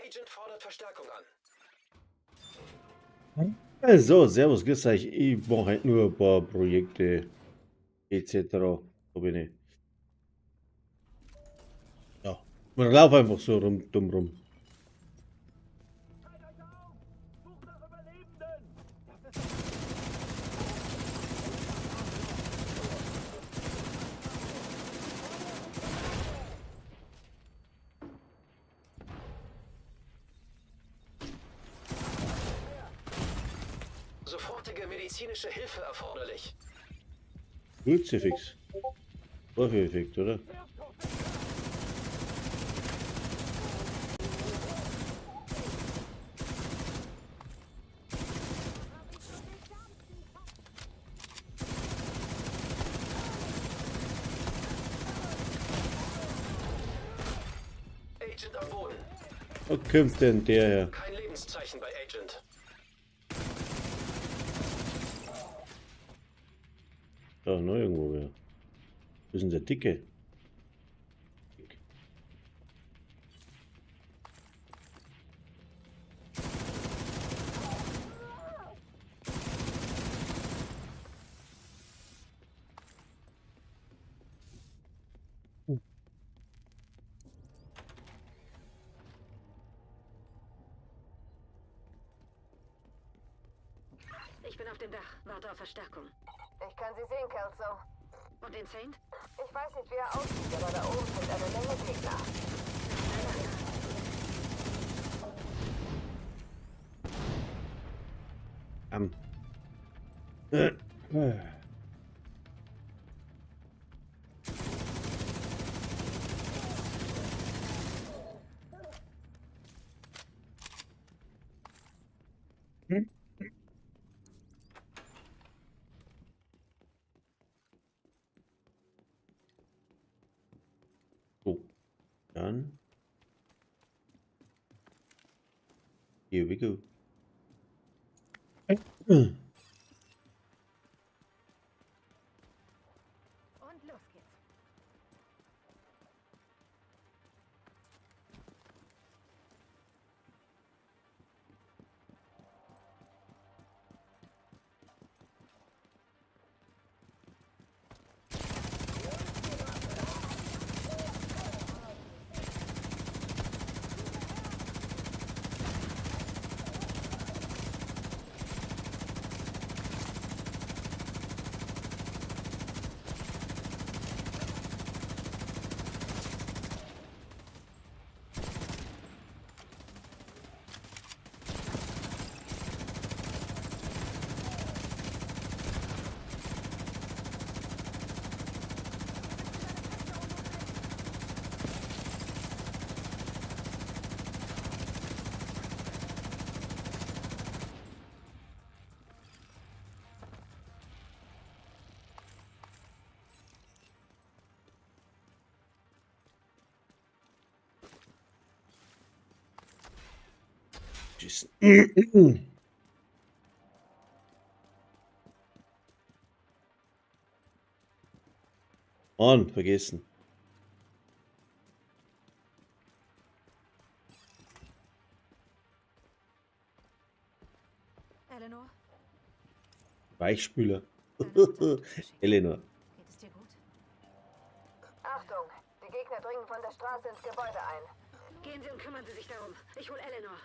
Agent fordert Verstärkung an. Also, servus, grüß euch. Ich mache halt nur ein paar Projekte etc. So bin ich. Ja, man lauft einfach so dumm rum. Sofortige medizinische Hilfe erforderlich. Kruzifix. Vorführeffekt, oder? Agent am Boden. Wo kommt denn der her? Kein Lebenszeichen bei Agent. Da, noch irgendwo wer. Das ist denn der Dicke? Ich bin auf dem Dach. Warte auf Verstärkung. Ich kann Sie sehen, Kelso. Und den Saint? Ich weiß nicht, wie er aussieht, aber da oben sind eine Menge Gegner. Am. So, dann. Here we go. Und los geht's. Tschüss. Mann, vergessen. Eleanor? Weichspüler. Eleanor. Eleanor. Geht es dir gut? Achtung, die Gegner dringen von der Straße ins Gebäude ein. Gehen Sie und kümmern Sie sich darum. Ich hol Eleanor.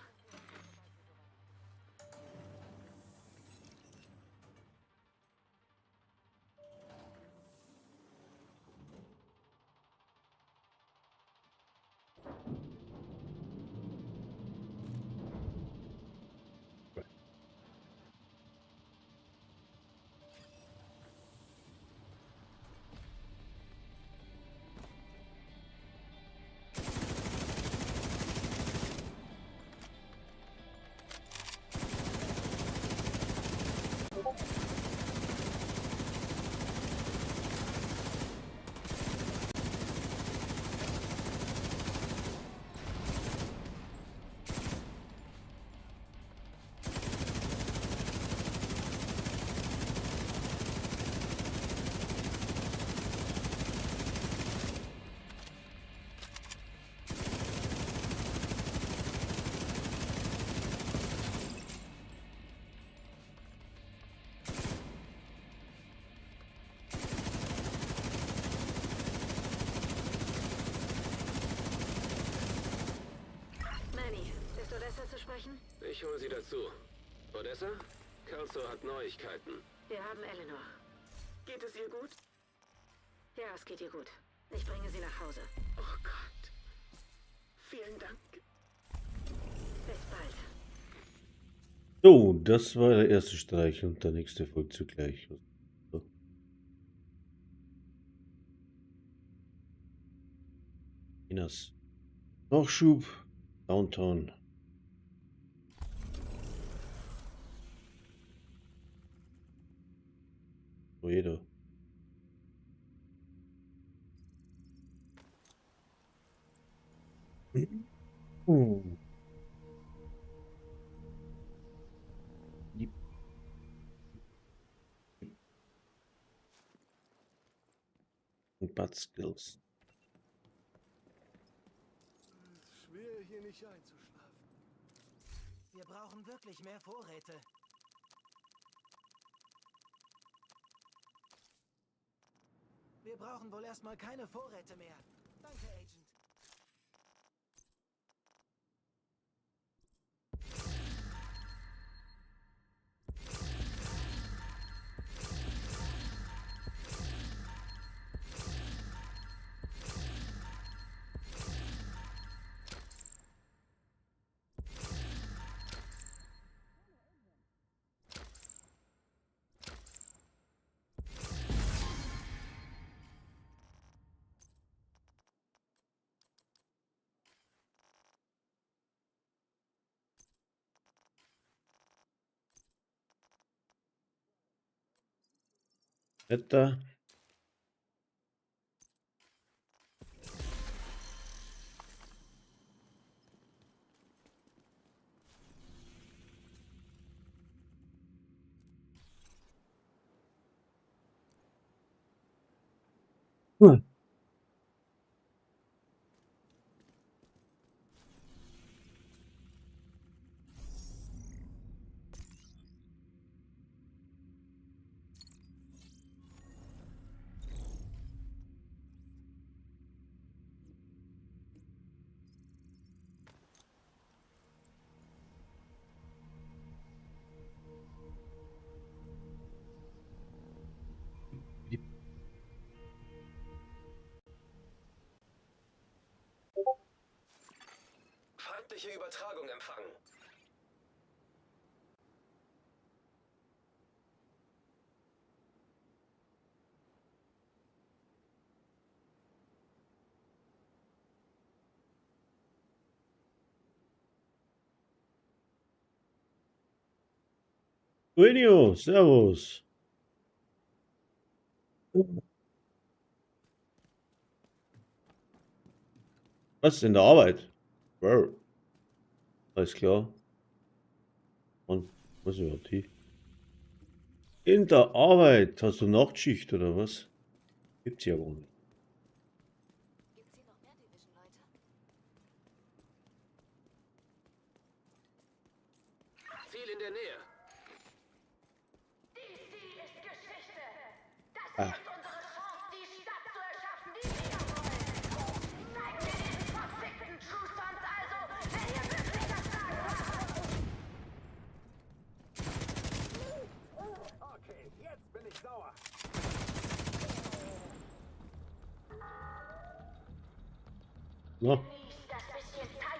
Odessa zu sprechen? Ich hole sie dazu. Odessa? Kelso hat Neuigkeiten. Wir haben Eleanor. Geht es ihr gut? Ja, es geht ihr gut. Ich bringe sie nach Hause. Oh Gott. Vielen Dank. Bis bald. So, das war der erste Streich und der nächste folgt zugleich. So. Inas. Nachschub. Downtown. Jeder. Bad Skills. Schwer hier nicht einzuschlafen. Wir brauchen wirklich mehr Vorräte. Wir brauchen wohl erstmal keine Vorräte mehr. Danke, Agent. Wetter. Feindliche Übertragung empfangen. Buenio, servus. Was in der Arbeit? Wow. Alles klar. Und was ist die? In der Arbeit hast du Nachtschicht oder was? Gibt's ja wohl nicht. Gibt's hier noch mehr Division-Leute? Ziel in der Nähe. Ah. Okay, jetzt bin ich sauer. Na.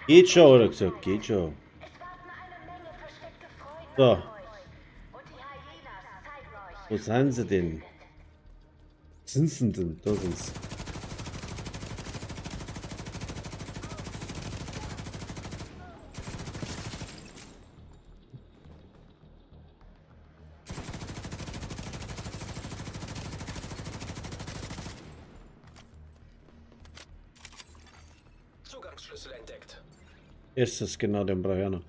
Geht schon, oder gesagt, geht schon. So. Wo sind sie denn? Sind sie denn? Da sind sie. Zugangsschlüssel entdeckt. Ist das genau der Brianer?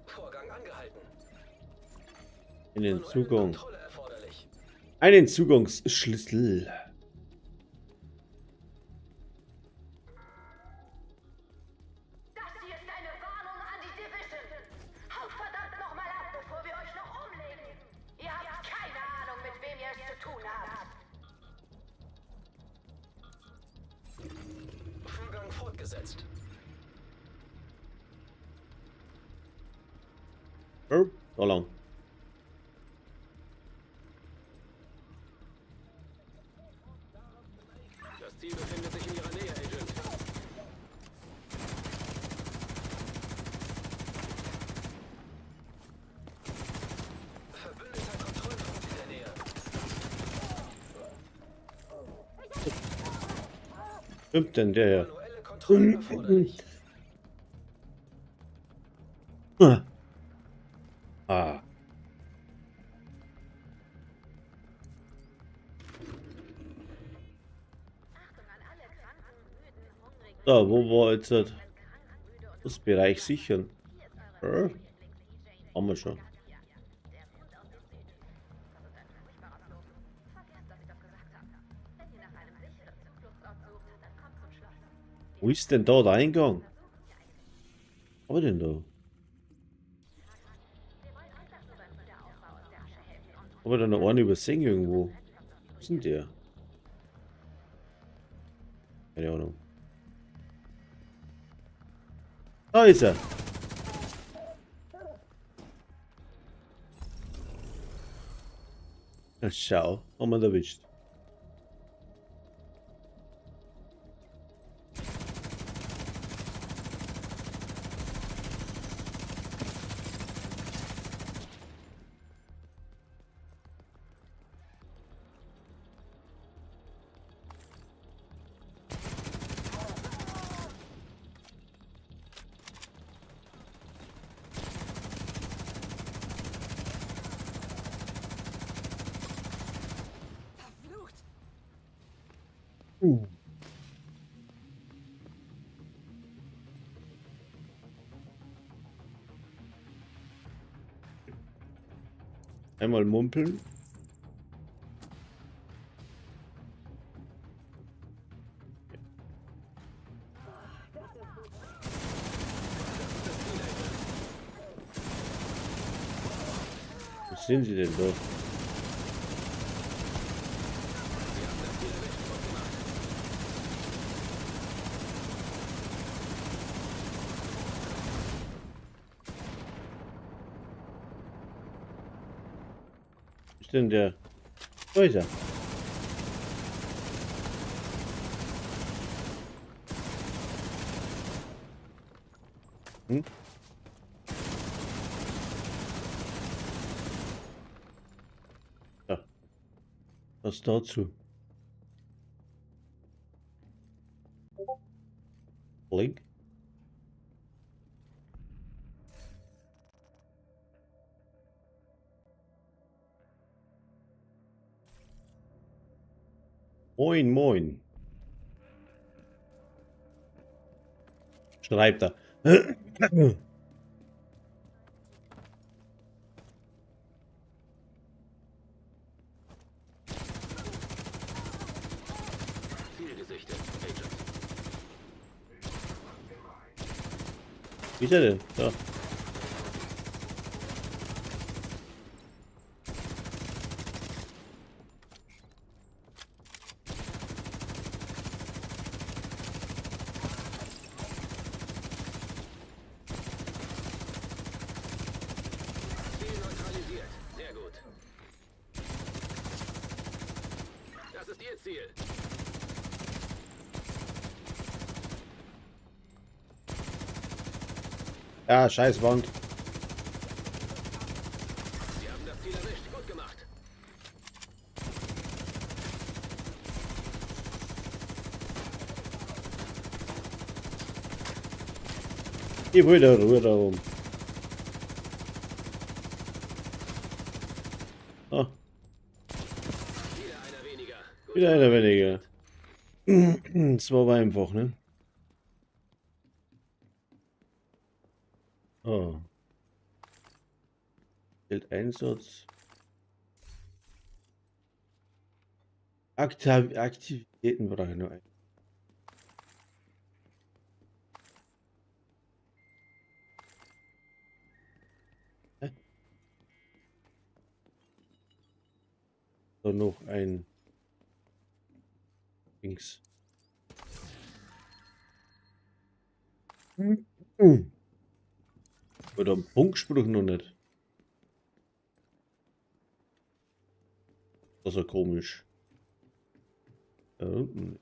Vorgang angehalten. In den Manuelle Zugang. Kontrolle erforderlich. Einen Zugangsschlüssel. Das hier ist eine Warnung an die Division. Haut verdammt nochmal ab, bevor wir euch noch umlegen. Ihr habt keine Ahnung, mit wem ihr es zu tun habt. Vorgang fortgesetzt. Da lang. Das Ziel befindet sich in Ihrer Nähe, Agent. Verbündeter Kontrollpunkt in der Nähe. Stimmt denn der hier? Manuelle Kontrolle erforderlich. Ah. So, wo war jetzt das Bereich sichern? Haben wir schon. Wo ist denn da der Eingang? Was denn da? Aber da noch einen übersehen irgendwo. Wo ist denn der? Keine Ahnung. Da ist er. Na schau, haben wir ihn erwischt. Verflucht! Einmal mumpeln. Wo sind sie denn da? Wo ist denn der? Da ist er. Hm? Ja. Was dazu? Link? Moin, moin. Schreibt er. Ziel gesichtet, Agent. Wie ist er denn? Da. Ziel neutralisiert. Sehr gut. Das ist Ihr Ziel. Ja, scheiß Wand. Sie haben das Ziel erwischt. Gut gemacht. Ich will da Ruhe da oben. Ah, Wieder einer weniger. Gut wieder einer weniger. Das war aber einfach, ne? Oh. Geldeinsatz. Aktivitäten brauche ich noch ein. Hä? So, noch ein Dings. Oder ein Punktspruch noch nicht. Das ist ja komisch. Da unten.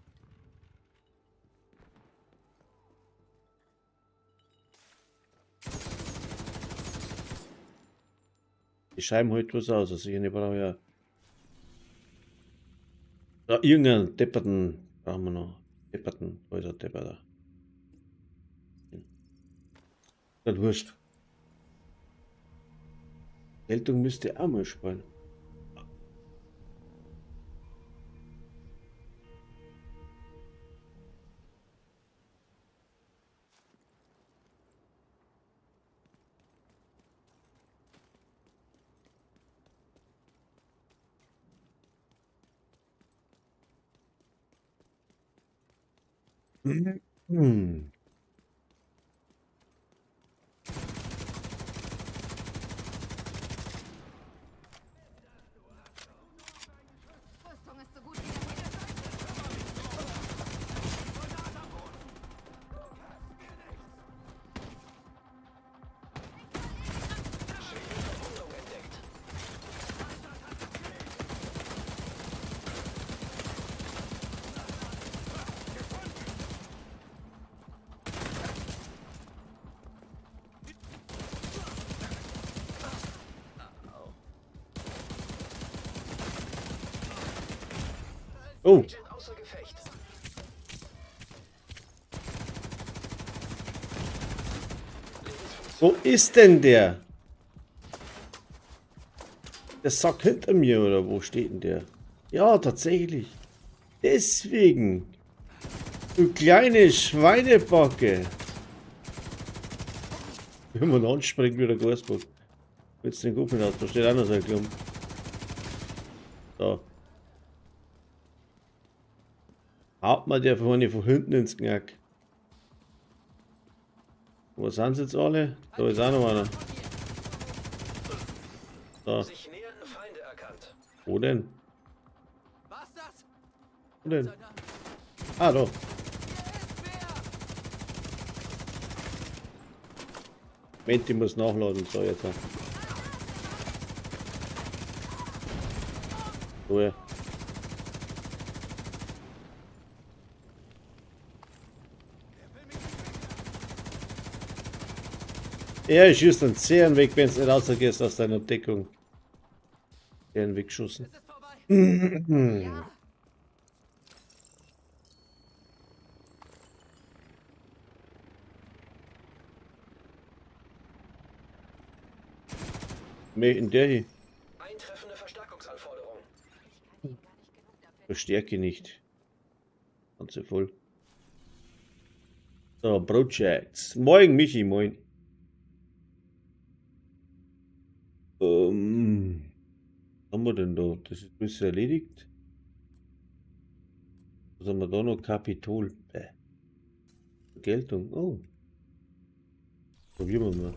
Die Scheiben halt was aus, also ich brauche ja. Da irgendeinen Depperten brauchen wir noch. Depperten, wo ist der Depperter? Das wurscht. Geltung müsste auch mal spielen. Hm. Rüstung ist so gut wie der Oh, Außer Gefecht. wo ist denn der? Der Sack hinter mir oder wo steht denn der? Ja, tatsächlich. Deswegen. Du kleine Schweinebacke. Wenn man anspringt wie der Gasbock. Jetzt den Gucken aus, da steht auch noch so ein Klump. Da. Haut man der vorne von hinten ins Knack. Wo sind sie jetzt alle? Da ist auch noch einer. Da. Sich nähernde Feinde erkannt. Wo denn? Was das? Wo denn? Sei Dank. Ah, da. Hier ist wer? Moment, ich muss nachladen. So, jetzt. So, ja. Ja, ich schieße den Zehen weg, wenn es nicht rausgehst aus deiner Deckung. Zehen weggeschossen. Es ist vorbei. Ja, Mehr in der hier. Eintreffende Verstärkungsanforderung. Verstärke nicht. Ganze voll. So, Projects. Moin, Michi, moin. Was haben wir denn da? Das ist alles erledigt. Was haben wir da noch? Kapitol. Geltung. Oh. Probieren wir mal.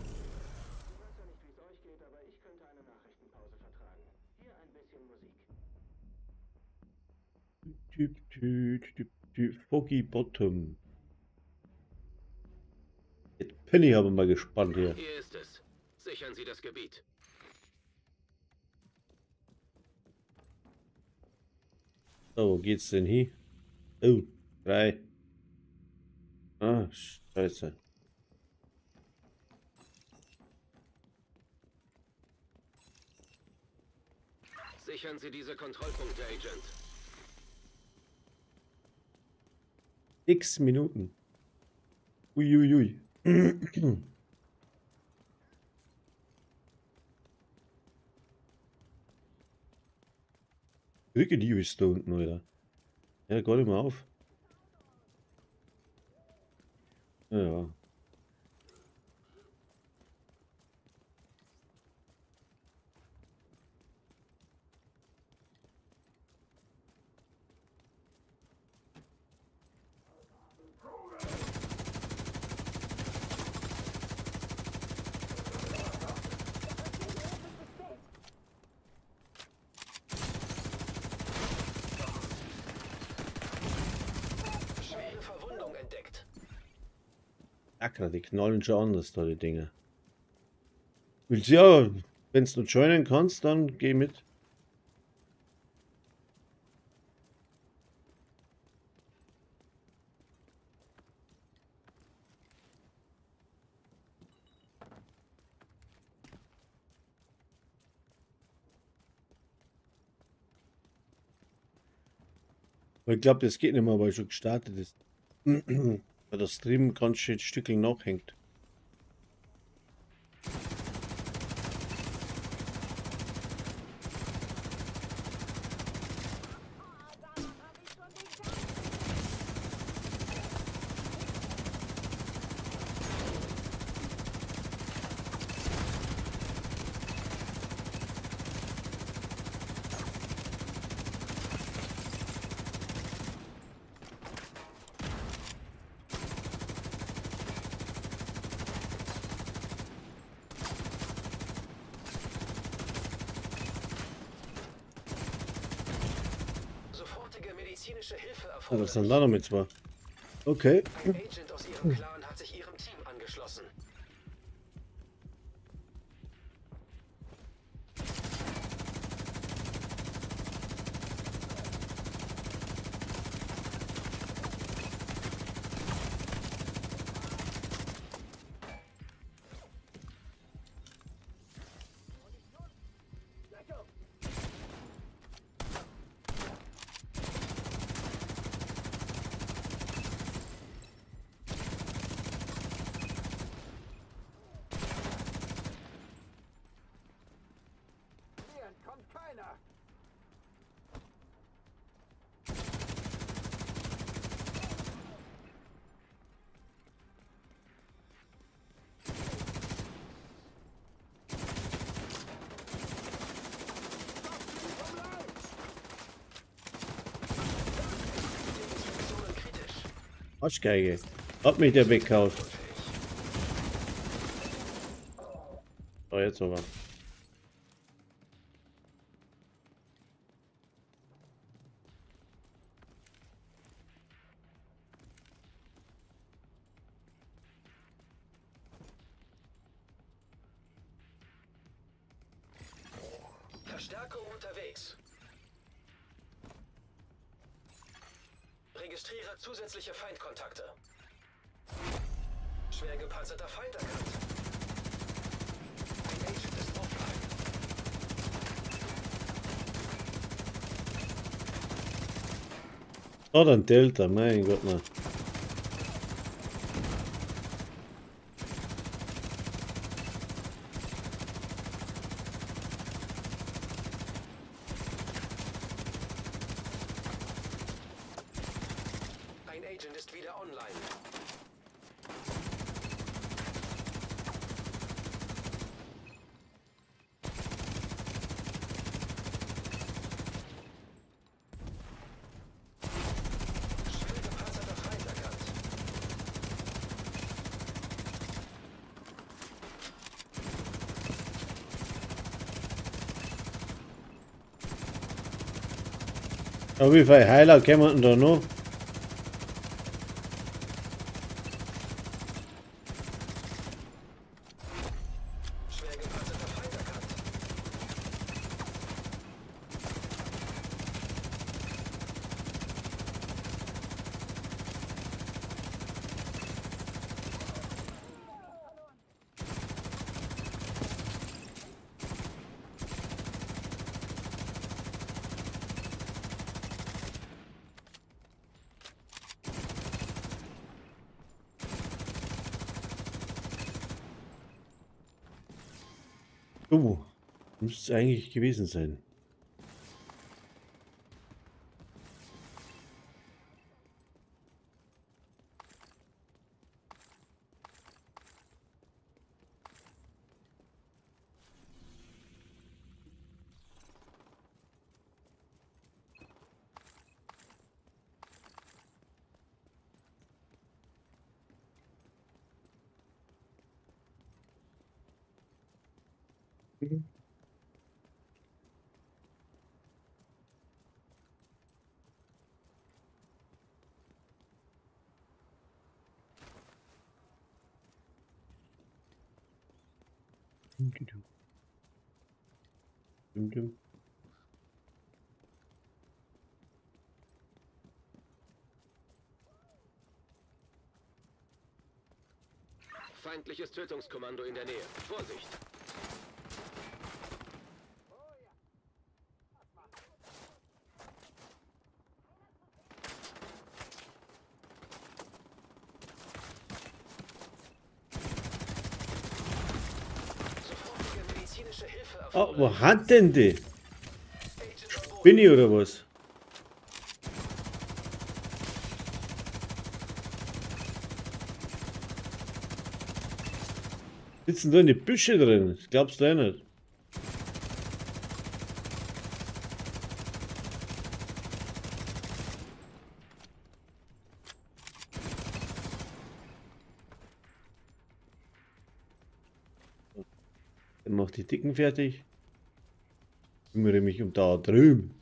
Foggy Bottom. Jetzt bin ich aber mal gespannt hier. Hier ist es. Sichern Sie das Gebiet. So, wo geht's denn hin? Oh, 3. Ah, scheiße. Sichern Sie diese Kontrollpunkte, Agent. 6 Minuten. Uiuiui. Kriege die ist da unten, Alter. Ja, gar nicht mehr auf. Ja, ja. Schwere Verwundung entdeckt. Acker, die knallen schon anders da, die Dinger. Willst du ja, wenn du joinen kannst, dann geh mit. Aber ich glaube, das geht nicht mehr, weil schon gestartet ist. Weil der Stream ganz schön Stückchen nachhängt. Sofortige medizinische Hilfe Ah, das sind erforderlich. da noch mit zwei. Okay. Ein Agent aus ihrem Clan hat sich ihrem Team angeschlossen. Hier entkommt keiner. Situationen kritisch. Arschgeige. Hat mich der weggehauen. So, jetzt aber. Verstärkung unterwegs. Registriere zusätzliche Feindkontakte. Schwer gepanzerter Feind erkannt. Ein Agent ist offline. Oh, dann Delta, mein Gott, ne. Ein Agent ist wieder online. Schwer gepanzerter Feind erkannt. Aber wie viele Heiler können wir denn da noch? Schwer gepanzerter Feind erkannt. Müsste es eigentlich gewesen sein. Dum. Feindliches Tötungskommando in der Nähe. Vorsicht! Oh, wo hat denn die? Agent am Boden. Bin ich oder was? Sitzen da in die Büsche drin? Das glaubst du ja nicht. Dann mach die Dicken fertig. Kümmere mich um da drüben.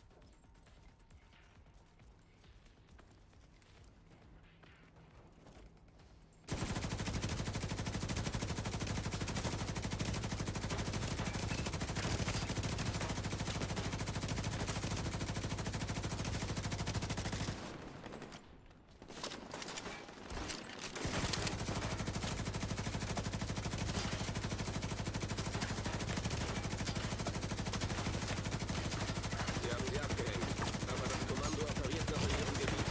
Sie haben sie abgehängt. Aber das Kommando operiert noch in ihrem Gebiet.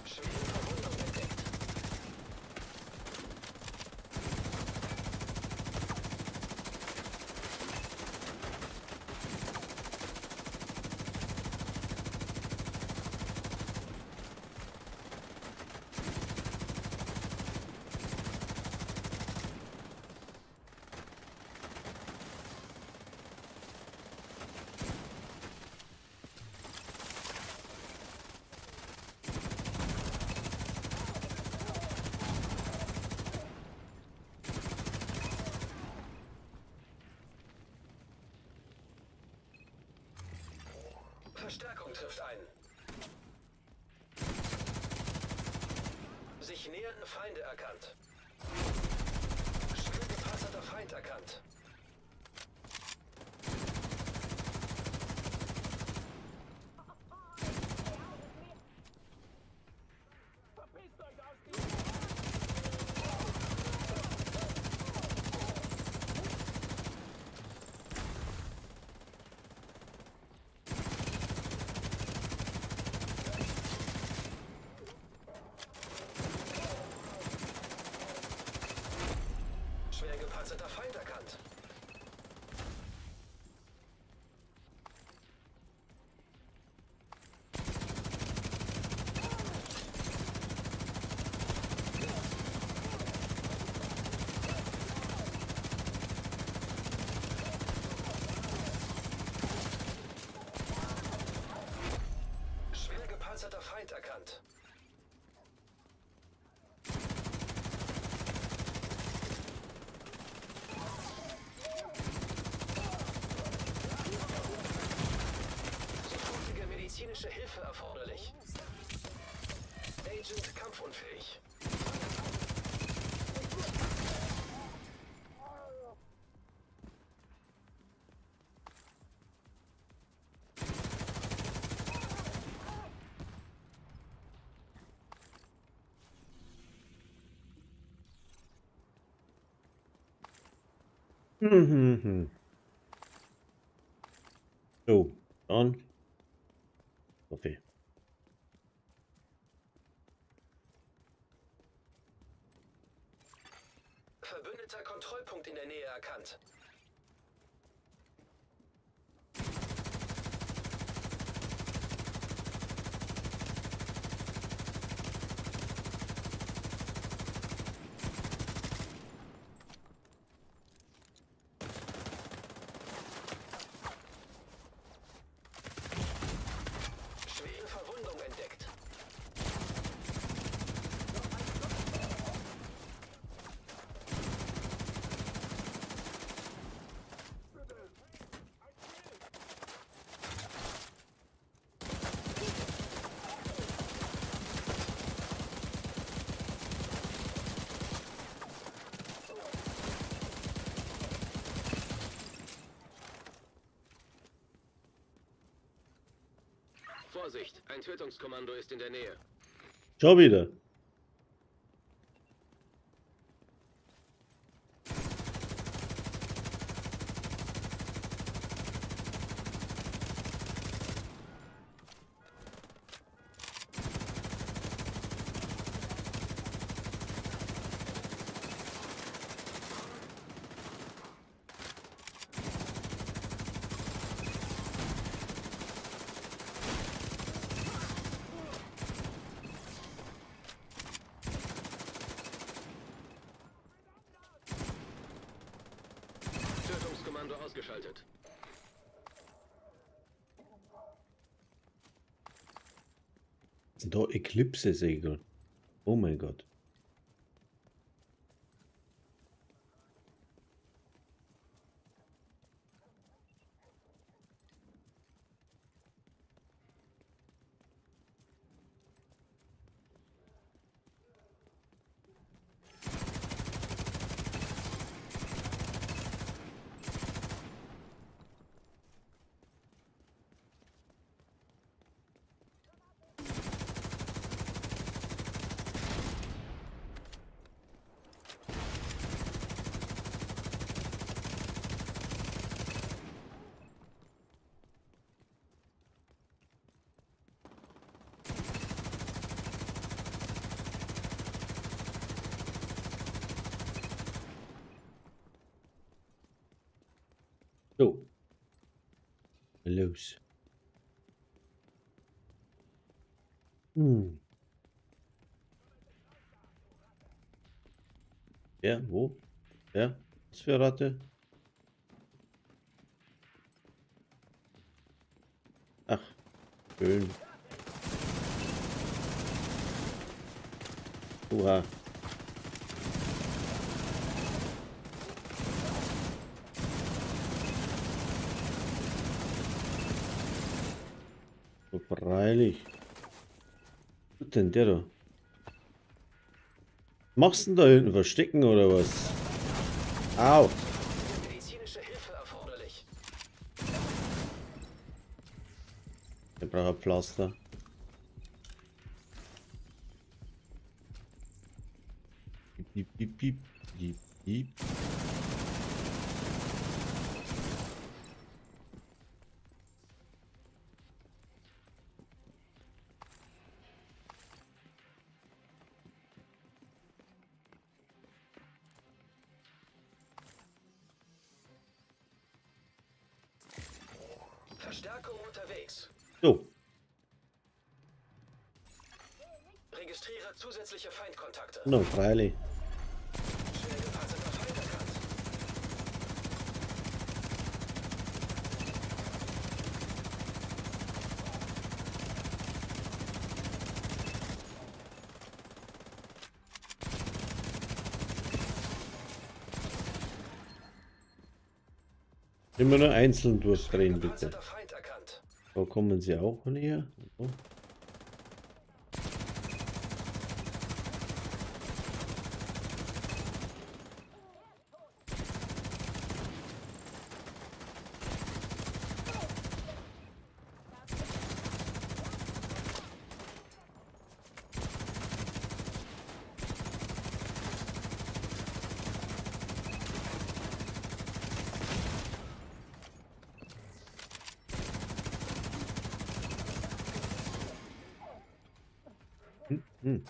Schwere Verwundung entdeckt. Verstärkung trifft ein. Sich nähernde Feinde erkannt. Schwer gepanzerter Feind erkannt. Schwer gepanzerter Feind erkannt. Schwer gepanzerter Feind erkannt. Sofortige medizinische Hilfe erforderlich. Agent kampfunfähig. So, dann. Okay. Verbündeter Kontrollpunkt in der Nähe erkannt. Schwere Verwundung entdeckt. Vorsicht, ein Tötungskommando ist in der Nähe. Schon wieder. wurde ausgeschaltet. Sind da Eclipse-Segel? Oh mein Gott. So. Los. Ja, wo? Ja, was für Ratte? Ach, schön. Hurra. So freilich. Was tut denn der da? Machst du denn da hinten verstecken oder was? Au! Medizinische Hilfe erforderlich. Der braucht ein Pflaster. Piep, piep, piep, piep, piep. Verstärkung unterwegs. So, Registriere zusätzliche Feindkontakte. no, freilich. Schwer gepanzerter Feind erkannt. Immer nur einzeln durchdrehen, bitte. Gepanzerter Feind erkannt. Da kommen sie auch näher. So. Hm.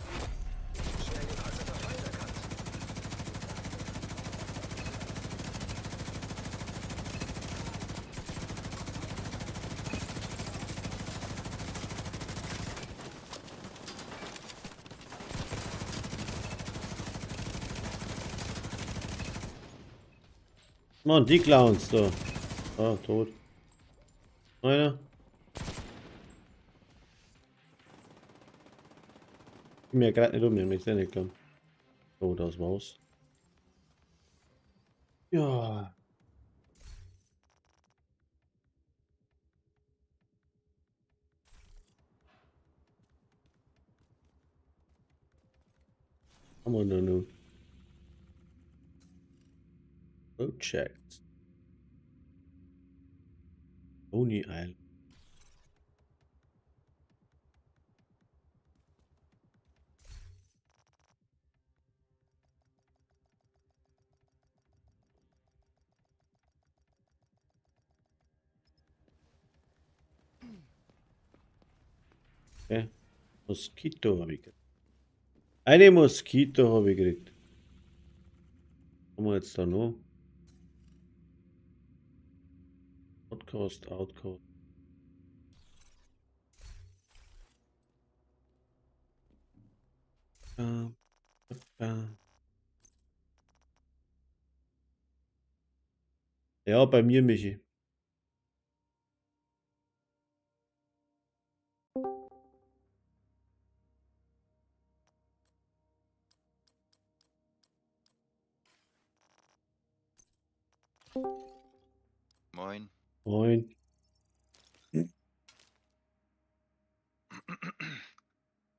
Schwer gepanzerter Feind erkannt. Mann, die Clowns da. Ah, tot. Einer. Ich bin mir gerade nicht um, ich hab nichts reingekommen. Oh, das Maus. Ja. Haben wir noch nur. Project. Coney Island. Okay. Moskito habe ich gekriegt. Eine Moskito habe ich gekriegt. Haben wir jetzt da noch? Outcast, Outcast. Äh, äh. 11 Ja, bei mir, Michi. Moin. Moin.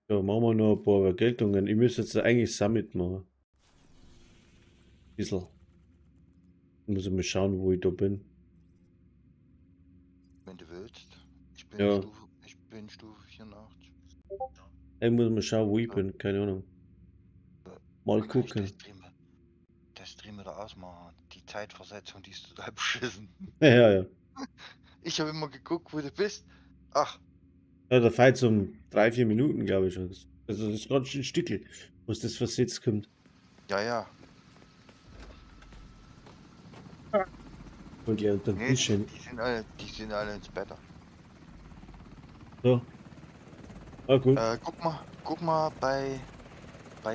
Ja, machen wir noch ein paar Vergeltungen. Ich müsste jetzt eigentlich Summit machen. Bissl. Muss ich mal schauen, wo ich da bin. Wenn du willst. Ja. Ich bin Stufe 84. Ich muss mal schauen, wo ich Ja. bin. Keine Ahnung. Äh, Mal Dann kann ich gucken. das Stream wieder ausmachen. Die Zeitversetzung, die ist total beschissen. Ja, ja. Ich habe immer geguckt, wo du bist. Ach, Ja, da fehlt es um 3-4 Minuten, glaube ich schon. Also das ist ganz schön Stückel, was das versetzt kommt. ja. Und ja, dann Nee, bisschen. die sind alle ins Bett. So. Ah, gut. Guck mal bei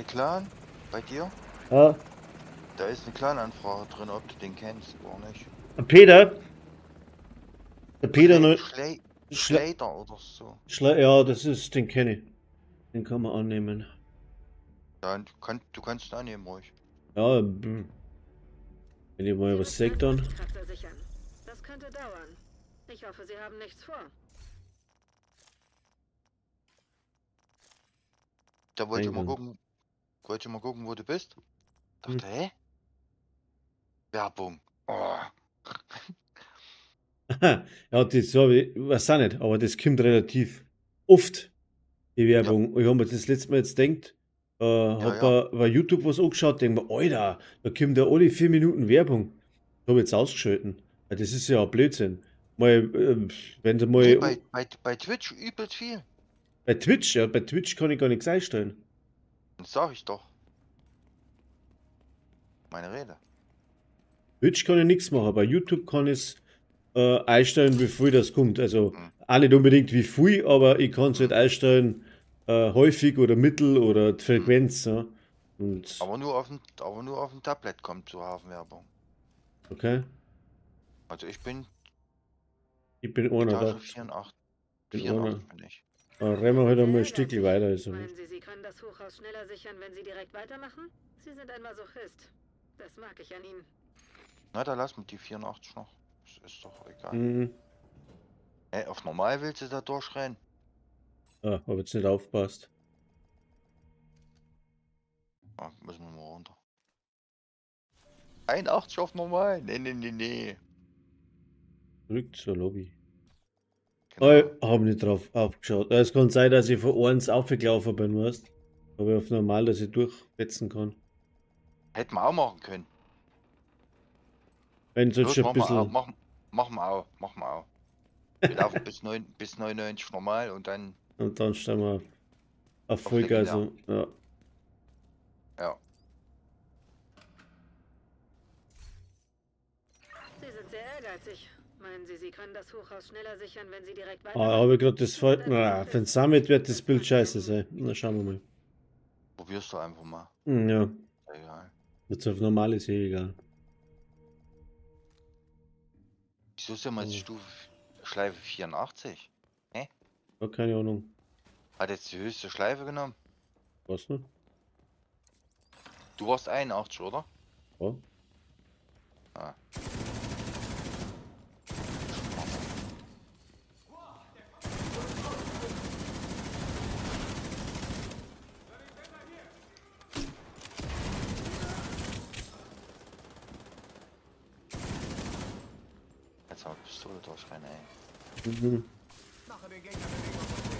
Clan, bei dir. Ah, Da ist eine Clan-Anfrage drin, ob du den kennst oder nicht. Peter. Der Peter noch. Schlater oder so. Ja, das ist, den kenne ich. Den kann man annehmen. Ja, du kannst ihn annehmen ruhig. Ja, wenn ich mal was sagt dann. Die Kratzer sichern. Das könnte dauern. Ich hoffe, Sie haben nichts vor. Da wollte ich mal Eingang. gucken, wo du bist. Dachte, hä? Werbung. Oh. Ja, das habe ich, weiß auch nicht, aber das kommt relativ oft, die Werbung. Ich habe mir das letzte Mal jetzt gedacht, habe bei YouTube was angeschaut, denke mir, Alter, da kommt ja alle 4 Minuten Werbung. Ich habe jetzt ausgeschalten. Weil das ist ja ein Blödsinn. Mal, wenn du mal Nee, bei Twitch übelst viel. bei Twitch, ja, bei Twitch kann ich gar nichts einstellen. Das sag ich doch. Meine Rede. Twitch kann ich nichts machen, bei YouTube kann ich es einstellen, wie viel das kommt. Also Hm. auch nicht unbedingt wie viel, aber ich kann es halt einstellen, häufig oder mittel oder die Frequenz. Ja. Und, Aber nur auf dem Tablet kommt so Hafenwerbung. okay, Also ich bin ich bin einer Etage da. 84. Bin 84 bin ich. Rennen wir halt einmal ein Sehr Stückchen ehrgeizig. weiter. Also. Meinen Sie, Sie können das Hochhaus schneller sichern, wenn Sie direkt weitermachen? Sie sind ein Masochist. Das mag ich an Ihnen. Na, da lass mit die 84 noch. Das ist doch egal. Mhm. Ey, auf normal willst du da durchrennen? Ah, hab jetzt nicht aufgepasst. Ah, müssen wir mal runter. 81 auf normal? Nee. Zurück zur Lobby. Genau. Ich habe nicht drauf aufgeschaut. Es kann sein, dass ich von 1 aufgelaufen bin, weißt. Aber auf normal, dass ich durchsetzen kann. Hätten wir auch machen können. Wenn es jetzt Los, schon ein machen wir auch. bisschen. Machen wir auch. Wir laufen bis 99 normal und dann. Und dann stehen wir auf Auf Vollgas. legendär. Ja. Ja. Sie sind sehr ehrgeizig. Meinen Sie, Sie können das Hochhaus schneller sichern, wenn Sie direkt Ah, weitermachen? habe ich gerade das Sie Fall. sind ein Na, Masochist. für den Summit wird das Bild scheiße sein. Na, schauen wir mal. Probierst du einfach mal. Ja, Egal. jetzt auf normal ist eh egal. Wieso sind wir jetzt Schleife 84? Ja, keine Ahnung. Hat jetzt die höchste Schleife genommen? Was noch? Du warst 81, oder? Ja. Ah. Jetzt haben wir Pistole durchrennen, ey. Mhm. Mache den Gegner bewegungsunfähig.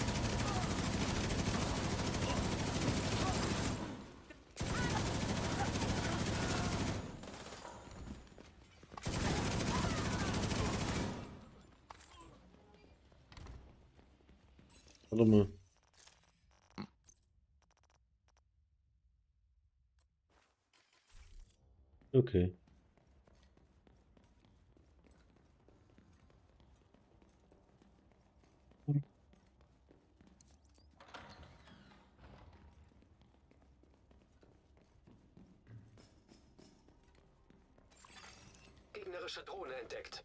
Warte mal. Okay. Gegnerische Drohne entdeckt.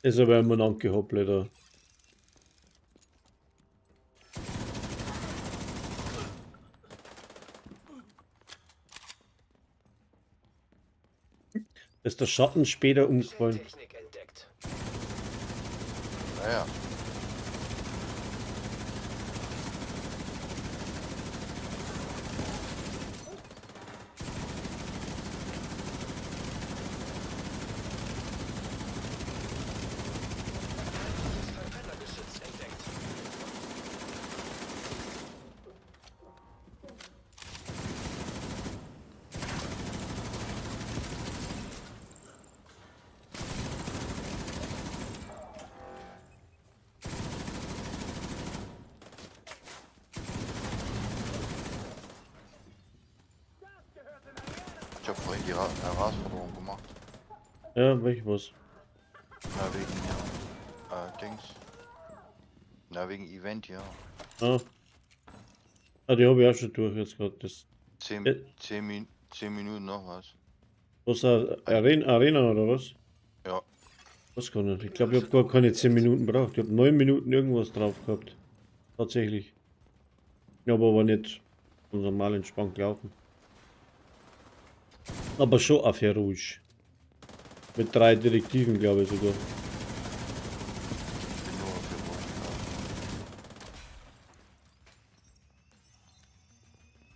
Ist aber immer noch gehoppelt da. Ist der Schatten später umgefallen. Technik entdeckt. Naja. Verpennergeschütz entdeckt. Ich habe vorhin die Herausforderung gemacht. Ja, welch was? Na, wegen Dings. Na, wegen Event, ja. Ah. Ah, die habe ich auch schon durch jetzt gerade. Das 10 Minuten noch was. was Arena oder was? Ja. Was kann ich? Ich glaube, ich habe gar keine 10 Minuten braucht. Ich habe 9 Minuten irgendwas drauf gehabt. Tatsächlich. Ich habe aber nicht so normal entspannt gelaufen. Aber schon auf heroisch. Mit 3 Direktiven, glaube ich sogar. Ich bin nur auf der Brust.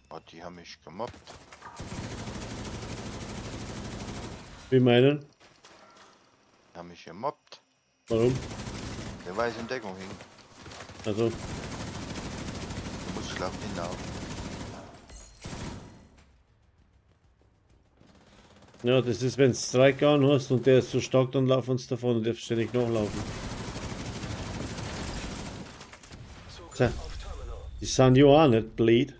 Oh, die haben mich gemobbt. Wie meinen? Die haben mich gemobbt. Warum? Der weiß in Deckung hing. Also, Du musst schlapp hinlaufen. ja, das ist, wenn du Strike an hast und der ist so stark, dann laufen uns davon und darfst ständig nachlaufen. Zugriff Tja. auf Terminal. Die sind ja auch nicht blöd.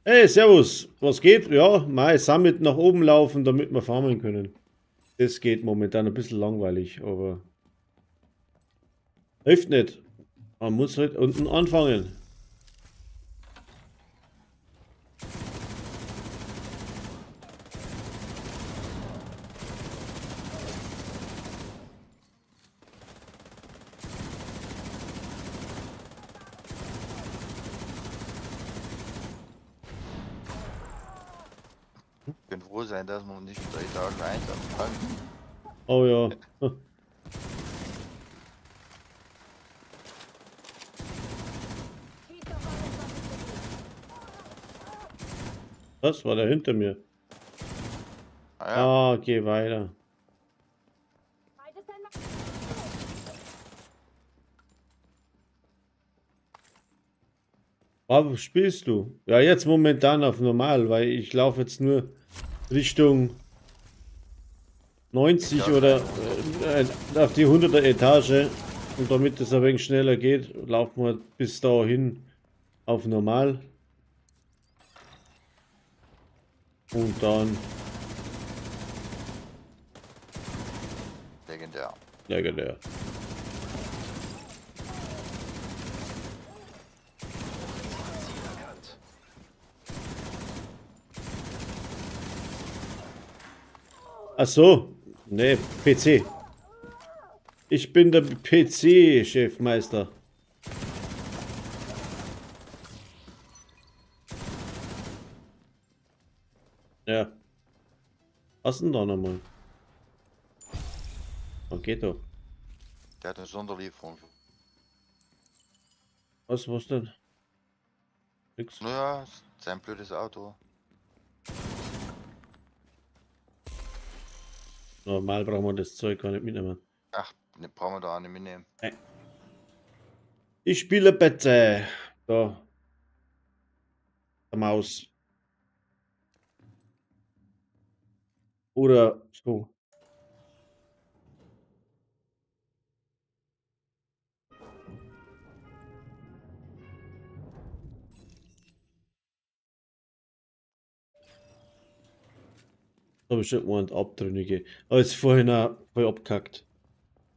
Hey, servus, was geht? Ja, mal Summit nach oben laufen, damit wir farmen können. Das geht momentan ein bisschen langweilig, aber hilft nicht. Man muss halt unten anfangen. Ich bin froh sein, dass man nicht 3 Tage einsam kann. Oh ja. Was war da hinter mir? Ah ja, Ah, geh weiter. Aber spielst du? Ja, jetzt momentan auf normal, weil ich laufe jetzt nur Richtung 90 Ja, oder auf die 100er Etage. Und damit es ein wenig schneller geht, laufen wir bis dahin auf normal. Und dann legendär. legendär. Ziel erkannt. Ach so, ne, PC. Ich bin der PC-Chefmeister. Ja. Was denn da nochmal? Oh, geht doch. Der hat eine Sonderlieferung. Was denn? Nix. Naja, sein blödes Auto. Normal brauchen wir das Zeug gar nicht mitnehmen. Ach, ne, brauchen wir da auch nicht mitnehmen. Ich spiele bitte. Da. Der Maus. Oder so. Habe ich schon gemeint, Abtrünnige. Aber jetzt vorhin auch voll abgekackt.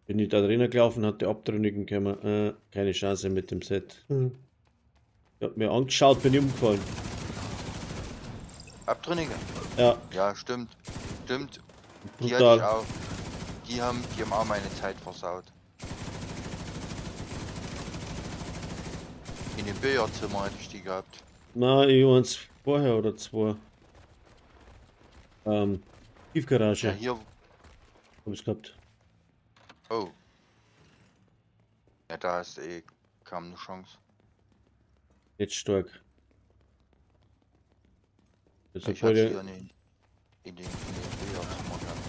Bin ich da drinnen gelaufen, hat der Abtrünnigen gekommen. Keine Chance mit dem Set. Ich hab mir angeschaut, bin ich umgefallen. Abtrünnige? Ja, Ja, stimmt. Stimmt. Die hatte ich brutal. auch. Die haben auch meine Zeit versaut. In dem Billardzimmer hätte ich die gehabt. Nein, ich war eins vorher oder zwei. Ja, Tiefgarage hier. hab ich gehabt. Oh. Ja, da ist kaum eine Chance. Jetzt stark. Jetzt Ich obwohl hatte der- hier in den Billardzimmer gehabt.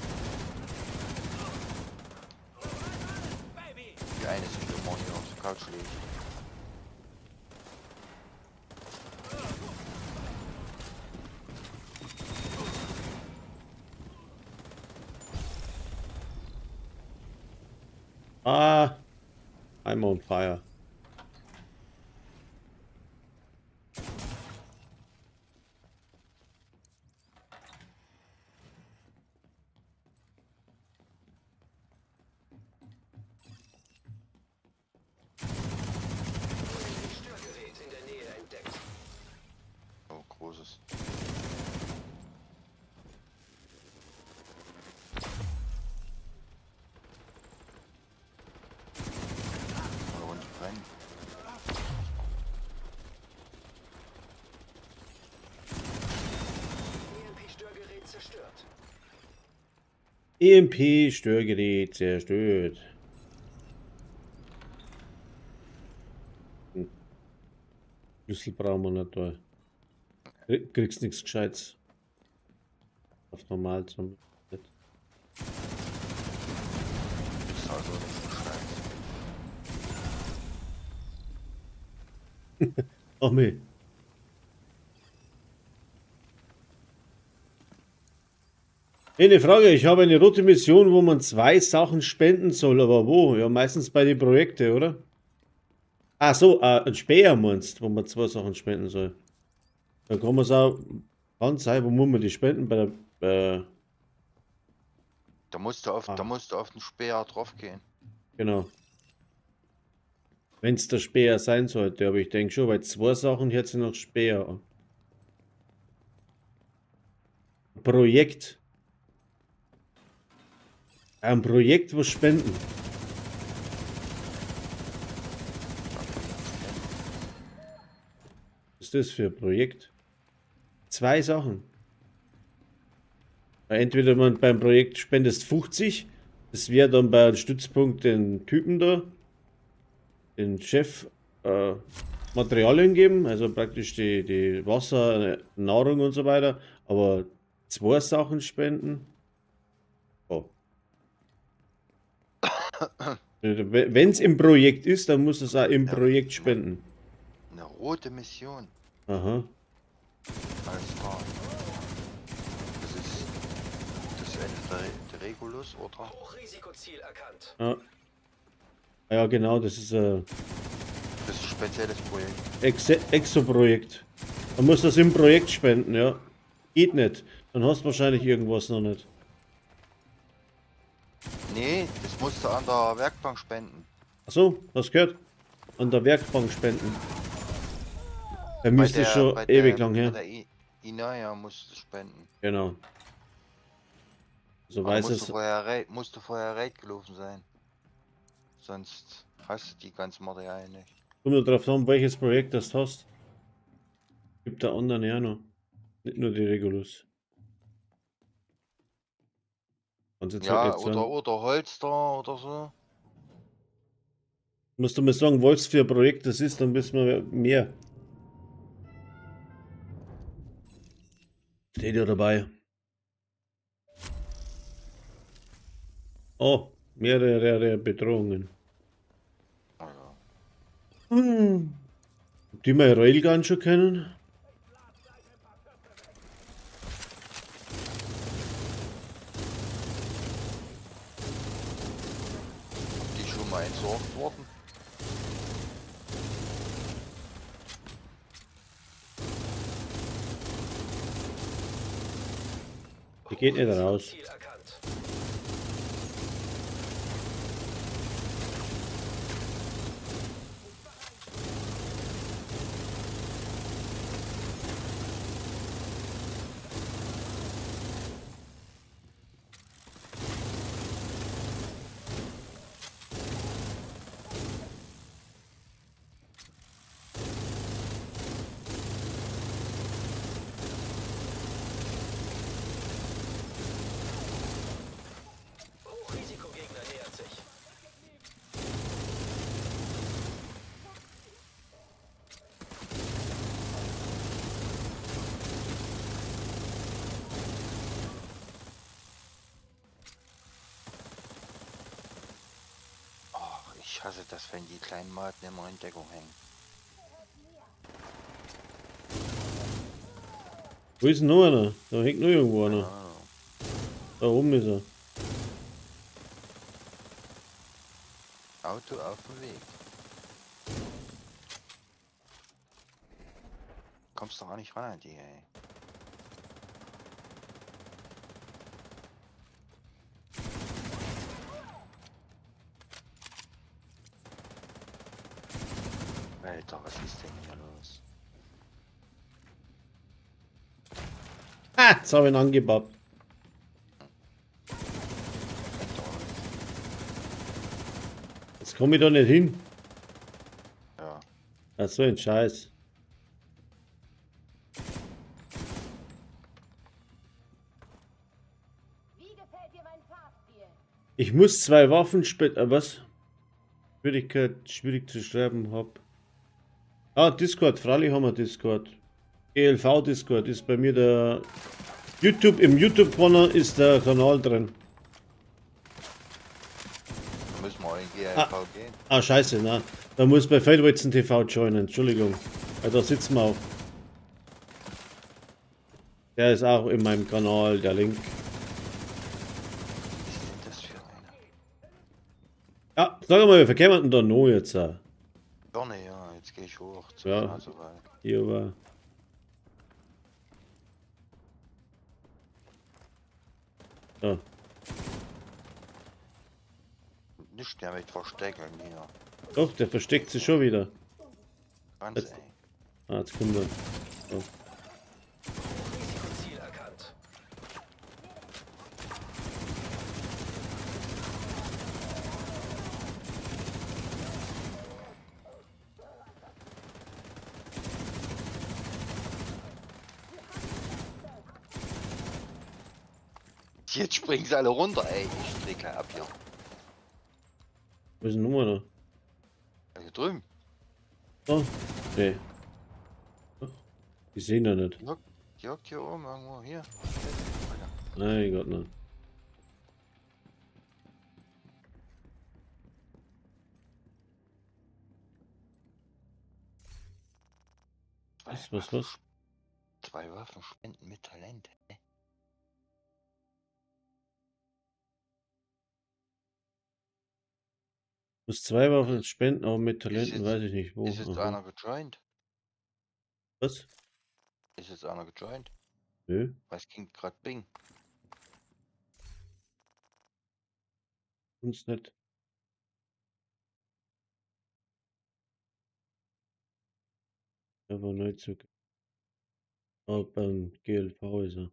Die eine sich immer hier auf der Couch legt. Ah, I'm on fire. Störgerät in der Nähe entdeckt. Oh, großes. Und brennen. EMP-Störgerät zerstört. EMP-Störgerät zerstört. Schlüssel brauchen wir nicht da. Kriegst nichts Gescheites. Auf normal zum. Ist also nicht gescheit. Ach meh. Eine Frage, ich habe eine rote Mission, wo man 2 Sachen spenden soll, aber wo? Ja, meistens bei den Projekten, oder? Ach so, ein Späher meinst, wo man 2 Sachen spenden soll. Da kann man es auch, kann sein, wo muss man die spenden? Bei der, Da musst du auf den Speer drauf gehen. genau. Wenn es der Späher sein sollte, aber ich denke schon, weil 2 Sachen hört sich noch Späher an. Projekt. Ein Projekt, was spenden. Was ist das für ein Projekt? 2 Sachen. Entweder man beim Projekt spendest 50, das wäre dann bei einem Stützpunkt den Typen da, den Chef, Materialien geben, also praktisch die Wasser, Nahrung und so weiter, aber 2 Sachen spenden. Oh. Wenn es im Projekt ist, dann muss es auch im Ja. Projekt spenden. Eine rote Mission. Aha. Alles klar. Das ist entweder der Regulus oder. Hochrisikoziel erkannt. Ja. Ja, genau, das ist ein Das ist ein spezielles Projekt. Exo-Projekt. Man muss das im Projekt spenden, ja. Geht nicht. Dann hast du wahrscheinlich irgendwas noch nicht. Nee, das musst du an der Werkbank spenden. Achso, hast du gehört? An der Werkbank spenden. Da Bei müsste der- schon bei ewig der- lang Bei her. der Inaya musst du spenden. Genau. So Aber weiß musst es. du vorher Raid gelaufen sein. Sonst hast du die ganzen Materialien nicht. Kommt nur drauf an, welches Projekt das hast. Gibt da anderen ja noch. Nicht nur die Regulus. Kannst jetzt halt Ja, nicht sagen. oder Holster oder so. Musst du mir sagen, was für ein Projekt das ist, dann wissen wir mehr. Steht ja dabei. Oh, mehrere Bedrohungen. Also, Die wir Railgun schon kennen. die schon mal entsorgt wurden. Die geht nicht raus. Ziel erkannt. Hochrisikogegner nähert sich. Oh, ich hasse das, wenn die kleinen Maten immer in Deckung hängen. Wo ist denn noch einer? Da hängt noch irgendwo einer. Ah, Da oben ist er. Auto auf dem Weg. Kommst doch auch nicht ran an die, ey. Alter, was ist denn hier los? Ah, jetzt habe ich ihn angebappt. Jetzt komme ich da nicht hin. Ja, Ach so ein Scheiß. Wie gefällt dir mein Fahrstil? Ich muss 2 Waffen später. Was? Schwierigkeit, schwierig zu schreiben hab. Ah, Discord, freilich haben wir Discord. GLV Discord ist bei mir der YouTube, im YouTube-Corner ist der Kanal drin. da müssen wir in GLV gehen. Ah, scheiße, na. Da muss bei Feldweizen TV joinen, Entschuldigung. Weil da sitzen wir auch. Der ist auch in meinem Kanal, der Link. Was ist denn das für einer? Ja, sag mal, wir kämen denn da noch jetzt? Vorne, ja, jetzt gehe ich hoch. Zur Ja. Straßenwahl. Hier war. So. Nicht der mit Verstecken hier. Doch, der versteckt sich schon wieder. Ganz Jetzt- ey. Ah, jetzt kommt er. So. Risikoziel erkannt. Jetzt springen sie alle runter, ey. Ich dreh gleich ab hier. Wo ist die Nummer da? Hier drüben. Oh, nee. Die sehen da nicht. Die hockt hier oben irgendwo. Hier. Nein, Gott, nein. Was? 2 Waffen spenden mit Talent. Hä? Muss 2 Waffen spenden, aber mit Ist Talenten jetzt- weiß ich nicht wo. Ist jetzt Aha. einer gejoint? Was? Ist jetzt einer gejoint? Nö. Was ging grad Bing? Uns nicht. Aber Neuzug. Oh, beim GLV ist er.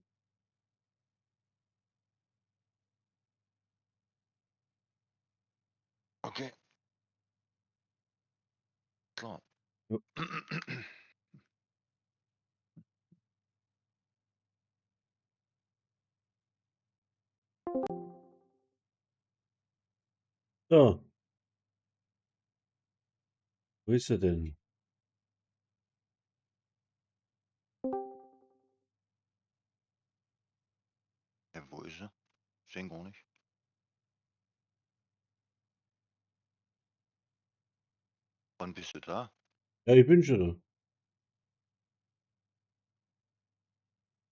Okay. Klar. Ja. So. Wo ist er denn? Ja, wo ist er? Sehen gar nicht. Wann bist du da? Ja, ich bin schon da.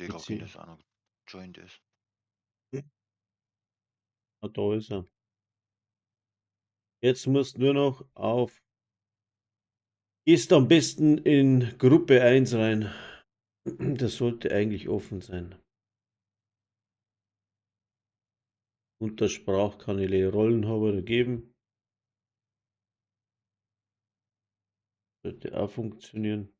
Digga, Jetzt wenn hier. das einer gejoint ist. Ah, da ist er. Jetzt musst nur noch auf. Gehst am besten in Gruppe 1 rein. Das sollte eigentlich offen sein. Unter Sprachkanäle Rollen haben wir geben. Sollte auch funktionieren.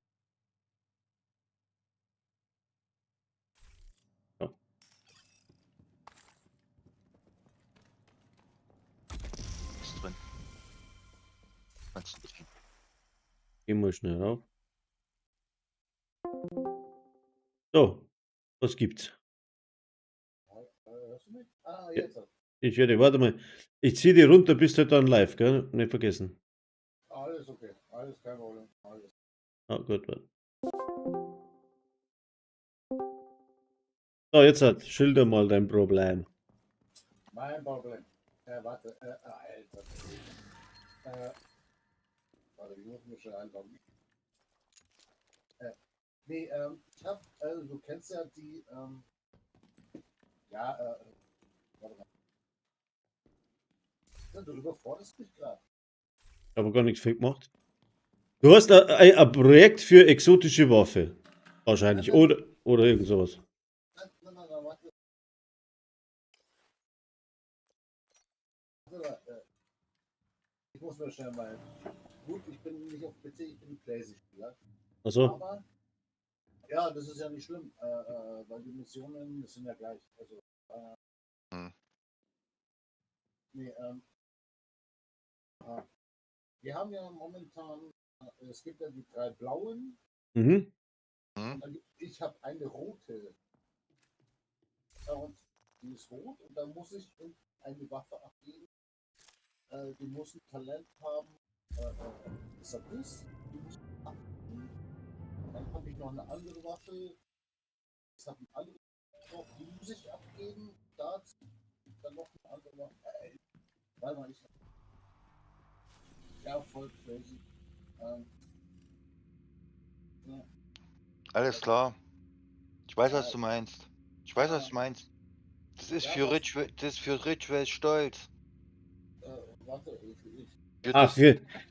Ja. Ist drin. Konzentrieren. Gehen wir schnell rauf. So, was gibt's? Hörst du mich? Ah, Ja. jetzt. Ich werde, warte mal. Ich ziehe die runter, bist du dann live, gell? Nicht vergessen. Alles okay. Alles kein Problem. Alles. Ah, gut, warte. So, jetzt schilder mal dein Problem. Mein Problem. Warte. Alter. Warte, ich muss mich schnell einloggen. Nee, ich hab, du kennst ja die, warte mal. Du überforderst mich gerade. Aber gar nichts viel gemacht. Du hast ein Projekt für exotische Waffe. Wahrscheinlich. Oder irgend sowas. Nein, warte. Ich muss mir schnell mal. Gut, ich bin nicht auf PC, ich bin PlayStation-Spieler. Also, Aber, ja, das ist ja nicht schlimm, weil die Missionen sind ja gleich. Also, nee, wir haben ja momentan, es gibt ja die 3 blauen, mhm. ich habe eine rote. Und die ist rot und da muss ich eine Waffe abgeben. Die muss ein Talent haben. Sadist, die muss ich abgeben. Dann habe ich noch eine andere Waffe. Das hat ein anderes drauf, die muss ich abgeben. Dazu dann noch eine andere Waffe. Warte mal, ja, voll crazy. Ja. Alles klar. Ich weiß, was du meinst. Ich weiß, was du meinst. Das ist für Richwell Stolz. Warte, Für Ach,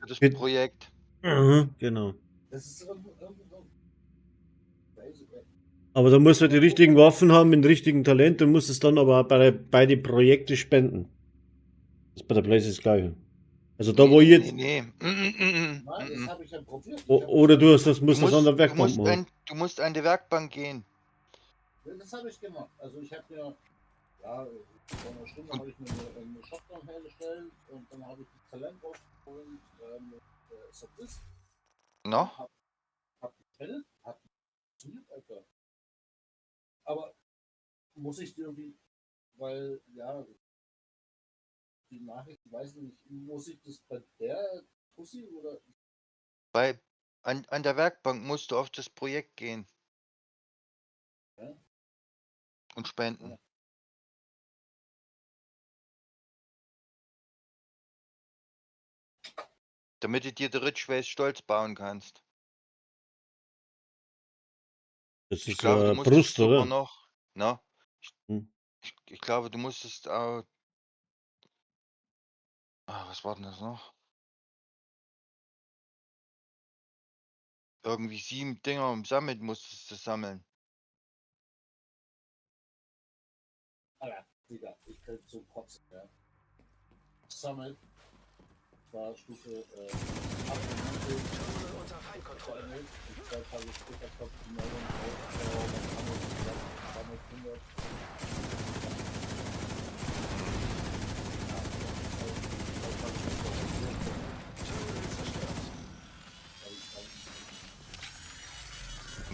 das für- Projekt. Genau. das ist irgendwie crazy. Aber da musst du die richtigen Waffen haben, mit dem richtigen Talent und musst es dann aber auch bei den Projekten spenden. Das ist bei der Blaze das Gleiche. Also da wo ich jetzt. Nee. Nein, das habe ich ja probiert. Oder du hast das, musst das an der Werkbank machen. Du musst an die Werkbank gehen. Das habe ich gemacht. Also ich habe mir, ja, vor einer Stunde habe ich mir eine Shotgun hergestellt und dann habe ich das Talent aufgeholt mit Sadist. No? Hab gekillt, hat funktioniert, Alter. Aber muss ich irgendwie, weil, ja, die Nachricht, weiß ich nicht, muss ich das bei der Pussy oder? An der Werkbank musst du auf das Projekt gehen. Ja. Und spenden. Ja. Damit du dir die Richways Stolz bauen kannst. Das Ich ist glaube, du musstest Brust, sogar oder? noch. Na? Hm. Ich glaube, du musstest auch. Was war denn das noch? Irgendwie 7 Dinger im Sammeln musstest du sammeln. Alter, Digga, ich könnte so kotzen, ja. Sammelt. War Stufe 98. Unter Feindkontrolle. 2 Tage später kommt die Meldung raus, man kann jetzt gesagt, 200.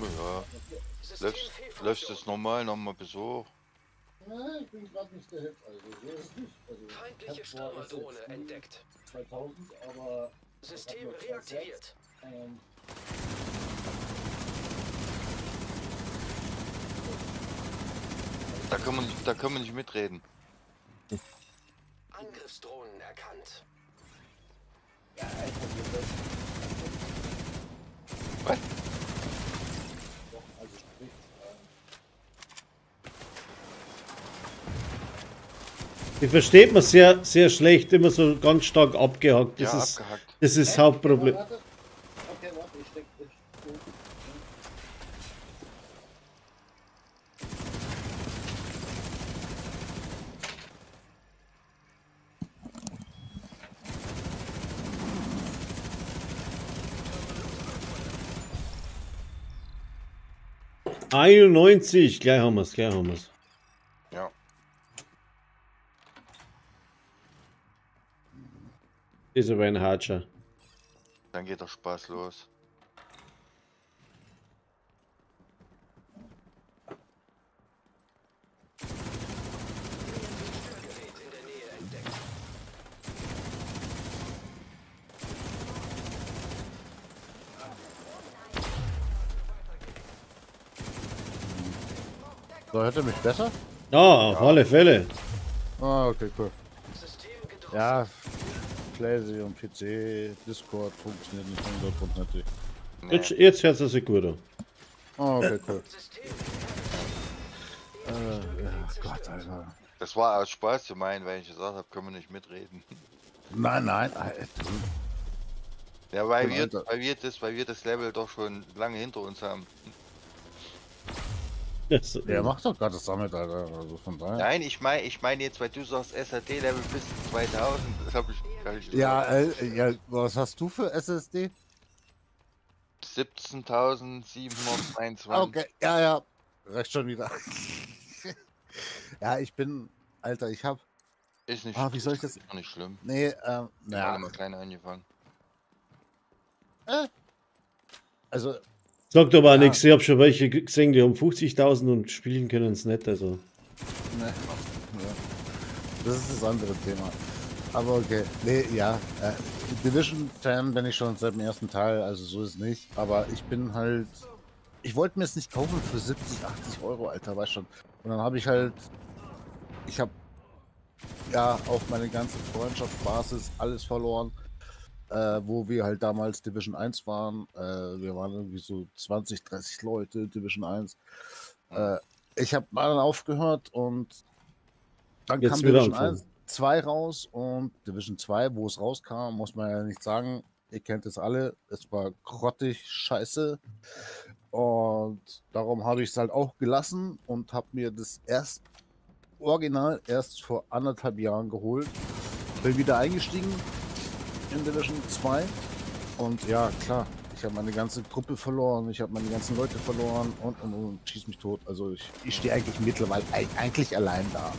Ja, System läufst das normal nochmal Besuch. Nein, ich bin gerade nicht der Hit, also so ist es nicht. Also, Feindliche ich hab zwar Stürmerdrohne SSD entdeckt. 2000, aber System nur 2.6. reaktiviert. Da können wir nicht mitreden. Angriffsdrohnen erkannt. Ja, Alter, Was? doch, also sprich, Die versteht man sehr, sehr schlecht, immer so ganz stark abgehackt. Ja, Das abgehackt. ist das Hauptproblem. Okay, warte, ich steck das. 91, gleich haben wir's, gleich haben wir's. Ja. Ist aber ein Hatscher. Dann geht der Spaß los. So, hört ihr mich besser? Ja, auf alle Fälle. Ah, okay, cool. Ja, PlayStation und PC, Discord funktioniert nicht 100%. Nee. Jetzt hört es sich gut an. Ah, okay, cool. Ja, Gott, Alter. Das war aus Spaß zu meinen, weil ich gesagt habe, können wir nicht mitreden. Nein, nein, Alter. Ja, weil Alter. wir das Level doch schon lange hinter uns haben. Das, Der macht doch gerade das Summit, Alter. Also von daher. Nein, ich meine jetzt, weil du sagst SSD-Level bis 2000, das habe ich gar nicht Ja, ja, was hast du für SSD? 17.721. Okay, ja, reicht schon wieder. Ja, ich bin, Alter, ich hab, Ist nicht wie soll ich das? Ist auch nicht schlimm. Nee, Wir haben naja, immer klein angefangen. also, sagt aber auch Ja. nichts. Ich habe schon welche gesehen, die haben 50.000 und spielen können es nicht. Also. ne, ja. Das ist das andere Thema. Aber okay, nee, ja, Division-Fan bin ich schon seit dem ersten Teil, also so ist nicht. Aber ich bin halt, ich wollte mir es nicht kaufen für 70, 80 Euro, Alter, weißt schon. Und dann habe ich halt, ich habe ja auch meine ganze Freundschaftsbasis, alles verloren, wo wir halt damals Division 1 waren. Wir waren irgendwie so 20, 30 Leute, Division 1. Ich habe mal dann aufgehört und dann Jetzt kam wieder Division anfangen. 1, 2 raus und Division 2, wo es rauskam, muss man ja nicht sagen. Ihr kennt es alle. Es war grottig, scheiße. Und darum habe ich es halt auch gelassen und habe mir das Original erst vor 1,5 Jahren geholt. Bin wieder eingestiegen in Division 2. Und ja, klar, ich habe meine ganze Gruppe verloren, ich habe meine ganzen Leute verloren und schieß mich tot. Also ich stehe eigentlich mittlerweile eigentlich allein da.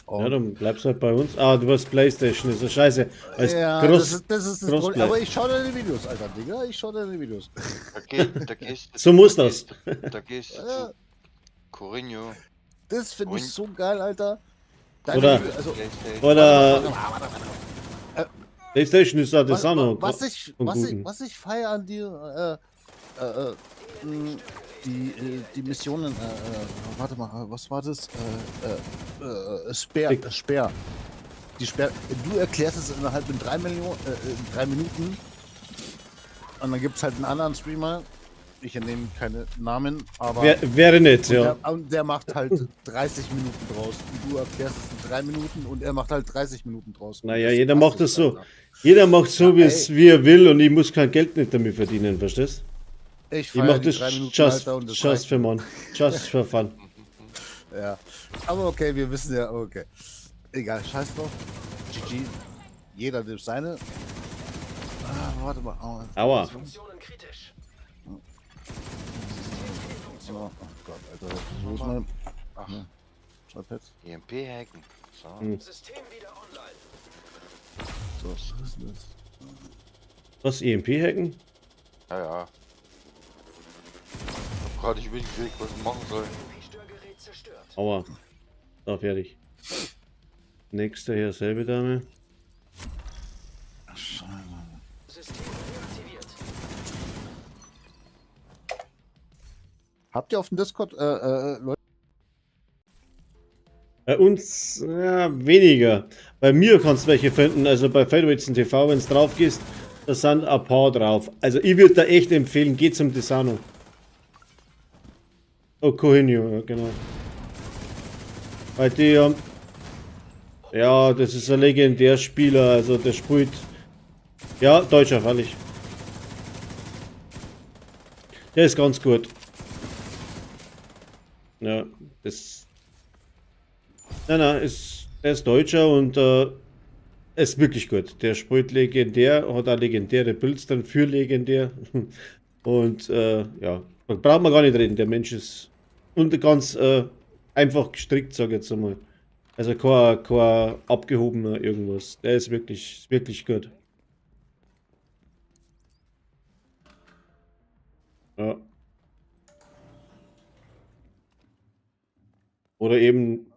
Ja, Und dann bleibst halt bei uns. Ah, du hast Playstation, ist ja scheiße. Als ja, Cross, das ist das Crossplay. Problem. Aber ich schaue deine Videos, Alter, Digga. Ich schaue deine Videos. Da gehst So muss das. Da gehst du Ja. zu Corinho, Das finde ich Und- so geil, Alter. Oder- Videos, also, PlayStation. Oder Playstation ist halt das auch noch. was ich feiere an dir, die Missionen, warte mal, was war das? Speer. Die Speer. Du erklärst es innerhalb von 3 Minuten. Und dann gibt es halt einen anderen Streamer. Ich nenne keine Namen, aber. Wäre nett, ja. Der macht halt 30 Minuten draus. Und du erklärst es in 3 Minuten und er macht halt 30 Minuten draus. Und Naja, das jeder passt macht nicht, das so. Alter. Jeder macht so, Ja, wie er will und ich muss kein Geld nicht damit verdienen, verstehst? Ich Ich feiere mach die das 3 Minuten, just, Alter, und das just reicht for mir. fun. Just for fun. Ja. Aber okay, wir wissen ja, okay. Egal, scheiß drauf. GG. Jeder nimmt seine. Warte mal. Aua. Funktionen kritisch. Oh Gott, Alter. Wo ist mein. Ach, ne. Schreibpad. EMP-Hacken. So. Hm. System wieder online. So, was ist das? Was, EMP-Hacken? Ja, ja. Ich hab gerade nicht mitgekriegt, was ich machen soll. Störgerät zerstört. Aua. So, fertig. Nächste hier, selbe Dame. System deaktiviert. Habt ihr auf dem Discord, Leute? Bei uns ja, weniger. Bei mir kannst du welche finden, also bei Federitzen TV, wenn du drauf gehst, da sind ein paar drauf. Also ich würde da echt empfehlen, geh zum Desano. Oh, Cohinio, ja, genau. Bei dir, ja, das ist ein legendär Spieler, also der spielt, ja, Deutscher, freilich. Der ist ganz gut. Ja, das... Nein, er ist Deutscher und ist wirklich gut. Der spielt legendär, hat auch legendäre Builds dann für legendär. Und ja, Da braucht man gar nicht reden, der Mensch ist ganz einfach gestrickt, sag ich jetzt einmal. Also kein abgehobener irgendwas. Der ist wirklich gut. Ja. Oder eben.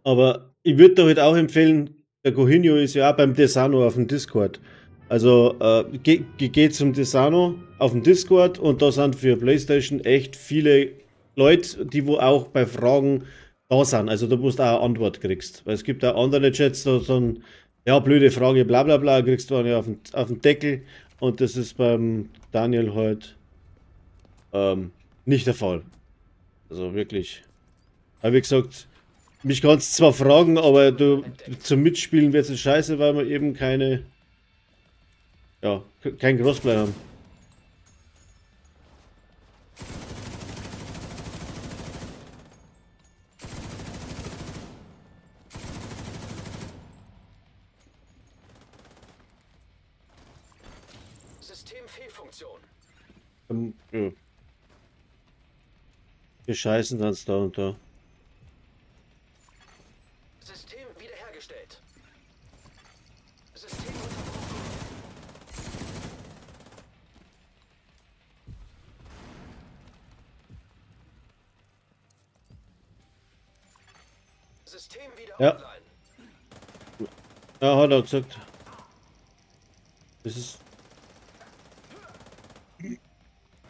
Aber ich würde da halt auch empfehlen, der Cohinho ist ja auch beim Desano auf dem Discord. Also geht zum Desano auf dem Discord und da sind für PlayStation echt viele Leute, die wo auch bei Fragen da sind. Also da musst du auch eine Antwort kriegst. Weil es gibt auch andere Chats, da so ja, blöde Frage, bla bla bla, kriegst du eine auf den Deckel. Und das ist beim Daniel halt nicht der Fall. Also wirklich. Aber wie gesagt, mich kannst zwar fragen, aber zum Mitspielen wird es scheiße, weil wir eben kein Crossplay haben. Systemfehlfunktion. Ja. Wir scheißen dann da und da. System wiederhergestellt. System unterbrochen. System wieder Ja. online. Ja, hat er gesagt. Das ist.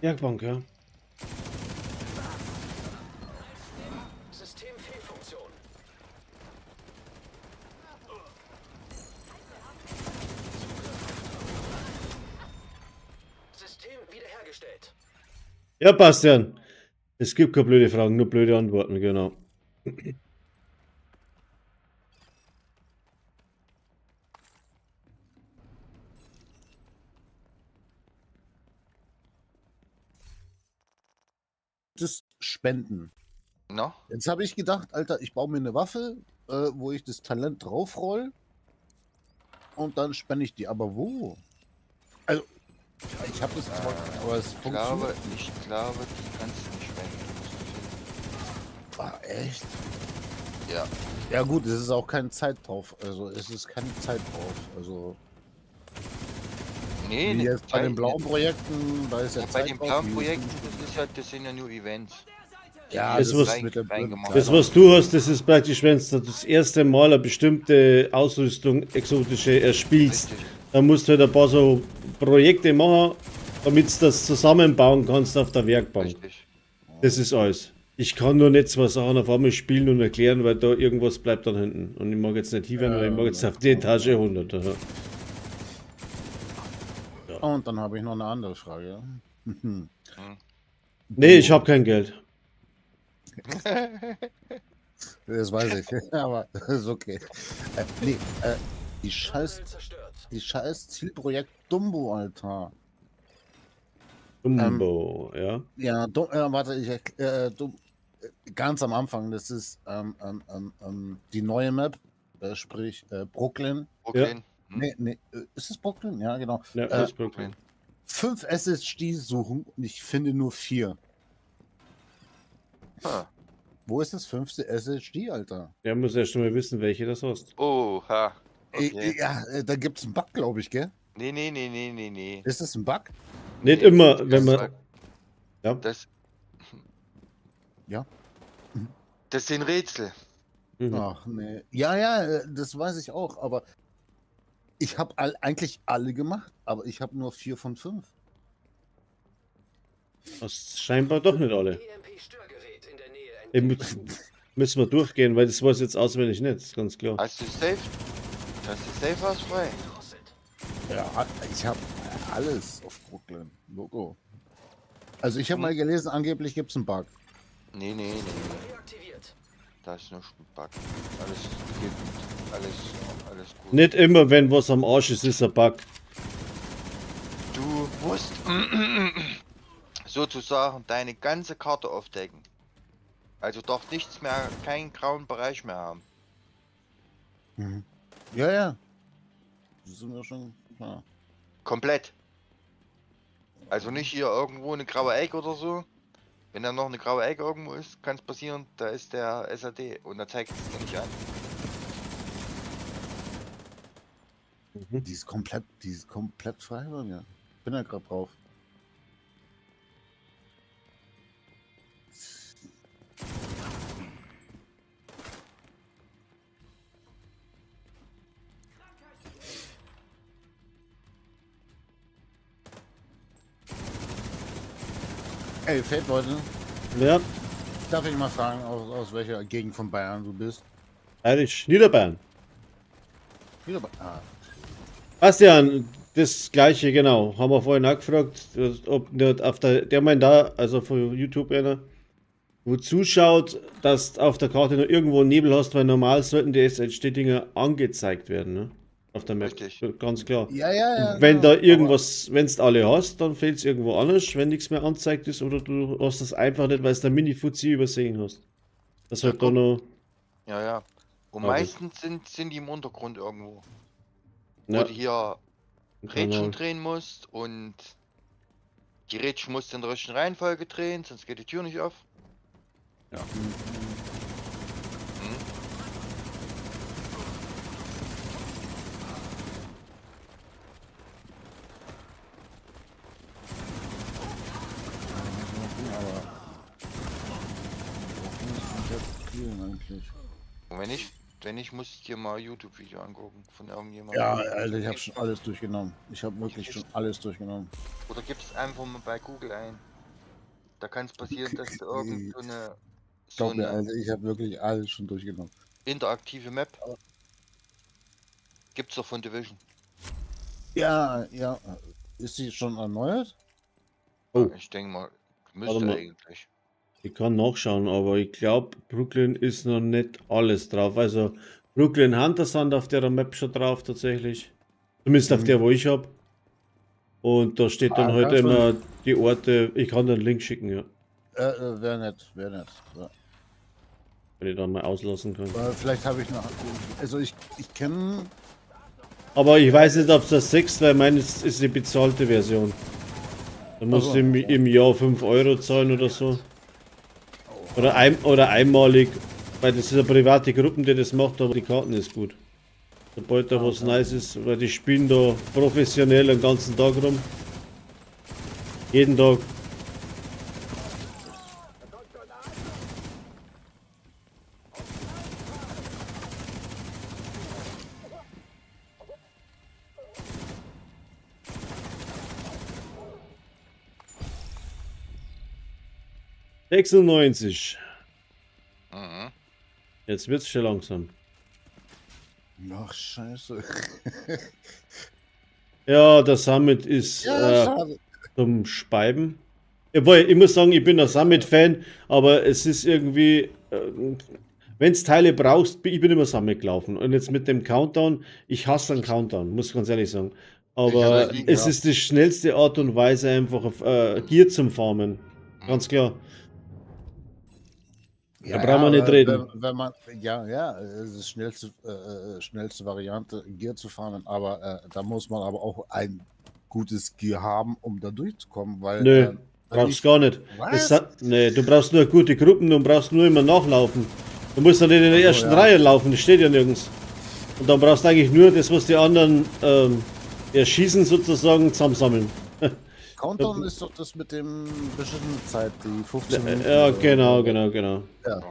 Werkbank, ja. Systemfehlfunktion. System wiederhergestellt. Ja, Bastian. Es gibt keine blöde Fragen, nur blöde Antworten, genau. Das Spenden. No? Jetzt habe ich gedacht, Alter, ich baue mir eine Waffe, wo ich das Talent draufroll und dann spende ich die. Aber wo? Also, ich habe das zwar, aber es Ich funktioniert. glaube, die kannst du nicht spenden. Ah, echt? Ja. Ja gut, es ist auch keine Zeit drauf. Also es ist keine Zeit drauf. Also Nee, wie jetzt bei den Zeit- blauen Projekten, da ist ja Ja, bei Zeit den drauf, blauen die- Projekten, das sind ja nur Events. Ja, Das, das was- ist mit dem reingemacht. Das, was du hast, das ist praktisch, wenn du das erste Mal eine bestimmte Ausrüstung, exotische, erspielst. Richtig. Dann musst du halt ein paar so Projekte machen, damit du das zusammenbauen kannst auf der Werkbank. Richtig. Das ist alles. Ich kann nur nicht zwei Sachen auf einmal spielen und erklären, weil da irgendwas bleibt dann hinten. Und ich mag jetzt nicht hier werden, weil ich mag jetzt auf die Etage 100. Aha. Und dann habe ich noch eine andere Frage. Nee, ich habe kein Geld. Das weiß ich, aber das ist okay. Die scheiß Terminal zerstört. Zielprojekt Dumbo, Alter. Dumbo, ja. Ja, warte, ganz am Anfang, das ist die neue Map, sprich Brooklyn. Brooklyn. Nee, ist es Brooklyn? Ja, genau. Ja, das ist Brooklyn. 5 SSGs suchen und ich finde nur 4. Ha. Wo ist das 5. SSG, Alter? Der muss erst mal wissen, welche das hast. Oha. Okay. Ja, da gibt's einen Bug, glaube ich, gell? Nee. Ist das ein Bug? Nicht Nee, immer, das wenn man. war- Ja. Das, Ja. das sind Rätsel. Mhm. Ach, nee. Ja, das weiß ich auch, aber ich habe eigentlich alle gemacht, aber ich habe nur 4 von 5. Hast scheinbar doch nicht alle. EMP-Störgerät in der Nähe Eben entdeckt. müssen wir durchgehen, weil das weiß ich jetzt auswendig nicht, ist ganz klar. Hast du safe? Was frei? Drosselt. Ja, ich habe alles auf Brooklyn. Logo. Also ich habe mal gelesen, angeblich gibt es einen Bug. Nee. Reaktiviert. Da ist nur ein Bug. Alles gut. Nicht immer, wenn was am Arsch ist, ist ein Bug. Du musst sozusagen deine ganze Karte aufdecken. Also doch nichts mehr, keinen grauen Bereich mehr haben. Ja. Das sind wir schon. Ja. Komplett. Also nicht hier irgendwo eine graue Ecke oder so. Wenn da noch eine graue Ecke irgendwo ist, kann es passieren, da ist der SAD und da zeigt es dir nicht an. Die ist komplett frei bei mir. Bin ja gerade drauf. Ey, Feldleute, Ja, darf ich mal fragen, aus welcher Gegend von Bayern du bist? Bayerisch, Niederbayern. Wieder ah, Bastian, das gleiche, genau. Haben wir vorhin auch gefragt, ob nicht auf der meint da, also von YouTube einer, wo zuschaut, dass du auf der Karte noch irgendwo einen Nebel hast, weil normal sollten die SHD-Dinger angezeigt werden, ne? Auf der Map. Richtig. Ganz klar. ja. Und wenn genau, da irgendwas, wenn du alle hast, dann fehlt es irgendwo anders, wenn nichts mehr angezeigt ist, oder du hast das einfach nicht, weil du der Mini-Fuzzi übersehen hast. Das Ja, halt da guck. noch. Ja, ja. Und Okay. meistens sind die im Untergrund irgendwo. Wo Ja, du hier Rädchen genau. drehen musst und die Rädchen musst du in der richtigen Reihenfolge drehen, sonst geht die Tür nicht auf. Ja. Aber eigentlich. Und wenn ich muss ich dir mal YouTube-Video angucken von irgendjemandem. Ja, Alter, ich habe schon alles durchgenommen. Ich habe wirklich schon alles durchgenommen. Oder gib's einfach mal bei Google ein. Da kann es passieren, dass du irgend so Glaub mir, eine Alter, ich habe wirklich alles schon durchgenommen. interaktive Map gibt's doch von Division. Ja. Ist sie schon erneuert? Oh. Ich denke mal, Warte müsste mal. eigentlich. Ich kann nachschauen, aber ich glaube, Brooklyn ist noch nicht alles drauf. Also, Brooklyn Hunter sind auf der Map schon drauf, tatsächlich. Zumindest auf der, wo ich habe. Und da steht dann halt kannst du- immer die Orte. Ich kann den Link schicken, ja. Wäre nett. Ja. Wenn ich dann mal auslassen kann. Aber vielleicht habe ich noch. Also ich kenne. Aber ich weiß nicht, ob es das 6, weil meines ist die bezahlte Version. Da musst du im Jahr 5 Euro zahlen oder so. Oder einmalig. Weil das ist eine private Gruppe, die das macht, aber die Karten ist gut. Sobald da was Nice ist, weil die spielen da professionell den ganzen Tag rum. Jeden Tag. ...96. Mhm. Jetzt wird's schon langsam. Ach, scheiße. Ja, der Summit ist schade. zum Speiben. Obwohl, ich muss sagen, ich bin ein Summit-Fan, aber es ist irgendwie... wenn du Teile brauchst, ich bin immer Summit gelaufen. Und jetzt mit dem Countdown, ich hasse einen Countdown, muss ganz ehrlich sagen. Aber Ich es ist die schnellste Art und Weise, einfach auf Gear zum Farmen. Ganz klar. Da brauchen wir nicht reden. Wenn man, es ist schnellste Variante, Gear zu fahren, aber da muss man aber auch ein gutes Gear haben, um da durchzukommen, weil... Nö, brauchst gar nicht. Was? Nee, du brauchst nur gute Gruppen und brauchst nur immer nachlaufen. Du musst dann nicht in der ersten ja. Reihe laufen, das steht ja nirgends. Und dann brauchst du eigentlich nur das, was die anderen erschießen, sozusagen zusammensammeln. Countdown ist doch das mit dem bestimmten Zeit, die 15 Minuten. Ja, oder- genau. Ja,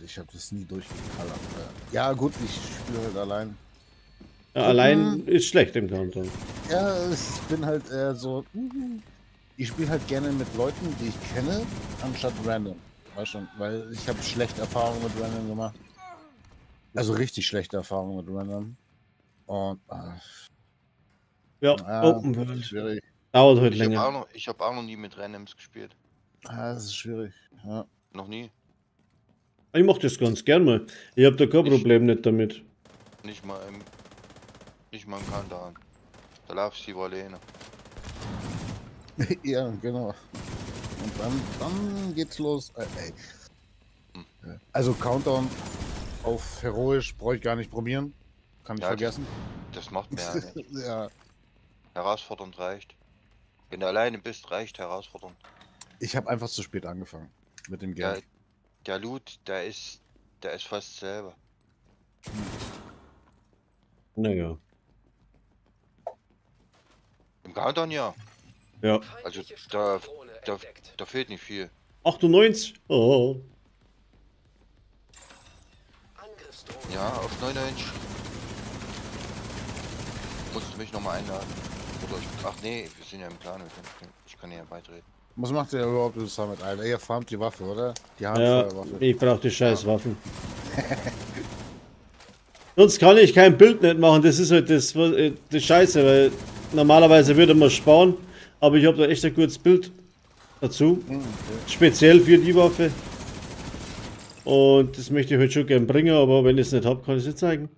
ich habe das nie durchgekallert. Ja, gut, ich spiele halt allein. Ja, allein ist schlecht im Countdown. Ja, ich bin halt eher so. Ich spiele halt gerne mit Leuten, die ich kenne, anstatt random. Weißt schon, weil ich habe schlechte Erfahrungen mit random gemacht. Also richtig schlechte Erfahrungen mit random. Und Ja, ja, Open World. schwierig. Dauert halt Ich habe länger. auch noch nie mit Randoms gespielt. Das ist schwierig. Ja. Noch nie. Ich mach das ganz gern mal. Ich habe da kein Ich- Problem nicht damit. Nicht mal im Countdown. Da laufst du lieber alleine. Ja, genau. Und dann geht's los. Ey. Also Countdown auf heroisch brauche ich gar nicht probieren. Kann ich Ja, vergessen. Das macht mir ja nicht. Ja. Herausfordernd reicht. Wenn du alleine bist, reicht Herausforderung. Ich habe einfach zu spät angefangen mit dem Der, Game. der Loot, der ist fast selber. Naja. Im Countdown ja. Ja. Also Feindliche da Strahldrohne da- entdeckt. Da fehlt nicht viel. 98. Oh. Angriffsdrohne. Ja, auf 99. Musst du mich nochmal einladen. Oder ach nee, wir sind ja im Plan. Ich kann ja beitreten. Was macht ihr überhaupt im Summit, Alter? Ihr farmt die Waffe, oder? Die Ja, Handfeuerwaffe. ich brauche die scheiß Waffen. Sonst kann ich kein Bild nicht machen, das ist halt das Scheiße, weil normalerweise würde man sparen, aber ich habe da echt ein gutes Bild dazu, speziell für die Waffe. Und das möchte ich heute schon gern bringen, aber wenn ich es nicht habe, kann ich es nicht zeigen.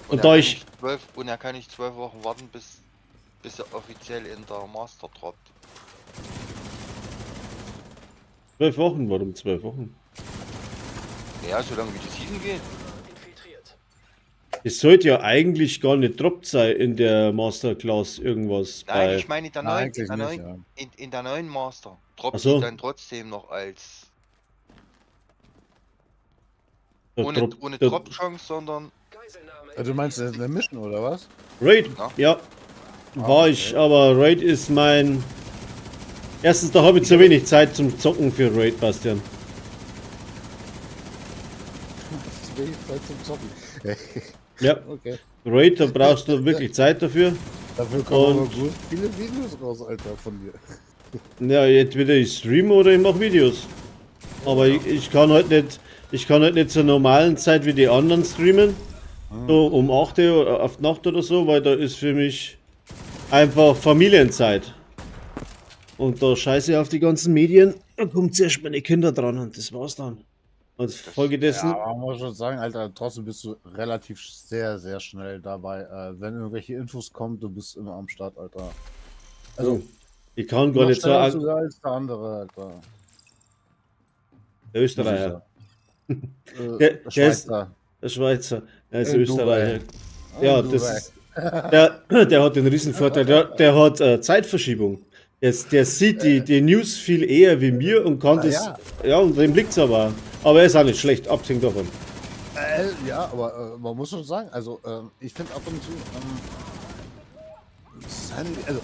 Und da ich... Er kann nicht 12 Wochen warten, bis er offiziell in der Master droppt. 12 Wochen, warum 12 Wochen? Ja, solange wie die Season geht. Infiltriert. Es sollte ja eigentlich gar nicht droppt sein in der Masterclass irgendwas. Nein, bei- ich meine in der Nein, neuen, eigentlich nicht, ja. in der neuen Master droppt Ach so. die dann trotzdem noch als der ohne Drop- der Drop-Chance, sondern Geiselnahme. Du meinst eine Mission, oder was? Raid, Ja. ja. War ich, aber Raid ist mein... Erstens, da habe ich zu wenig Zeit zum Zocken für Raid, Bastian. Zu wenig Zeit zum Zocken. Ja, Okay. Raid, da brauchst du wirklich Zeit dafür. Dafür kommen aber Und- gut viele Videos raus, Alter, von dir. Ja, entweder ich streame oder ich mache Videos. Aber ich kann halt nicht zur normalen Zeit wie die anderen streamen. So um 8 Uhr oder auf Nacht oder so, weil da ist für mich einfach Familienzeit. Und da scheiße ich auf die ganzen Medien, da kommt zuerst meine Kinder dran und das war's dann. Und folgedessen, Ja, aber man muss schon sagen, Alter, trotzdem bist du relativ sehr, sehr schnell dabei. Wenn irgendwelche Infos kommen, du bist immer am Start, Alter. Also, ich kann gar noch nicht schneller sagen, sogar als der andere, Alter. der Österreicher, Der Der ist- Schweizer. der Schweizer, der ist In Österreicher. Dubai. Ja, In das Dubai. ist, der hat den Riesenvorteil, der hat Zeitverschiebung. Der sieht die News viel eher wie mir und kann das, ja. ja, und dem liegt's aber. Aber er ist auch nicht schlecht, abgesehen davon. Ja, aber man muss schon sagen, also ich finde ab und zu, also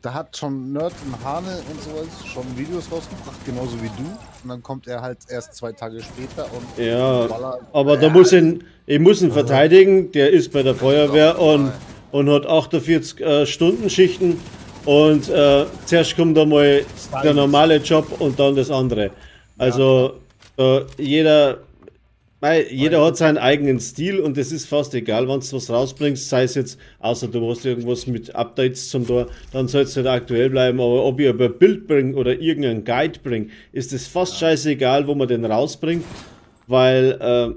da hat schon Nerd und Hane und sowas schon Videos rausgebracht, genauso wie du. Und dann kommt er halt erst 2 Tage später und Ja, ballert. aber da muss ich muss ihn verteidigen, der ist bei der Feuerwehr und hat 48 Stunden Schichten und zuerst kommt einmal der normale Job und dann das andere. Also jeder hat seinen eigenen Stil und es ist fast egal, wenn du was rausbringst, sei es jetzt, außer du machst irgendwas mit Updates zum Tor, dann soll es nicht aktuell bleiben, aber ob ich ein Bild bringe oder irgendeinen Guide bringe, ist es fast scheißegal, wo man den rausbringt, weil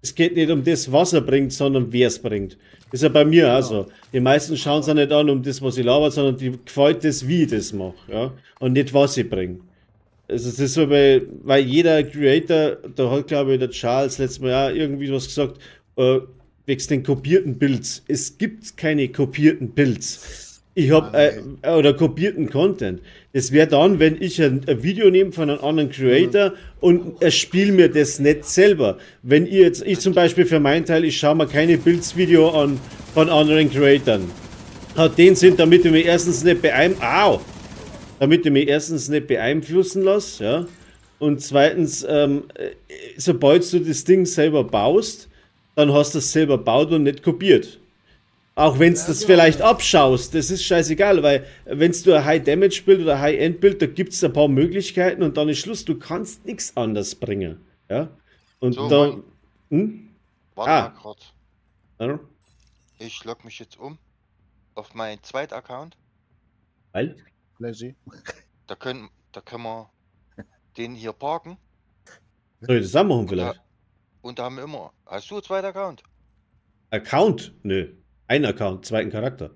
es geht nicht um das, was er bringt, sondern wer es bringt. Das ist ja bei mir auch so. Die meisten schauen es ja nicht an, um das, was ich laber, sondern die gefällt das, wie ich das mache, ja, und nicht, was ich bringe. Also es ist so, weil jeder Creator, da hat glaube ich der Charles letztes Mal auch irgendwie was gesagt, wegen den kopierten Builds. Es gibt keine kopierten Builds. Ich habe oder kopierten Content. Das wäre dann, wenn ich ein Video nehme von einem anderen Creator und er spielt mir das nicht selber. Wenn ich zum Beispiel für meinen Teil, ich schaue mir keine Builds-Video an von anderen Creatoren. Hat den Sinn, damit ich mich erstens nicht beeinflussen lasse, ja. Und zweitens, sobald du das Ding selber baust, dann hast du es selber baut und nicht kopiert. Auch wenn du das vielleicht abschaust, das ist scheißegal, weil wenn du ein High-Damage-Bild oder High-End-Bild, da gibt es ein paar Möglichkeiten und dann ist Schluss, du kannst nichts anderes bringen. Ja? Und So, da. Mann. Hm? Warte Ah. mal grad. Ja. Ich log mich jetzt um auf meinen zweiten Account. Weil? Flashy. Da können wir den hier parken. Soll ich das auch machen vielleicht? Und da haben wir immer. Hast du einen zweiten Account? Account? Nö. Ein Account, zweiten Charakter.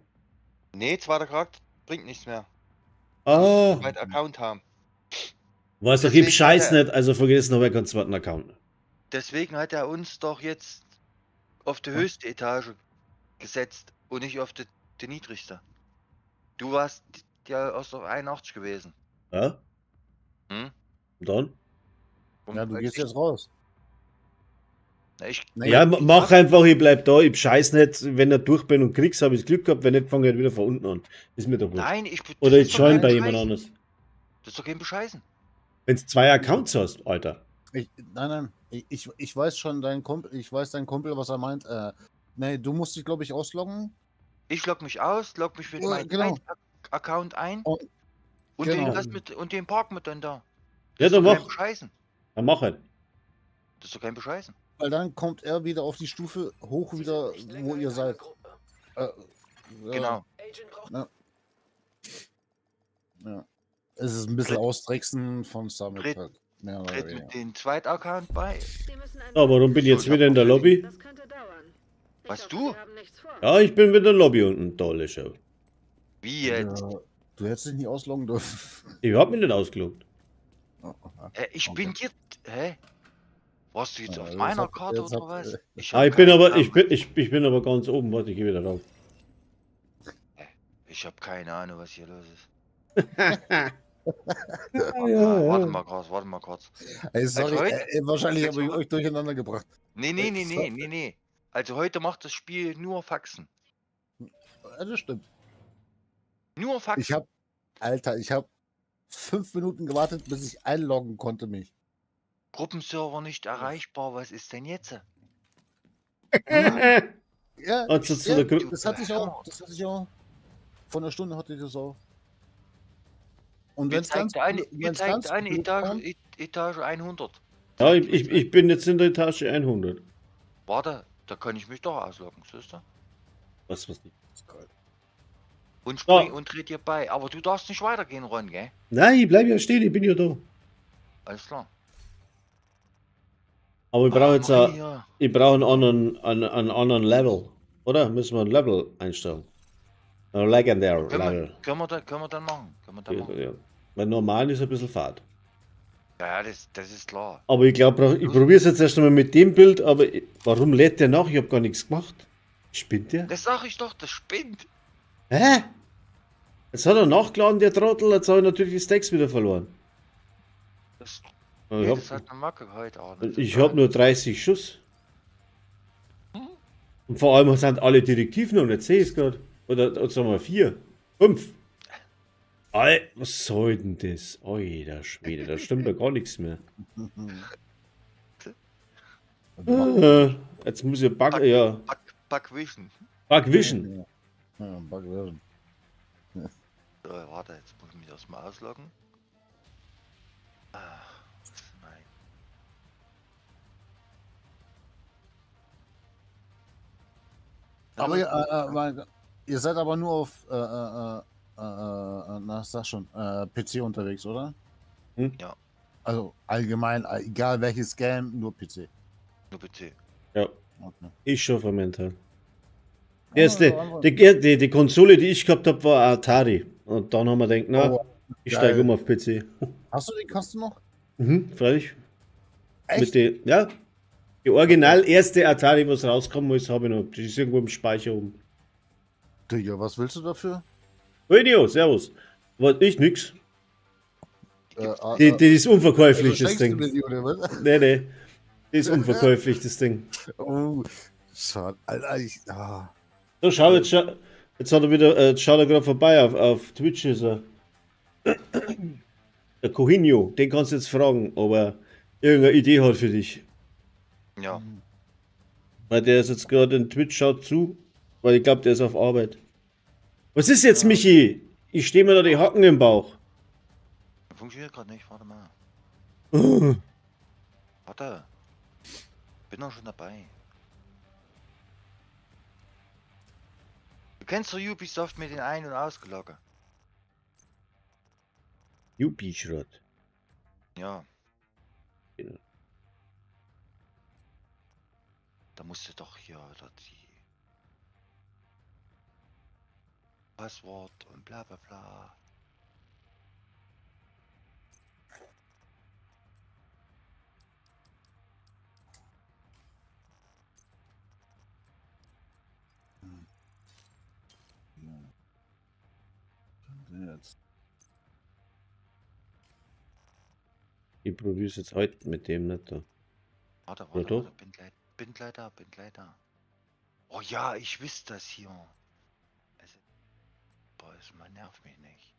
Nee, zweiter Charakter bringt nichts mehr. Ah, Zweiten Account haben. weiß doch, Deswegen gib Scheiß hat er- nicht, also vergiss noch, wer keinen zweiten Account. Deswegen hat er uns doch jetzt auf die höchste Etage gesetzt Und nicht auf die niedrigste. Du warst ja aus auf 81 gewesen. Ja? Hm? Und dann? Und Ja, du als gehst ich, jetzt raus. na, ich, Nee, Ja, ich mach sag, einfach, ich bleib da, ich scheiß nicht, wenn er durch bin und krieg's, habe ich Glück gehabt, wenn nicht, fange ich halt wieder von unten an. Ist mir doch wurscht. nein, Oder das ich ist doch join kein bei jemand Bescheißen. anders. Das ist doch kein Bescheißen. Wenn du 2 Accounts hast, Alter. nein. Ich weiß schon, dein Kumpel, was er meint. Nee, du musst dich, glaube ich, ausloggen. Ich log mich aus, log mich mit Ja, meinem genau. Account ein Und, und genau. den parken wir dann da. Ja, Das ist dann doch kein mach. Bescheißen. Dann mach halt. Das ist doch kein Bescheißen. Weil dann kommt er wieder auf die Stufe hoch, Sie wieder, sind nicht wo länger ihr in einer seid. Gruppe. Genau. Agent braucht Ja. Es ist ein bisschen Tritt- Austricksen von Summit Tritt- halt. Mehr oder Tritt weniger. mit den Zweit-Account bei. Sie müssen ein Ja, warum bin ich jetzt So, wieder in der Lobby? Das könnte dauern. Ich Was, hoffe, du? Sie haben nichts vor. Ja, ich bin wieder in der Lobby unten. Tolle Show. Wie jetzt? Du hättest dich nicht ausloggen dürfen. Ich hab mich nicht ausgelobt. Ich Okay. bin dir. Hä? Warst du jetzt auf jetzt meiner habt- Karte jetzt oder habt- was? Ah, ich bin aber, ich bin aber ganz oben. Warte, ich geh wieder rauf. Ich habe keine Ahnung, was hier los ist. ja, Warte mal kurz. Ey, sorry, heute- wahrscheinlich habe ich heute- euch durcheinander gebracht. Nee. Also heute macht das Spiel nur Faxen. Ja, das stimmt. Nur Faxen. Ich habe 5 Minuten gewartet, bis ich einloggen konnte mich. Gruppenserver nicht erreichbar. Was ist denn jetzt? Ja, Und so zu der Gru- das hatte ich auch. Vor einer Stunde hatte ich das auch. Und wenn Mir es ganz, zeigt eine, mir wenn's zeigt ganz eine blöd Etage, kommt, Etage 100. Ja, ich bin jetzt in der Etage 100. Warte, da kann ich mich doch ausloggen, siehst du? Was nicht. Und Ja. spring und tritt dir bei. Aber du darfst nicht weitergehen, Ron, gell? Nein, ich bleib ja stehen, ich bin ja da. Alles klar. Aber ich brauche jetzt Marie, ein, ja. ich brauche einen anderen Level. Oder? Müssen wir ein Level einstellen? Ein Legendary Level. Können wir dann machen. Ja. Weil normal ist ein bisschen fad. Ja, das ist klar. Aber ich glaube, ich probiere es jetzt erst einmal mit dem Bild, aber warum lädt der nach? Ich habe gar nichts gemacht. Spinnt der? Das sag ich doch, das spinnt. Hä? Jetzt hat er nachgeladen, der Trottel, jetzt habe ich natürlich die Stacks wieder verloren. Das, Ich nee, hab- das hat eine Macke heute auch nicht. Ich habe nur 30 Schuss. Und vor allem sind alle Direktiven noch nicht, sehe ich es gerade. Oder sagen wir 4, 5. Was soll denn das? Alter Schwede, da stimmt ja gar nichts mehr. Jetzt muss ich Backvision. Bugvision. Ja, Bugvision. So, warte, jetzt muss ich mich erstmal ausloggen. Ach, nein. Aber ihr seid aber nur auf sag schon, PC unterwegs, oder? Hm? Ja. Also allgemein, egal welches Game, nur PC. Nur PC. Ja, Okay. ich schon für mental. Ja, Die Konsole, die ich gehabt habe, war Atari. Und dann haben wir gedacht, na, Oh, ich geil. steige um auf PC. Hast du den Kasten noch? Freilich. Echt? Ja. Die original erste Atari, was rausgekommen ist, habe ich noch. Die ist irgendwo im Speicher oben. Digga, was willst du dafür? Video, servus. Was, ich nix. Ah, Die ist unverkäuflich, das schenkst du Ding. mir die, oder was? Nee. Die ist unverkäuflich, das Ding. Oh, schade. Alter, So, schau, jetzt hat er wieder, jetzt schaut er gerade vorbei auf Twitch ist er. Der Cohinho, den kannst du jetzt fragen, ob er irgendeine Idee hat für dich. Ja. Weil der ist jetzt gerade in Twitch, schaut zu, weil ich glaube, der ist auf Arbeit. Was ist jetzt, Michi? Ich stehe mir da die Hacken im Bauch. Funktioniert gerade nicht, warte mal. Oh, Warte. Bin doch schon dabei. Du kennst doch Ubisoft mit den Ein- und Ausgeloggen. Juppie-Schrott. Ja. Genau. Da musst du doch hier oder die Passwort und bla bla bla. Ich probiere es jetzt heute mit dem nicht da. Warte, Oder doch? bin gleich da. Oh ja, ich wüsste das hier. Also, boah, man nervt mich nicht.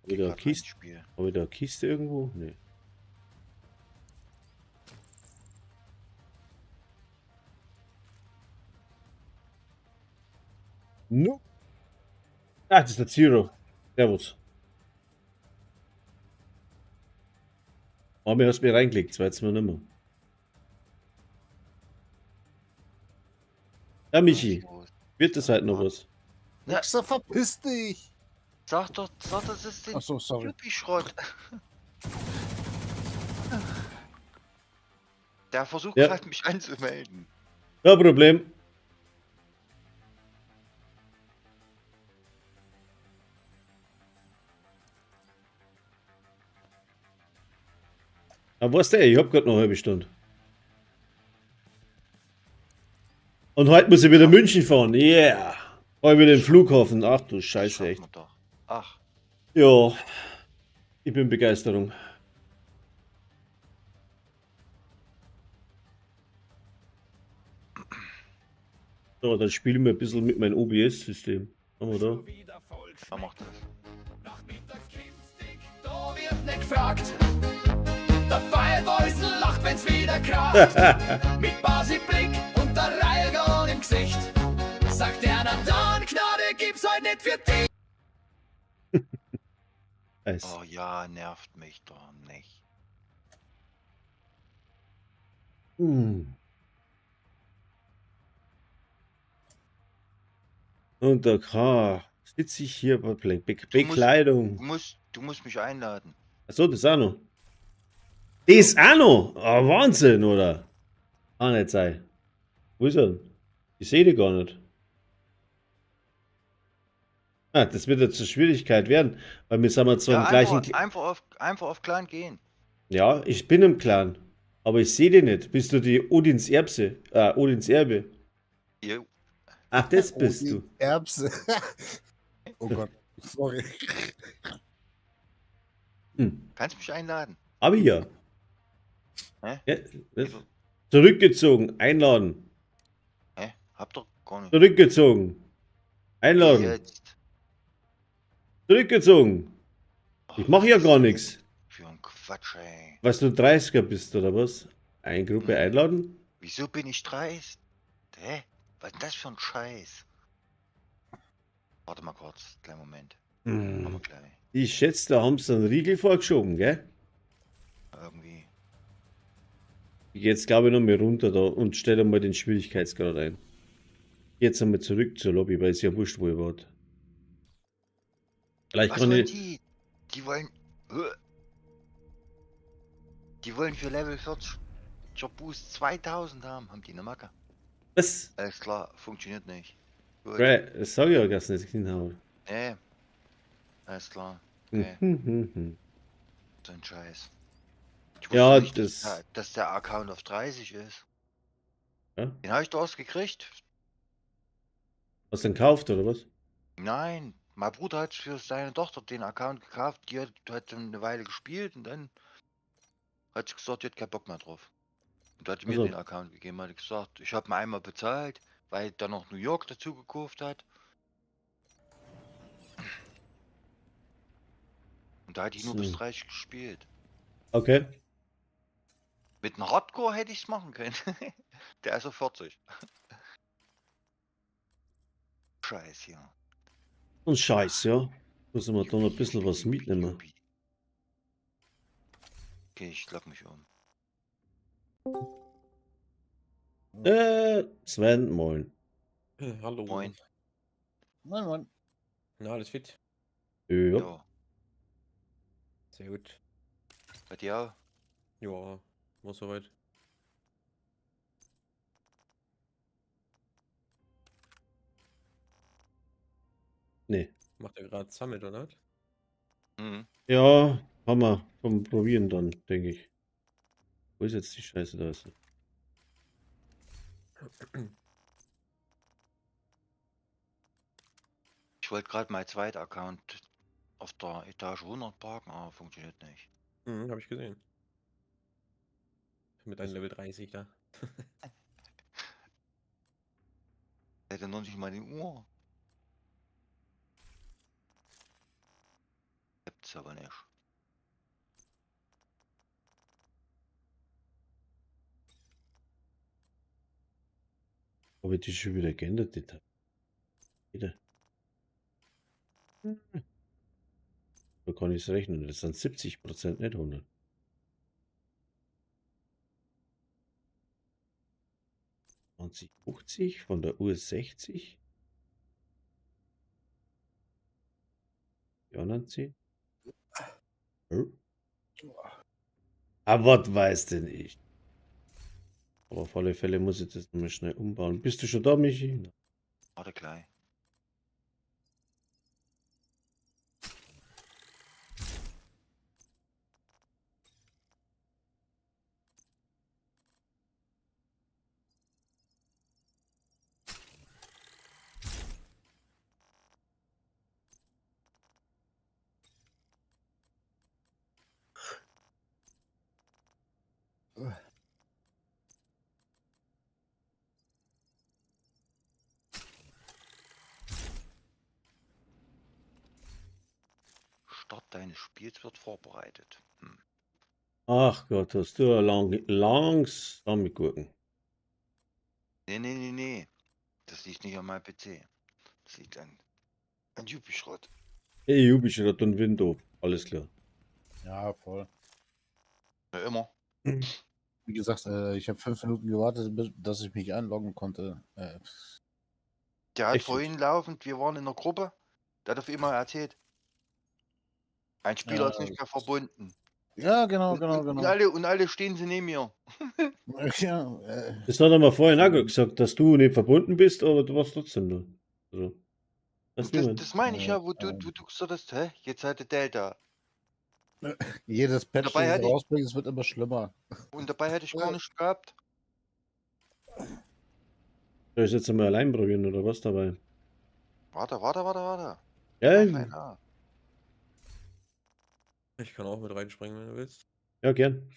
Habe ich da eine Grad rein Kiste? Spiel. Habe ich da eine Kiste irgendwo? Nee. No. Ah, das ist der Zero. Servus. Aber mir hast du mir reingelegt, das war jetzt mal nimmer. Ja, Michi, wird das halt noch was? Ja. Wichser, verpiss dich! Sag doch, das ist den Achso, sorry. Yuppie-Schrott. Der versucht Ja. gerade mich anzumelden. Ja, Problem. Aber was der? Ich hab grad noch eine halbe Stunde. Und heute muss ich wieder München fahren. Yeah. Fahr ich wieder den Flughafen. Ach du Scheiße, Schaffen echt. wir doch. Ach, Ja. Ich bin Begeisterung. So, dann spielen wir ein bisschen mit meinem OBS-System. Haben wir da? wer macht das? Da wird nicht gefragt. Der Feierweusel lacht, wenn's wieder kracht. Mit Basiblick und der Reilgarn im Gesicht. Sagt der Nathan, Gnade gibt's heute nicht für dich. Nice. Oh ja, nervt mich doch nicht. Hm. Und da sitze ich hier bei Bekleidung. Du musst mich einladen. Achso, das auch noch. Das auch noch? Oh, Wahnsinn, oder? Kann nicht sein. Wo ist er? Ich sehe die gar nicht. Ah, das wird jetzt zur Schwierigkeit werden, weil wir sind ja zwar Ja, im gleichen... einfach auf Clan gehen. Ja, ich bin im Clan. Aber ich sehe dich nicht. Bist du die Odins Erbse? Odins Erbe? Jo. Ach, das bist die du. Erbse. Oh Gott, sorry. Hm. Kannst mich einladen. Hab ich ja. Hä? Ja, das- Zurückgezogen. Einladen. Hä? Hab doch gar nicht. Zurückgezogen. Einladen. Jetzt. Zurückgezogen. Ich mache ja Was gar ist nichts. das für ein Quatsch, ey. Was du 30er bist, oder was? Eine Gruppe einladen? Wieso bin ich dreist? Hä? Was ist das für ein Scheiß? Warte mal kurz, kleinen Moment. Haben wir Hm. gleich. Ich schätze, da haben sie einen Riegel vorgeschoben, gell? Irgendwie. Ich geh jetzt glaube ich noch mal runter da und stelle mal den Schwierigkeitsgrad ein. Jetzt einmal zurück zur Lobby, weil es ja wurscht, wo ihr wart. Vielleicht Was kann wollen ich. die? Die wollen. Die wollen für Level 40 Job Boost 2000 haben die eine Macke. Was? Alles klar, funktioniert nicht. Gut. Right, das sag ich ja ganz nicht hinhauen. Nee. Alles klar. Okay. Hm. So ein Scheiß. Ich Ja, wusste nicht, das- dass der Account auf 30 ist. Ja? Den habe ich daraus gekriegt. Hast du den gekauft, oder was? Nein, mein Bruder hat für seine Tochter den Account gekauft. Die hat eine Weile gespielt und dann hat sie gesagt, die hat keinen Bock mehr drauf. Und hat mir Also. den Account gegeben, hat gesagt, ich habe mir einmal bezahlt, weil dann noch New York dazu gekauft hat. Und da hat die nur bis So. 30 gespielt. Okay. Mit einem Hardcore hätte ich es machen können. Der ist auf 40. Scheiß hier. Und Scheiß, ja. Müssen wir da noch ein bisschen was mitnehmen. Okay, ich lock mich um. Sven, moin. Hallo. Moin. Moin, moin. Na, alles fit? Ja. Ja. Sehr gut. Bei dir auch? Ja, war soweit. Nee. Macht er gerade Summit oder nicht? Mhm. Ja, haben wir. Komm, probieren dann, denke ich. Wo ist jetzt die Scheiße da? Ist sie. Ich wollte gerade mein zweiter Account auf der Etage 100 parken, aber funktioniert nicht. Mhm, habe ich gesehen. Mit einem Level 30 da. Hätte noch nicht mal die Uhr. Gibt's aber nicht. Habe ich die schon wieder geändert? Die Tab- wieder. Da kann ich es rechnen. Das sind 70%, nicht 100. (2050) von der Uhr 60. Die anderen 10. Oh. Aber was weiß denn ich? Aber auf alle Fälle muss ich das nochmal schnell umbauen. Bist du schon da, Michi? Warte gleich. Start deines Spiels wird vorbereitet. Ach Gott, hast du ja langsam Gurken. Nee. Das liegt nicht an meinem PC. Das liegt an Ubischrott. Hey, Ubisoft und Windows. Alles klar. Ja, voll. Ja, immer. Wie gesagt, ich habe 5 Minuten gewartet, dass ich mich einloggen konnte. Der hat Echt? vorhin laufend, wir waren in der Gruppe, der hat auf einmal erzählt. Ein Spieler ist nicht mehr verbunden. Ja, genau. Und alle stehen sie neben mir. Ja, Das hat er mir vorhin auch gesagt, dass du nicht verbunden bist, aber du warst trotzdem da. Also, Und niemand. das meine ich ja, wo du gesagt hast, hä, jetzt hatte Delta. jedes Patch, Dabei das hatte ich ich- rausbringe, es wird immer schlimmer. Und dabei hätte ich gar nicht gehabt. Soll ich jetzt einmal allein probieren oder was dabei? Warte. Ja, Mach fein nach. Ich kann auch mit reinspringen, wenn du willst. ja, gern.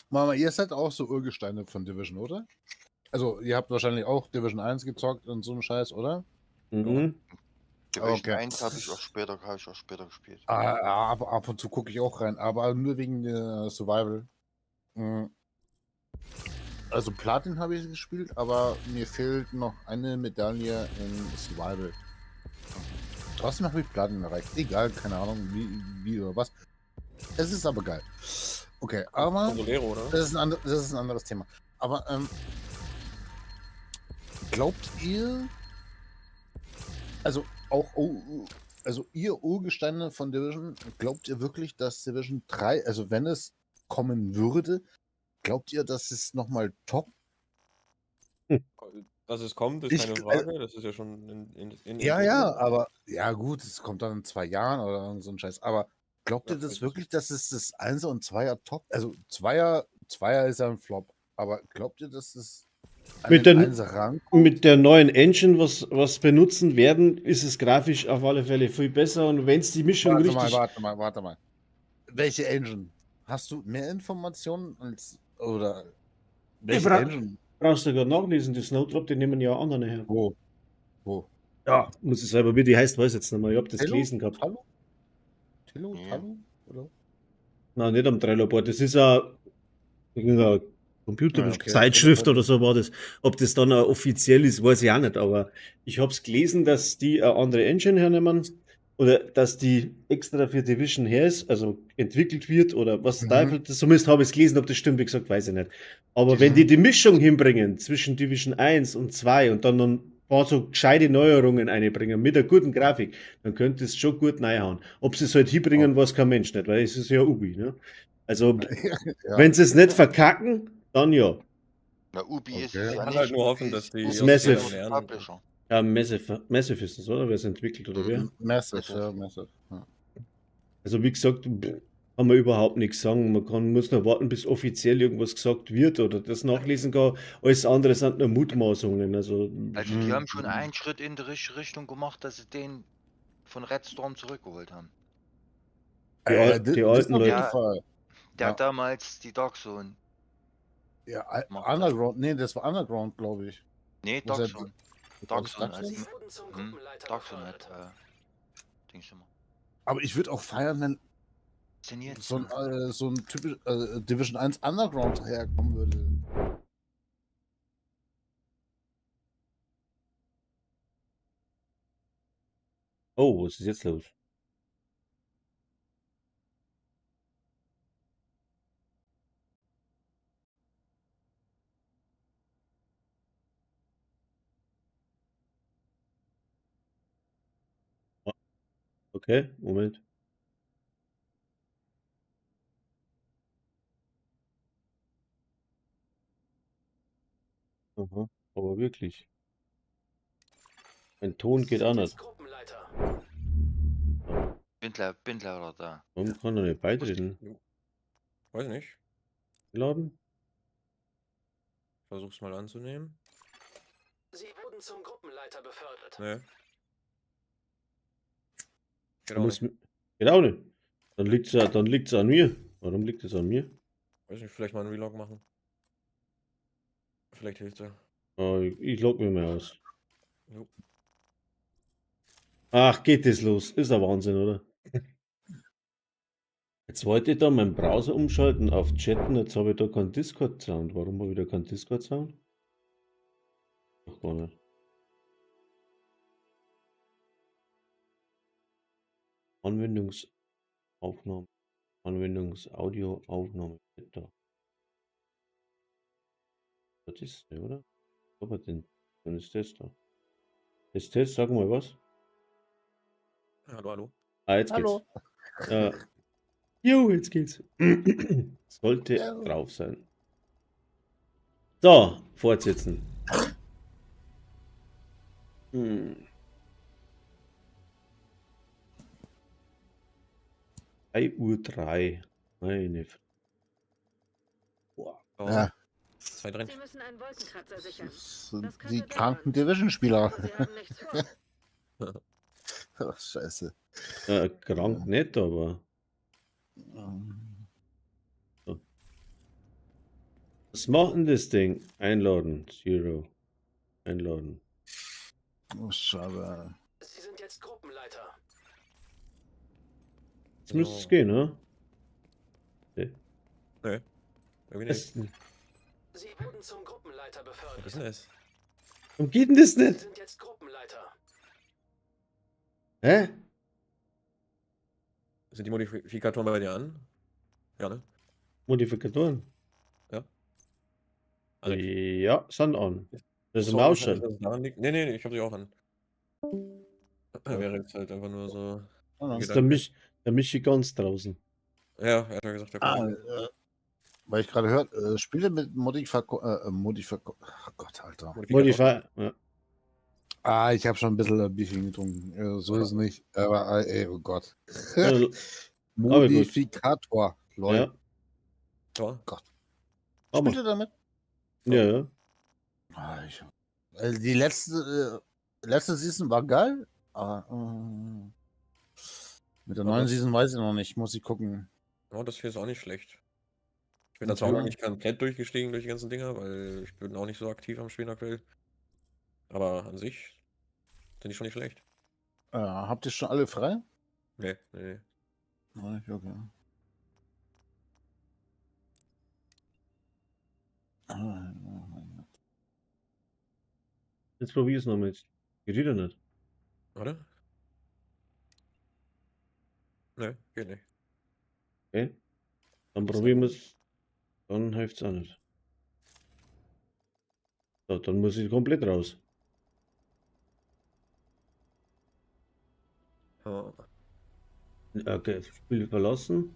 Mama, ihr seid auch so Urgesteine von Division, oder? Also, ihr habt wahrscheinlich auch Division 1 gezockt und so einen Scheiß, oder? Mhm. Division Okay. 1 habe ich auch später gespielt. Ab und zu gucke ich auch rein, aber nur wegen Survival. Also Platin habe ich gespielt, aber mir fehlt noch eine Medaille in Survival. Trotzdem habe ich Platin erreicht. Egal, keine Ahnung, wie oder was. Es ist aber geil. Okay, aber Solero, oder? das ist ein anderes Thema. Aber glaubt ihr, also auch, also ihr Urgesteine von Division, glaubt ihr wirklich, dass Division 3, also wenn es kommen würde, glaubt ihr, dass es nochmal top? Dass es kommt, ist Ich- keine Frage. Das ist ja schon in Ja, Entwicklung. aber ja gut, es kommt dann in 2 Jahren oder irgend so ein Scheiß. Aber glaubt Ja, ihr das vielleicht. wirklich, dass es das 1er und 2er top? Also Zweier ist ja ein Flop. Aber glaubt ihr, dass es Mit den- 1er ran? Mit der neuen Engine, was benutzen werden, ist es grafisch auf alle Fälle viel besser. Und wenn es die Mischung richtig. Warte mal. Welche Engine? Hast du mehr Informationen als oder welche bra- Engine? Brauchst du gerade nachlesen, die Snowdrop, die nehmen ja andere her. Wo? Ja, muss ich selber, wie die heißt, weiß ich jetzt nicht mehr. Ich habe das gelesen gehabt. Hallo? Tillo? Ja. Hallo? Oder? Nein, nicht am Trello-Board. Das ist eine Computerzeitschrift Ja, okay. oder so war das. Ob das dann auch offiziell ist, weiß ich auch nicht. Aber ich habe es gelesen, dass die eine andere Engine hernehmen oder dass die extra für Division her ist, also entwickelt wird oder was Teufel. Zumindest habe ich es gelesen, ob das stimmt, wie gesagt, weiß ich nicht. Aber wenn die Mischung hinbringen zwischen Division 1 und 2 und dann noch ein paar so gescheite Neuerungen einbringen mit einer guten Grafik, dann könnte es schon gut reinhauen. Ob sie es halt hinbringen, weiß kein Mensch nicht, weil es ist ja Ubi. Ne? Also, Ja. wenn sie es nicht verkacken, dann ja. Na, Ubi ist Okay. es Ich ja kann nicht. halt nur hoffen, Ubi dass die ist Das Massive. aus Fehlern lernen. Publisher. Ja, Massive ist das, oder? Wer es entwickelt, oder wer? Massive, ja, Massive. Ja. Also wie gesagt, kann man überhaupt nichts sagen. Muss nur warten, bis offiziell irgendwas gesagt wird oder das nachlesen kann. Alles andere sind nur Mutmaßungen. Also, Also die haben schon einen Schritt in die richtige Richtung gemacht, dass sie den von Red Storm zurückgeholt haben. die alten auf Leute. jeden Fall. Der Ja. hat damals die Dark Zone. Ja, Macht das. Underground, nee, das war Underground, glaube ich. Nee, Was Dark er- Zone. Was Dark ist Zone. Dark Also, Zone? Sie wurden zum hm, Gruppenleiter Dark Zone hat, befördert. Ding schon mal. Aber ich würde auch feiern, wenn Inszeniert. so ein typisch Division 1 Underground herkommen würde. Oh, was ist jetzt los? Okay, Moment. Aha, aber wirklich. Mein Ton Sie geht sind auch jetzt nicht. Gruppenleiter. Bindler oder da. Warum kann er nicht beitreten? Weiß nicht. Laden? Versuch's mal anzunehmen. Sie wurden zum Gruppenleiter befördert. Nee. Geht Da auch muss nicht. Geht auch nicht. Dann liegt's an mir. Warum liegt es an mir? Weiß nicht, vielleicht mal einen Relog machen. Vielleicht hilft er. Ich log mich mal aus. Jo. Ach, geht das los? Ist ein Wahnsinn, oder? Jetzt wollte ich da meinen Browser umschalten auf Chatten, jetzt habe ich da keinen Discord-Sound. Warum habe ich da keinen Discord-Sound? Ach, gar nicht. Anwendungsaufnahme. Anwendungsaudioaufnahme. Da. Das ist ne, oder? Aber dann ist das da. Test, sag mal was. Hallo, hallo. Ah, jetzt Hallo. geht's. Jo, jetzt geht's. Sollte Ja. drauf sein. So, fortsetzen. 3:03 Uhr. Meine Boah. Oh, Ja, Zwei drin. Sie müssen einen Wolkenkratzer sichern. das sind Das kann die bedauern. kranken Division-Spieler. Sie haben nichts vor. Oh, scheiße. Krank nicht, aber was macht denn das Ding? Einladen. Zero. Einladen. Oh, schade. Sie sind jetzt Gruppenleiter. Jetzt müsste es So. gehen, ne? Nee. Irgendwie Das, nicht. Sie wurden zum Gruppenleiter Was ist befördert. denn das? warum geht denn das Sie nicht? sind jetzt Gruppenleiter. Hä? Sind die Modifikatoren bei dir an? Ja, ne? Modifikatoren? Also Ja, sind an. Das ist so im wahrscheinlich, Ausschalten. dass es daran liegt. Nee, ich hab sie auch an. Wäre jetzt halt einfach nur so. Oh, no. Ist Gedanke. der Michi ganz draußen. Ja, er hat ja gesagt, er kommt. Weil ich gerade hört, Spiele mit Modifikator. Oh Gott, Alter. Modify. Ja. Ich habe schon ein bisschen Bierchen getrunken. So ist es nicht. Aber, ey, oh Gott. Also, Modifikator. Leute. ja. Ja. Aber, Spielt ihr damit? ja. Die letzte Season war geil. Aber mit der neuen Season weiß ich noch nicht. Muss ich gucken. Oh, das hier ist auch nicht schlecht. Ich bin da zwar auch noch nicht komplett durchgestiegen durch die ganzen Dinger, weil ich bin auch nicht so aktiv am Spielen aktuell. Aber an sich sind die schon nicht schlecht. Habt ihr schon alle frei? Nee. Okay. Jetzt probier's noch mal. Geht wieder nicht. Warte. Nee, geht nicht. Okay. Dann probieren wir's. Dann hilft's auch nicht. So, dann muss ich komplett raus. Oh. Okay, Spiel verlassen.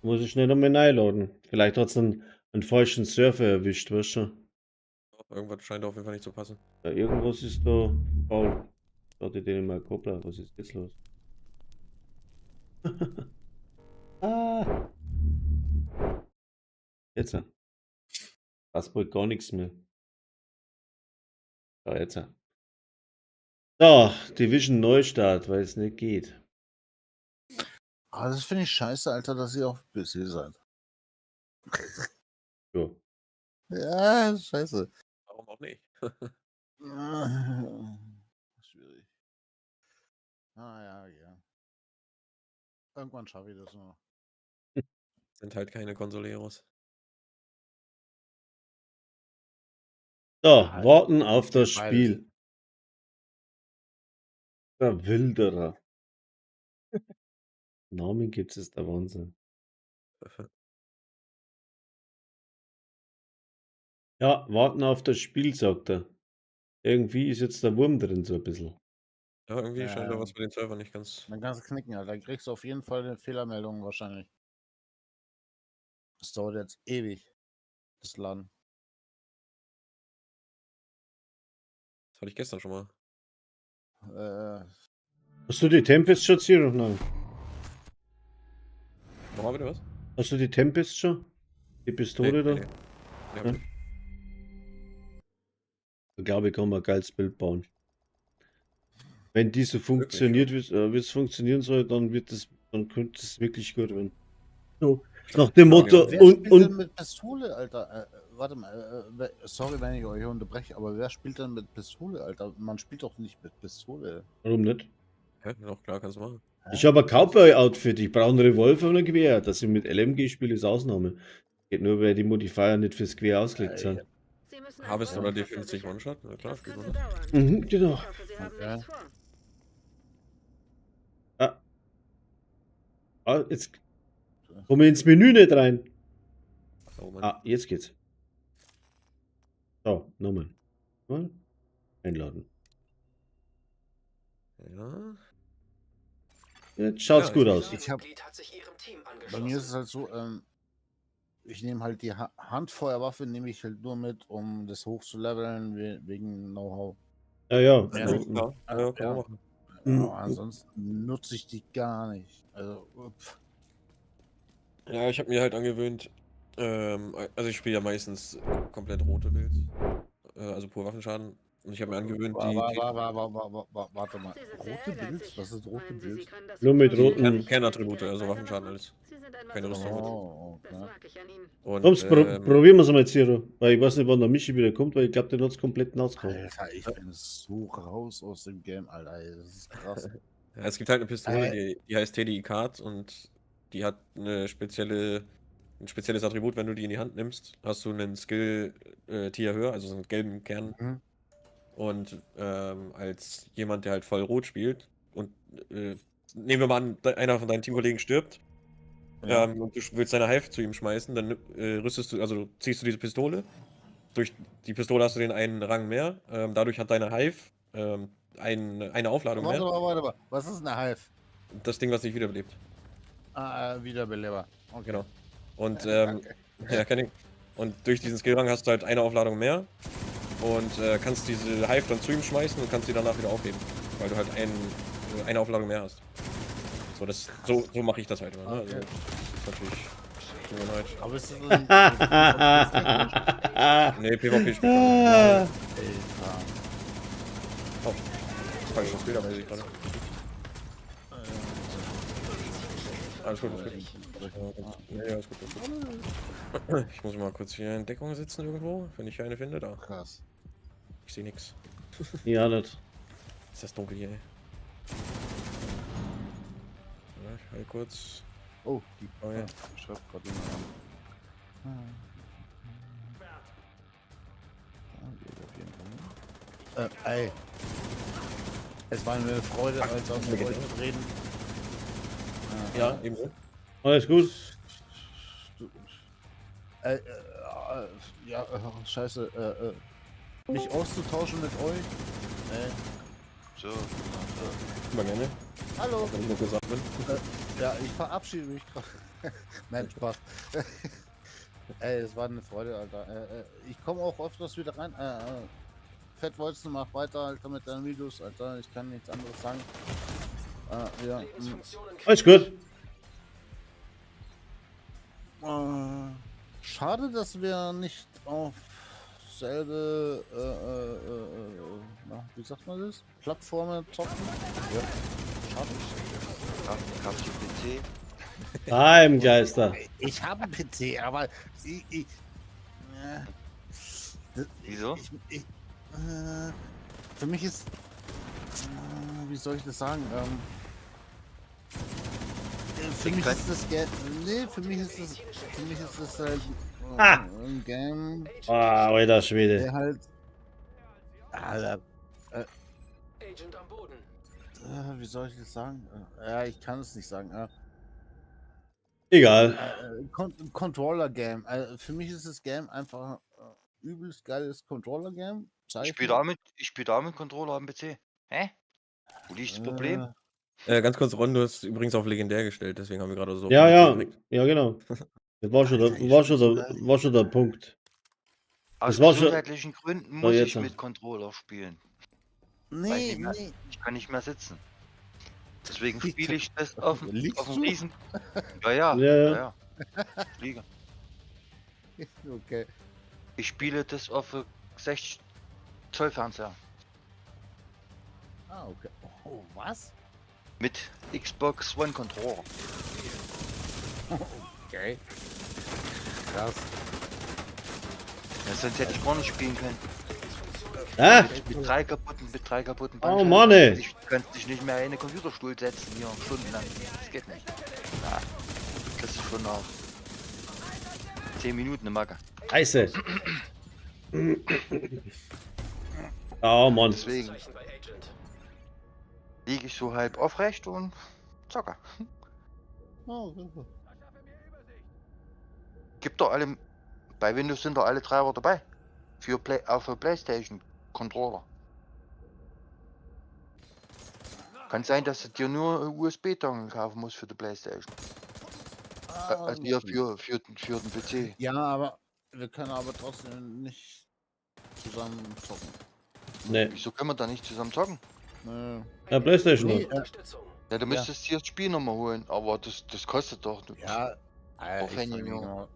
Muss ich schnell nochmal einladen. Vielleicht hat's einen falschen Surfer erwischt, weißt du? Irgendwas scheint auf jeden Fall nicht zu passen. Ja, irgendwas ist da faul. Sollte den mal koppeln. Was ist jetzt los? Ah. Jetzt. Das bringt gar nichts mehr. So, jetzt. So, Division Neustart, weil es nicht geht. Aber das finde ich scheiße, Alter, dass ihr auf PC seid. Ja. Ja, ist scheiße. Warum auch nicht? Schwierig. Ah ja. Irgendwann schaffe ich das noch. Sind halt keine Consoleros. So, Ja, warten auf das beides. Spiel. Der Wilderer. Namen gibt es, ist der Wahnsinn. Ja, warten auf das Spiel, sagt er. Irgendwie ist jetzt der Wurm drin, so ein bisschen. Ja, irgendwie scheint da was bei den Servern nicht ganz. Dann kannst du knicken, Alter. Dann kriegst du auf jeden Fall eine Fehlermeldung wahrscheinlich. Das dauert jetzt ewig. Das Laden. Das hatte ich gestern schon mal. Hast du die Tempest schon, Zero? Nein. Nochmal bitte was? Hast du die Tempest schon? Die Pistole da? Nee, hab Ja. ich nicht. Ich glaube, ich kann mal ein geiles Bild bauen. Wenn die so funktioniert, wie es funktionieren soll, dann könnte es wirklich gut werden. So, nach dem Motto, Wer spielt denn mit Pistole, Alter? Warte mal, sorry, wenn ich euch unterbreche, aber wer spielt denn mit Pistole, Alter? Man spielt doch nicht mit Pistole. Warum nicht? Ja, doch, klar, kannst du machen. Ich habe ein Cowboy-Outfit, ich brauche einen Revolver und ein Gewehr. Dass ich mit LMG spiele, ist Ausnahme. Geht nur, weil die Modifier nicht fürs Gewehr ausgelegt sind. Sie müssen Harvest ein oder Boden D50 versichern. One-Shot? Na klar, Das spielt könnte man das. dauern. Mhm, genau. Ich hoffe, Sie haben Ja. nichts vor. Jetzt komme ich ins Menü nicht rein. Oh, Mann. Ah, jetzt geht's. So, nochmal. Mal einladen. Ja. Jetzt schaut's Ja, gut ich- aus. Ich hab- Mitglied hat sich ihrem Team Bei angeschlossen. mir ist es halt so, ich nehme halt die Handfeuerwaffe, nehme ich halt nur mit, um das hochzuleveln, wegen Know-how. Ja, ja. Ja, Ja, klar. Ja, kann Ja. man machen. Mhm. Aber ansonsten nutze ich die gar nicht. Also, Ja, ich habe mir halt angewöhnt, also ich spiele ja meistens komplett rote Builds, also pur Waffenschaden. Und ich habe mir angewöhnt, die warte mal. Sie sind sehr Rote ehrgeizig. Bild? Was ist rote Meinen Sie, Sie Bild? können das Nur mit so roten- schnell Kernattribute, direkt also Waffenschaden weitermachen? alles. Sie sind einmal Keine so Rüstung. schnell. Oh, Das okay. mag ich an Ihnen. Und, Komm's, probieren wir es mal jetzt hier. Weil ich weiß nicht, wann der Michi wieder kommt, weil ich glaube, der hat es komplett ausgehauen. Alter, ich bin so raus aus dem Game, Alter. ey, Das ist krass. ja, es gibt halt eine Pistole, die heißt TDI Card und die hat ein spezielles Attribut, wenn du die in die Hand nimmst, hast du einen Skill-Tier höher, also so einen gelben Kern. Mhm. Und als jemand, der halt voll rot spielt und nehmen wir mal an, einer von deinen Teamkollegen stirbt Ja. und du willst deine Hive zu ihm schmeißen, dann rüstest du, also ziehst du diese Pistole. Durch die Pistole hast du den einen Rang mehr. Dadurch hat deine Hive eine Aufladung Warte mehr. mal. Was ist eine Hive? Das Ding, was dich wiederbelebt. Wiederbeleber. Okay. Genau. Und ja, kenn ich. Und durch diesen Skillrang hast du halt eine Aufladung mehr und kannst diese Hive dann zu ihm schmeißen und kannst sie danach wieder aufheben, weil du halt eine Aufladung mehr hast. So, so mache ich das halt immer. Ne? Also, Okay. das ist natürlich nur halt. Aber ist das ein... Nee, PvP spielt Ah. Oh, falsches Bild, aber ich gerade. Alles gut, alles gut. Ja, alles gut. Ich muss mal kurz hier in Deckung sitzen irgendwo, wenn ich hier eine finde. Da. Krass. Ich sehe nichts. Ja, das. Ist das dunkel hier, ey. Ja, ich halt kurz. Oh, die Oh ja. schreibt gerade jemand an. Ey. Es war mir eine Freude, als auch mit euch zu reden. Ja, ebenso. Alles gut. Ja, scheiße. Mich auszutauschen mit euch. So. Immer gerne, Hallo. wenn ich nur gesagt bin. Ja, ich verabschiede mich gerade. Nein, Spaß. Ey, es war eine Freude, Alter. Ich komme auch öfters wieder rein. Fettwolzen, mach weiter, Alter, mit deinen Videos, Alter. Ich kann nichts anderes sagen. Ja. Lebensfunktionen Alles gut. Schade, dass wir nicht auf selbe, wie sagt man das? Plattformen zocken. Ja. Schade. Kaufst du PC? Heimgeister. Ich habe einen PC, aber Wieso? Für mich ist, wie soll ich das sagen? Für mich ist das für mich ist das halt ein Game, Ah, alter Schwede. der halt, Alter, Agent am Boden. wie soll ich das sagen? Ja, ich kann es nicht sagen. Egal. Controller-Game. Für mich ist das Game einfach übelst geiles Controller-Game. Ich spiele da mit Controller am PC. Hä? Wo liegt das Problem? Ganz kurz, Ron, du hast übrigens auf legendär gestellt, deswegen haben wir gerade so auf Ja, den ja, PC direkt. ja, genau. Das war schon, Alter, der, ich war schon, muss- der, war schon der Punkt. Aus das war schon- gesundheitlichen Gründen muss jetzt ich noch. mit Controller spielen. Nee, nicht mehr- nee. Ich kann nicht mehr sitzen. Deswegen Liegt- spiele ich das auf Liegst dem du? Riesen. Ja. Ja. Ich liege. Okay. Ich spiele das auf 60 Zoll Fernseher. Ah, okay. Oh, was? Mit Xbox One Controller. Okay. Krass. Ja, sonst hätte ich gar nicht spielen können. Ah, Mit drei kaputten oh Bandscheiben. Mann, ey. Du kannst dich nicht mehr in den Computerstuhl setzen hier stundenlang. Das geht nicht. Ja, das ist schon nach 10 Minuten eine Macke. Scheiße. Oh Mann. Deswegen Zeichen bei Agent. liege ich so halb aufrecht und zocke. Oh, super. Gibt doch alle, bei Windows sind doch alle Treiber dabei. Auf der PlayStation Controller. Kann sein, dass du dir nur USB-Dongle kaufen musst für die PlayStation. Also hier für den PC. Ja, aber wir können aber trotzdem nicht zusammen zocken. Nee. Wieso können wir da nicht zusammen zocken? Nee. Ja, Playstation. Nee, doch. Unterstützung. Ja, du müsstest dir das Spiel nochmal holen, aber das kostet doch. Ja, Auf Handy nur.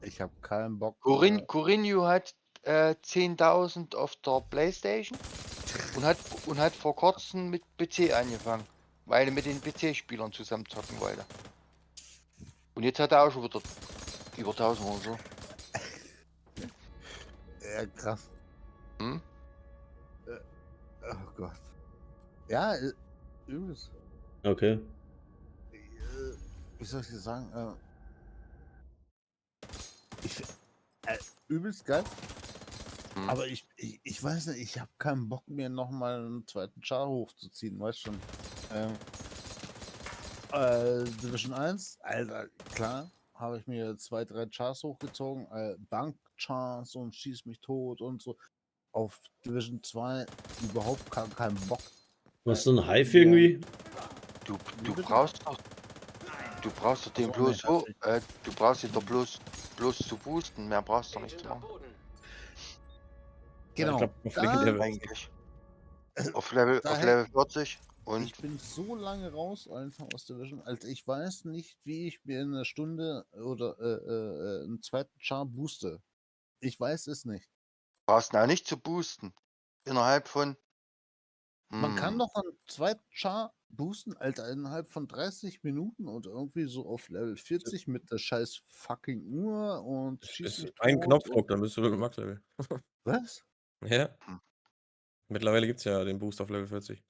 ich habe keinen Bock. Corinho hat 10.000 auf der PlayStation und hat vor kurzem mit PC angefangen, weil er mit den PC-Spielern zusammen zocken wollte. Und jetzt hat er auch schon wieder über 1000 oder so. Ja, krass. Hm? Oh Gott. Ja, übelst. Okay. Wie soll ich das sagen? Übelst geil. Hm. Aber ich weiß nicht, ich habe keinen Bock mehr nochmal einen zweiten Char hochzuziehen, weißt schon. Division 1, Alter, klar, habe ich mir 2, 3 Chars hochgezogen, Bank-Chars und schieß mich tot und so. Auf Division 2 überhaupt keinen Bock. Was so ein Hive irgendwie? Du bitte? brauchst doch den So, bloß nee, so, du brauchst ihn doch bloß zu boosten, mehr brauchst du nicht zu Agent am machen. Boden. Genau. Ich glaub, auf da- legendär wär- Eigentlich. Auf Level Daher- 40 und Ich bin so lange raus, Alter, aus Division. Also ich weiß nicht, wie ich mir in einer Stunde oder einen zweiten Char booste. Ich weiß es nicht. brauchst auch nicht zu boosten. Innerhalb von. Man kann doch einen zweiten Char boosten, Alter, innerhalb von 30 Minuten oder irgendwie so auf Level 40 mit der scheiß fucking Uhr und Das schieß mich ist ein tot Knopfdruck, und- dann bist du im Max-Level. Was? Ja. Hm. Mittlerweile gibt's ja den Boost auf Level 40.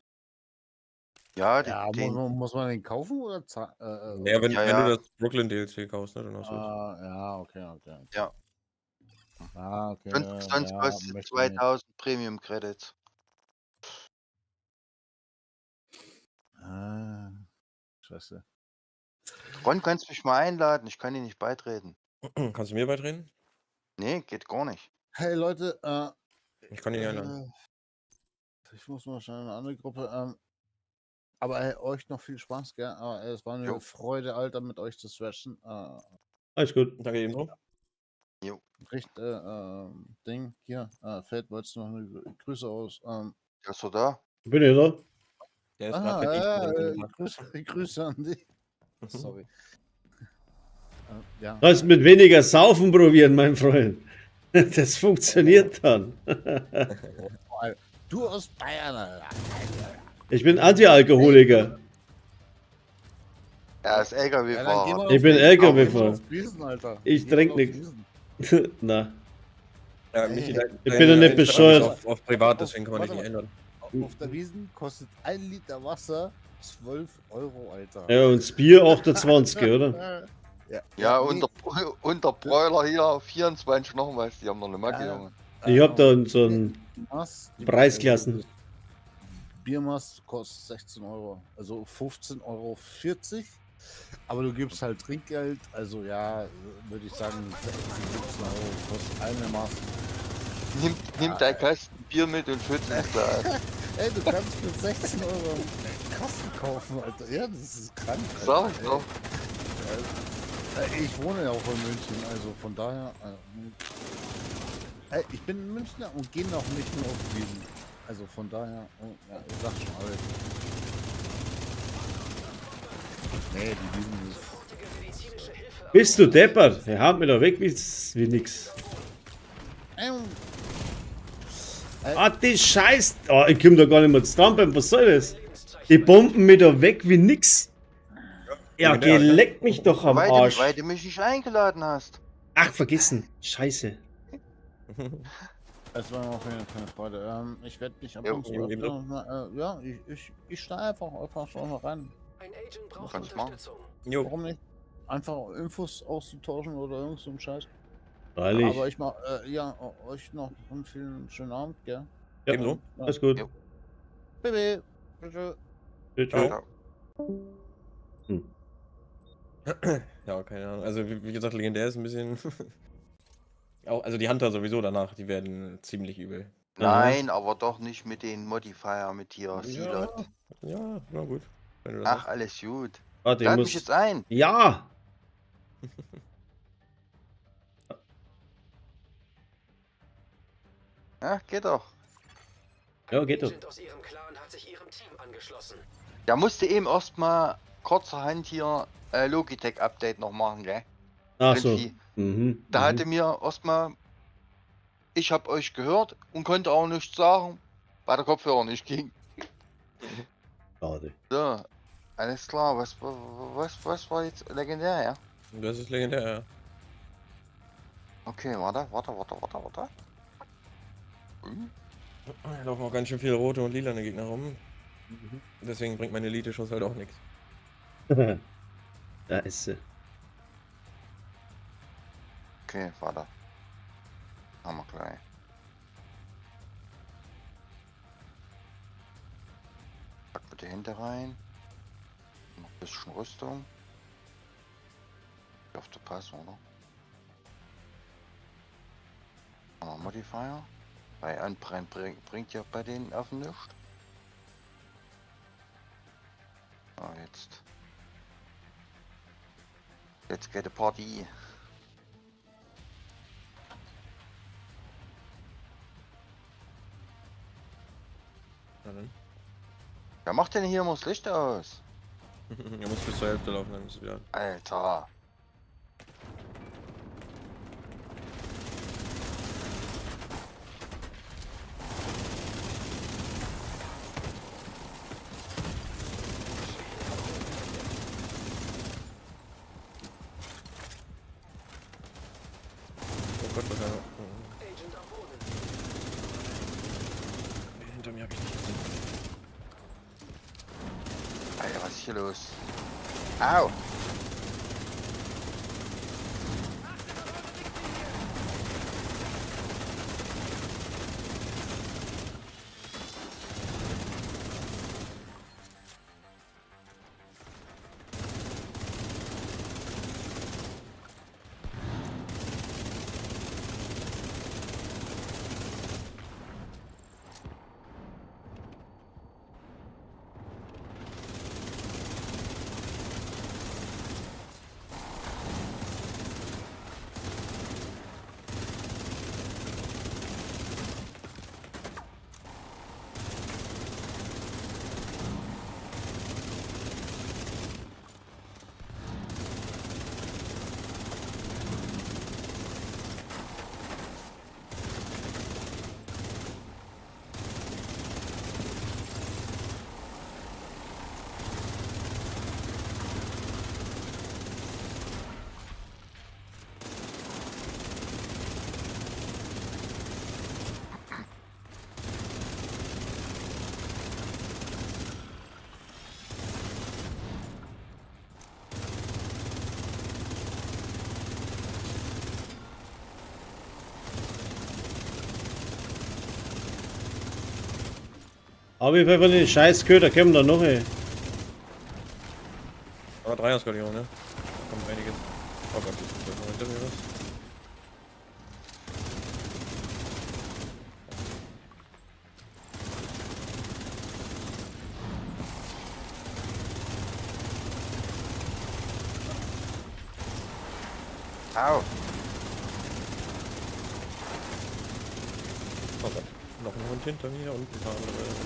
Ja, Ja, muss man den kaufen oder Ja, wenn, Ja, wenn ja. du das Brooklyn DLC kaufst, ne, dann hast du das. ja, okay. Ja. Ah, okay. sonst ja, kostet möchte 2000 Premium Credits. nicht. Ah, scheiße. Ron, kannst mich mal einladen? Ich kann dir nicht beitreten. Kannst du mir beitreten? Nee, geht gar nicht. Hey Leute, Ich kann ihn nicht einladen. ich muss mal schnell in eine andere Gruppe. Aber hey, euch noch viel Spaß, gell? Aber es war eine Jo. Freude, Alter, mit euch zu swatchen. Alles gut. Danke ebenso. Richt, Ding, hier, Feld, wolltest du noch eine Grüße aus? Der ist doch da. Bin ich da? Der ist grad weg. Grüße an dich. Sorry. ja. Das mit weniger Saufen probieren, mein Freund. Das funktioniert dann. Du aus Bayern, Alter. Ich bin Anti-Alkoholiker. Er ist Ja, dann geh LKW-Fahrer. mal Ich auf bin Wiesen, LKW-Fahrer. auf Wiesen, Alter. Ich Geh mal trink auf nix. Wiesen. Na, Ja, Michi, Ich bin ja nicht bescheuert. Auf privat, deswegen kann man dich nicht ändern. Auf der Wiesen kostet 1 Liter Wasser 12 Euro, Alter. ja, und das Bier 28, oder? Ja, und der Broiler hier 24 noch was, die haben noch eine Macke, Ja. Junge. Ich hab da so ein Die Preisklassen. Biermaß kostet 16 Euro, also 15,40 Euro. Aber du gibst halt Trinkgeld, also ja, würde ich sagen 16, 17 Euro kostet einigermaßen. Nimm dein Kasten Bier mit und schützt es da. Ey, du kannst für 16 Euro Kasten kaufen, Alter. Ja, das ist krank. Sag ich doch. Ich wohne ja auch in München, also von daher. Ich bin Münchner und gehe noch nicht nur auf Wiesen. Also von daher, ja, ich sag schon alles. Nee, die Wiesen ist. Bist du deppert? Er haut mir da weg wie nix. Ah, die Scheiß. Oh, ich komm da gar nicht mehr zu trampeln. Was soll das? Die bomben mir da weg wie nix. Ja, geleckt mich doch am Arsch. Weil du mich nicht eingeladen hast. Ach, vergessen. Scheiße. Es war auf jeden Fall eine Freude. Ich werde mich ab Jo, und zu ebenso. ja, ich steige einfach schon mal rein. Ein Agent braucht Kannst machen. Unterstützung. Jo. Warum nicht? Einfach Infos auszutauschen oder irgend so ein Scheiß. Freilich. Aber ich mach, ja, euch noch einen vielen schönen Abend, gell? Ja, Ebenso. alles gut. Jo. Baby, bitte. Tschüss. Ciao. Ja, keine Ahnung. Also, wie gesagt, legendär ist ein bisschen. Auch, also, die Hunter sowieso danach, die werden ziemlich übel. Nein, aber doch nicht mit den Modifier mit hier, Silot. Ja, na gut. Wenn du das Ach, alles gut. Warte, ich Lad mich muss. jetzt ein. Ja! Ja, geht doch. Ja, geht doch. Agent aus ihrem Clan hat sich ihrem Team angeschlossen. Da musste eben erstmal kurzerhand hier Logitech-Update noch machen, gell? Ach so. Irgendwie. Mhm. Da hatte mir erstmal, ich habe euch gehört und konnte auch nichts sagen, weil der Kopfhörer nicht ging. Schade. So, alles klar, was war jetzt legendär, ja? Das ist legendär, ja. Okay, warte. Da laufen auch ganz schön viele rote und lilane Gegner rum. Deswegen bringt meine Elite-Schuss halt auch nichts. Da ist sie. Okay, warte. Haben wir gleich. Pack bitte hinter rein. Noch ein bisschen Rüstung. Dürfte passen, oder? Aber Modifier. Bei Anbrennen bringt ja bei den Affen nichts. Ah, jetzt. Jetzt geht die Party. Na dann. Wer macht denn hier immer das Licht aus? Er muss bis zur Hälfte laufen, dann ist es wieder. Alter. Oh Gott, was er. Agent am Boden. Hinter mir hab ich nicht gesehen. Alter, was ist hier los? Au! Aber ich will den scheiß Köder, kommen da noch, ey. Aber 3er-Skalierung, ne? Da kommt einiges. Oh Gott, jetzt ist noch hinter mir was. Au. Oh Gott, noch ein Hund hinter mir und ein paar andere.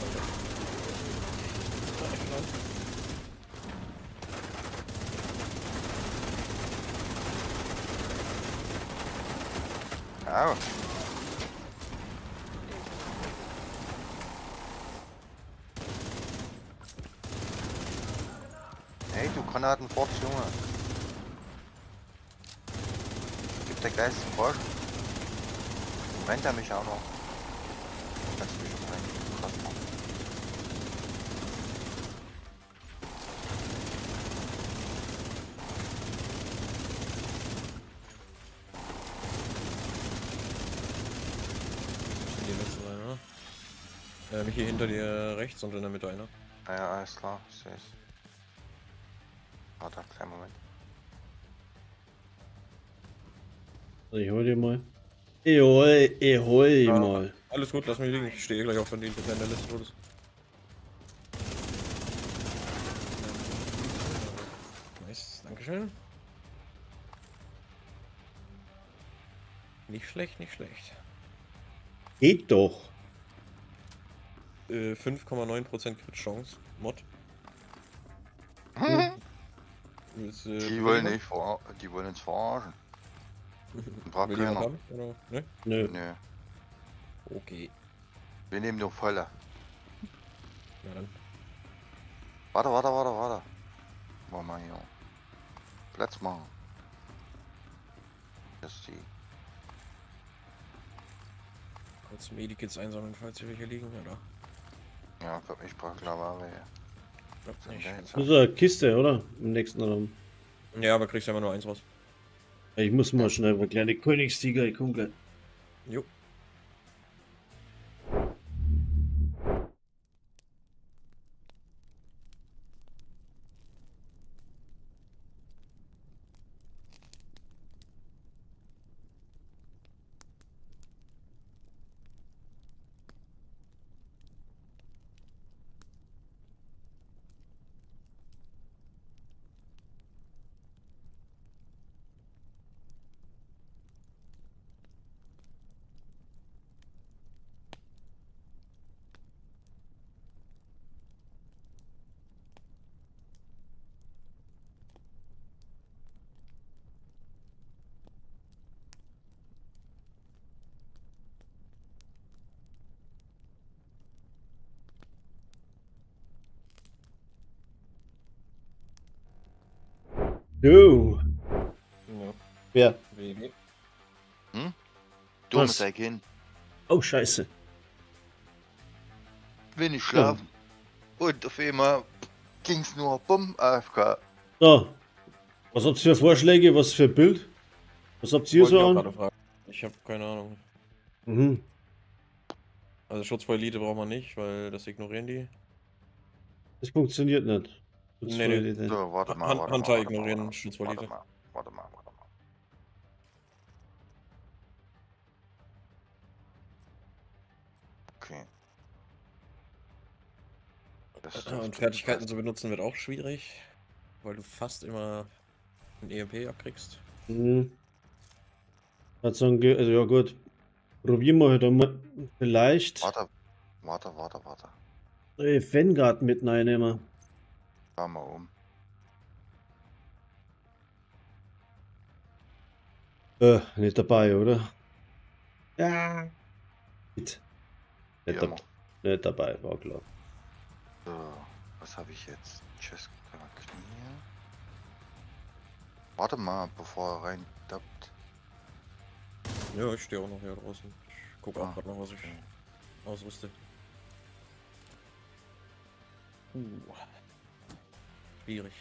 Au. Hey, du Granatenfurz, Junge. Gibt der Geist Frosch? Rennt er mich auch noch? Lass mich rein. Krass, Mann. Die letzte sein, oder? Hier hinter dir rechts und in der Mitte einer. Ja, alles klar, ich seh's. Warte, kleinen Moment. Ich hol die mal. Ich hol die Ja. mal. Alles gut, lass mich liegen. Ich stehe gleich auf von denen, wenn der letzte tot ist. Nice, dankeschön. Nicht schlecht, nicht schlecht. Geht doch. 5,9% Crit-Chance. Mod. Ist, Die wollen nicht die wollen uns verarschen. Braucht Will jemand keiner. haben? Oder? Ne? Nö. Nö. Okay. Wir nehmen nur volle. Na dann. Warte. Wollen wir hier Platz machen. Das ist die. Kurz Medikits einsammeln, falls hier welche liegen, oder? Ja, ich brauche Klavare. Ja, nicht. Das ist eine Kiste, oder? Im nächsten Raum. Ja, aber kriegst ja immer nur eins raus. Ich muss mal schnell eine kleine Königstiger, ich komm gleich. Jo. Du. Ja. Wer? WB. Du Was? musst gleich hin. Oh, scheiße. Will nicht schlafen. Und auf einmal ging's nur bumm, AFK. So. Was habt ihr für Vorschläge? Was für Bild? Was habt ihr Wollte ich so auch an? gerade fragen. Ich habe keine Ahnung. Mhm. Also Schutz vor Elite braucht man nicht, weil das ignorieren die. Das funktioniert nicht. Nee. So, warte mal. Hunter ignorieren Schutz vor Elite. Warte mal. Okay. Und Fertigkeiten zu benutzen wird auch schwierig, weil du fast immer ein EMP abkriegst. Mhm. Hat so ein also ja gut. Probieren wir heute mal vielleicht Warte. Vanguard mit reinnehmen. Fahr mal um. Nicht dabei, oder? Ja. Nicht, Immer. nicht dabei, war klar. So, was habe ich jetzt? Chest Knie. Warte mal, bevor er rein dappt. Ja, ich stehe auch noch hier draußen. Ich gucke auch gerade noch, was ich okay. ausrüste. Schwierig.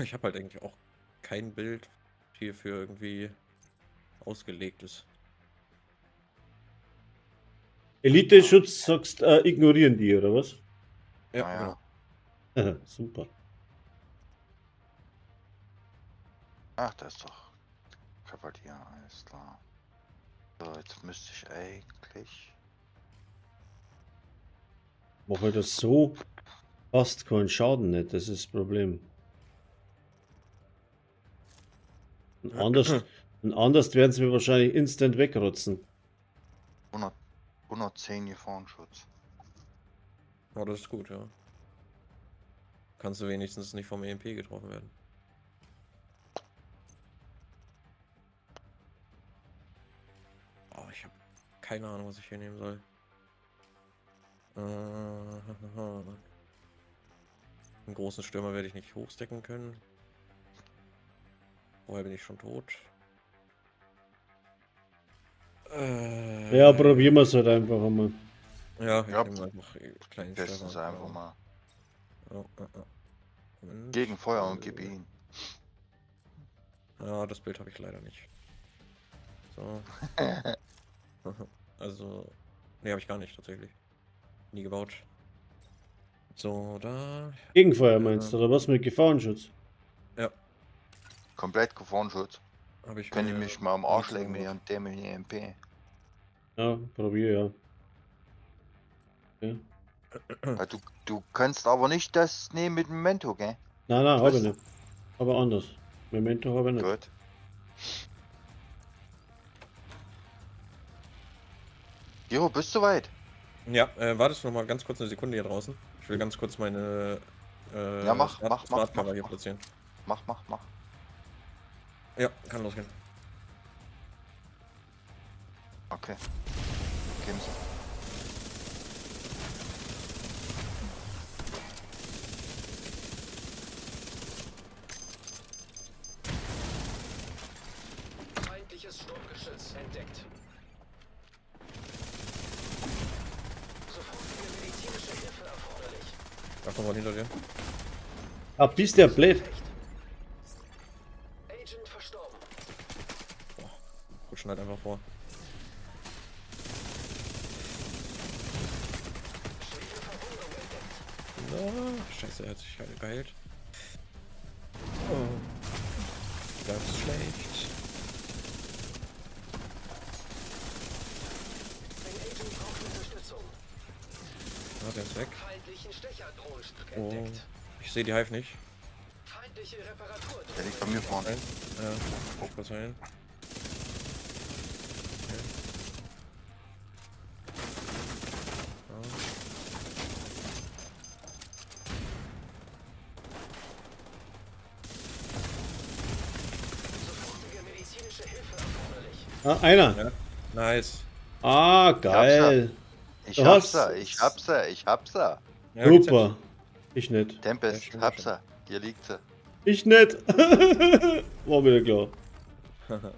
Ich habe halt eigentlich auch kein Bild hierfür irgendwie ausgelegt ist. Elite-Schutz sagst, ignorieren die, oder was? Ja, Naja. genau. Super. Ach, das ist doch Kavalier, alles klar. So, jetzt müsste ich eigentlich. Mache das so fast keinen Schaden nicht, das ist das Problem. Und anders werden sie mir wahrscheinlich instant wegrotzen. 110 Gefahrenschutz. Oh, das ist gut, ja. Kannst du wenigstens nicht vom EMP getroffen werden. Oh, ich habe keine Ahnung, was ich hier nehmen soll. Einen großen Stürmer werde ich nicht hochstecken können. Vorher bin ich schon tot. Ja, probieren wir es halt einfach einmal. Ja, ich Ja, nehme einfach kleinen testen Sie Stürmer. einfach mal. Oh, Moment. Gegen Feuer und gib ihn. Ja, das Bild habe ich leider nicht. So. Also, nee, habe ich gar nicht tatsächlich. Nie gebaut. So, da. Gegenfeuer meinst du, oder was mit Gefahrenschutz? Ja, Komplett Gefahrenschutz. habe ich Können die mir mich mal am Arsch nie legen mit zugebaut. ihren dämlichen EMP. Ja, probier, ja. Ja. Ja, du kannst aber nicht das nehmen mit Memento, gell? Nein, Du habe ich weißt- nicht. Aber anders. Memento habe ich nicht. Gut. Jo, bist du weit? Ja, wartest du noch mal ganz kurz eine Sekunde hier draußen. Ich will ganz kurz meine Ja, mach, Smart-Cover hier mach. platzieren. Mach. Ja, kann losgehen. Okay. Geben Sie. Feindliches Sturmgeschütz entdeckt. Sofortige medizinische Hilfe erforderlich. Achtung, mal hinter dir. Ah, bist der blöd. Agent verstorben. Gut, schneid einfach vor. Scheiße, er hat sich halt geheilt. Oh. Das ist schlecht. Ein Agent braucht Unterstützung. Ah, der ist weg. Feindlichen Stecherdrohnen Oh. entdeckt. Ich sehe die Hive nicht. Feindliche Reparatur. Der liegt bei mir vorne. Ja, guck kurz rein. Sofortige medizinische Hilfe erforderlich. Ah, einer. Ja. Nice. Ah, geil. Ich Du hab's hast- da, ich hab's da. Ja, gibt's Super. Ich nicht. Tempest, Ja, stimmt, hab's stimmt. da. Hier liegt sie. Ich nicht. War wieder klar. jetzt.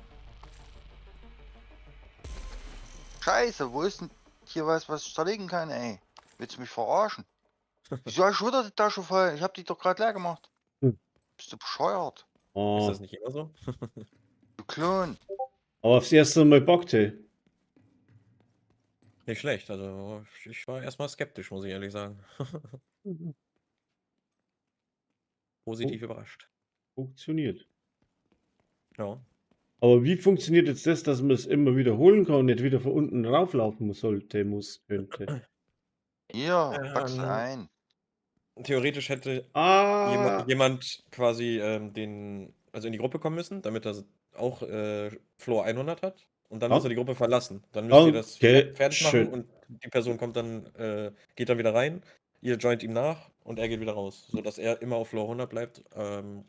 Scheiße, wo ist denn hier was ich zerlegen kann, ey? Willst du mich verarschen? Wieso hast du wieder die Tasche voll? Ich hab die doch gerade leer gemacht. Hm. Bist du bescheuert? Ist Oh. das nicht immer so? Du Klon. Aber aufs erste Mal bockt, hey. Nicht schlecht, also ich war erstmal skeptisch, muss ich ehrlich sagen. Positiv überrascht. Funktioniert. Ja. Aber wie funktioniert jetzt das, dass man es immer wiederholen kann und nicht wieder von unten rauflaufen könnte? Hier, pack's ein. Theoretisch hätte Ah, jemand quasi also in die Gruppe kommen müssen, damit er auch Floor 100 hat. Und dann Ja. muss er die Gruppe verlassen. Dann müsst ihr das Okay, fertig schön. machen und die Person kommt dann, geht dann wieder rein. Ihr joint ihm nach und er geht wieder raus. Sodass er immer auf Floor 100 bleibt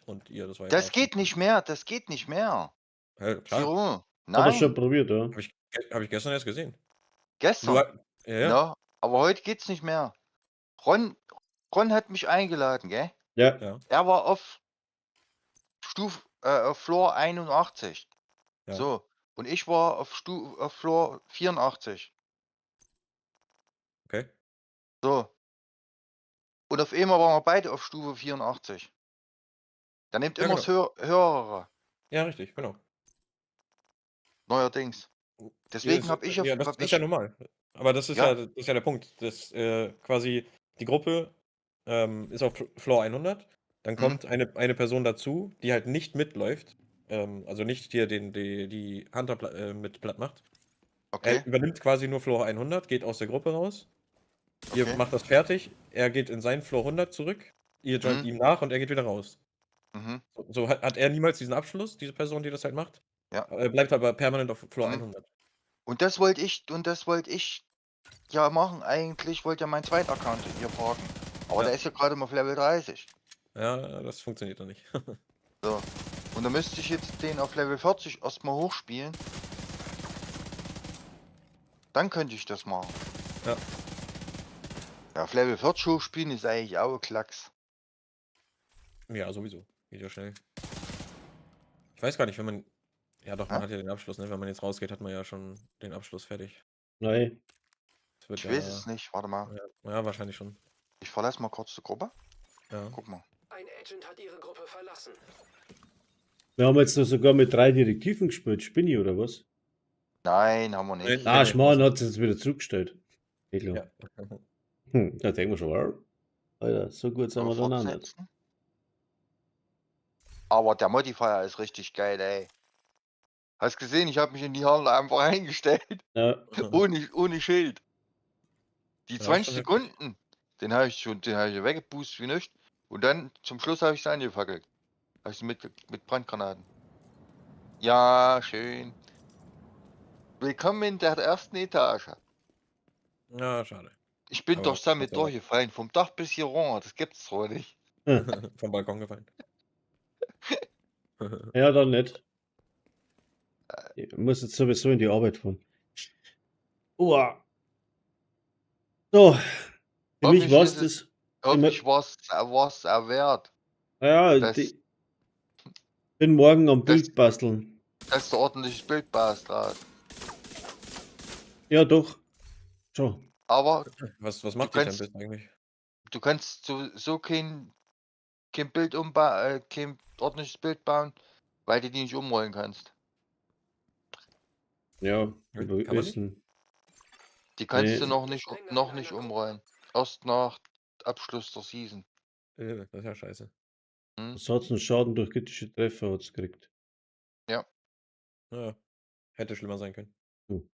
und ihr das weiter. Das geht nicht mehr, das geht nicht mehr. Ja, klar. Giro, hat er schon nein, probiert, ja. Hab ich gestern erst gesehen. gestern. Ja. Ja, aber heute geht's nicht mehr. Ron hat mich eingeladen, gell? Ja. Er war auf auf Floor 81. Ja. So. Und ich war auf Floor 84. Okay. So. Und auf einmal waren wir beide auf Stufe 84. Da nimmt Ja, immer das Höhere. Ja, richtig, genau. Neuerdings. Deswegen habe ich auf Ja, das hab ist ich, ja normal. Aber das ist Ja. ja, das ist ja der Punkt. Das, quasi die Gruppe ist auf Floor 100. Dann Mhm. kommt eine Person dazu, die halt nicht mitläuft. Also nicht hier die Hunter mit platt macht. Okay, Er übernimmt quasi nur Floor 100, geht aus der Gruppe raus. Ihr okay. macht das fertig. Er geht in seinen Floor 100 zurück. Ihr joint Mhm. ihm nach und er geht wieder raus. Mhm. So hat er niemals diesen Abschluss, diese Person, die das halt macht. Ja. Er bleibt aber permanent auf Floor Mhm. 100. Und das wollte ich ja machen. Eigentlich wollte ja mein zweiter Account hier parken. Aber Ja. der ist ja gerade mal auf Level 30. Ja, das funktioniert doch nicht. So. Und dann müsste ich jetzt den auf Level 40 erstmal hochspielen. Dann könnte ich das machen. Ja. Ja, auf Level 40 hochspielen ist eigentlich auch ein Klacks. Ja, sowieso. Geht ja schnell. Ich weiß gar nicht, wenn man. Ja, doch, man Hä? hat ja den Abschluss, ne? Wenn man jetzt rausgeht, hat man ja schon den Abschluss fertig. Nein. Das wird Ich ja. weiß es nicht. Warte mal. Ja, wahrscheinlich schon. Ich verlasse mal kurz die Gruppe. Ja. Guck mal. Ein Agent hat Ihre Gruppe verlassen. Wir haben jetzt noch sogar mit 3 Direktiven gespielt. Spinni oder was? Nein, haben wir nicht. Nein. Ah, Schmarrn hat es jetzt wieder zurückgestellt. Edler. Ja. Da denken wir schon, wow. Alter, so gut sind wir dann auch nicht. Fortsetzen. Aber der Modifier ist richtig geil, ey. Hast gesehen, ich habe mich in die Halle einfach eingestellt. Ja, Ohne Schild. Die Ja, 20 schon Sekunden, den habe ich weggeboostet wie nichts. Und dann zum Schluss habe ich es angefackelt. Habe ich mit Brandgranaten. Ja, schön. Willkommen in der ersten Etage. Ja, schade. Ich bin Aber doch damit trotzdem. durchgefallen, vom Dach bis hier runter. Das gibt's wohl nicht. Vom Balkon gefallen. ja, dann nicht. Ich muss jetzt sowieso in die Arbeit fahren. Uah. So, für mich Hoffentlich war es ist das. Hoffentlich war's wert, Ja, dass, bin morgen am das- Bild basteln. dass du ordentliches Bild hast. Ja, doch. Schon. Aber Was macht Du die kannst- Tempest eigentlich? du kannst so kein Bild kein ordentliches Bild bauen, weil du die nicht umrollen kannst. Ja, Kann über man nicht? Essen. Die kannst Nee. du noch nicht umrollen. Erst nach Abschluss der Season. Das ist ja scheiße. Was hat's einen Schaden durch kritische Treffer hat's gekriegt. Ja. Hätte schlimmer sein können. Hm.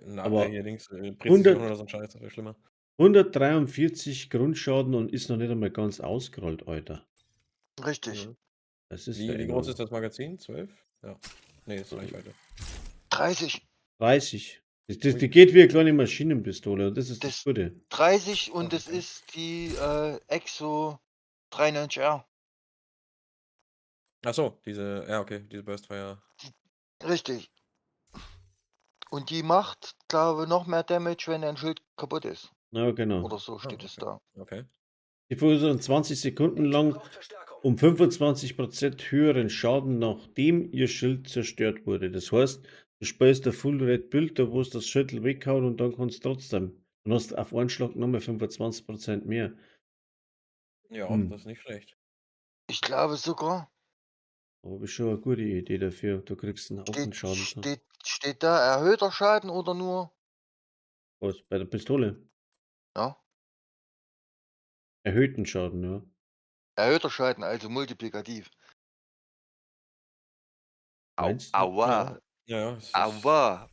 Na, Aber hier links, 100 Präzision oder so ein Scheiß, das wäre schlimmer. 143 Grundschaden und ist noch nicht einmal ganz ausgerollt, Alter. Richtig. Mhm. Das ist Wie ja groß enorm. ist das Magazin? 12? Ja. Nee, ist Reichweite. 30. 30. Die geht wie eine kleine Maschinenpistole und das ist das Das- Gute. 30 und Ah, es okay. ist die Exo 93R. Achso, diese Burstfire. Richtig. Und die macht, glaube ich, noch mehr Damage, wenn dein Schild kaputt ist. Ja, genau. Oder so steht es da. Okay. Die verursachen 20 Sekunden Agent lang braucht Verstärkung. um 25% höheren Schaden, nachdem ihr Schild zerstört wurde. Das heißt, du spielst ein Full Red Bild, da wo es das Schild weghaut und dann kannst du trotzdem. Dann hast du auf einen Schlag nochmal 25% mehr. Ja, Hm. das ist nicht schlecht. Ich glaube sogar, Aber das ist schon eine gute Idee dafür. Du kriegst einen Haufen steht, Schaden. So. steht da erhöhter Schaden oder nur? Was? Bei der Pistole? Ja. Erhöhten Schaden, ja. Erhöhter Schaden, also multiplikativ. Meinst du? Aua. Ja, es ist, Aua.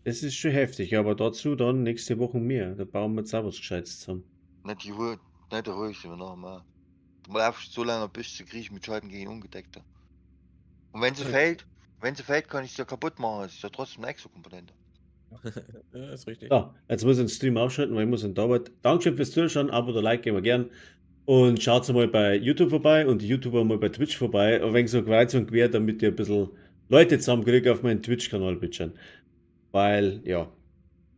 Das ist schon heftig, aber dazu dann nächste Woche mehr. Da bauen wir jetzt auch was Gescheites zusammen. Nicht die Ruhe, nicht die Ruhe, sind wir noch mal. Du bleibst so lange bis zu kriegen mit Schaden gegen Ungedeckte. Und wenn sie fällt, kann ich sie ja kaputt machen. Das ist ja trotzdem eine Exo-Komponente. ja, ist richtig. So, jetzt muss ich den Stream aufschalten, weil ich muss in der Arbeit. Dankeschön fürs Zuschauen, Abo oder Like geben wir gern. Und schaut mal bei YouTube vorbei und die YouTuber mal bei Twitch vorbei. Ein wenig so kreuz und quer, damit ihr ein bisschen Leute zusammenkriegt auf meinen Twitch-Kanal, bitte. Weil, ja,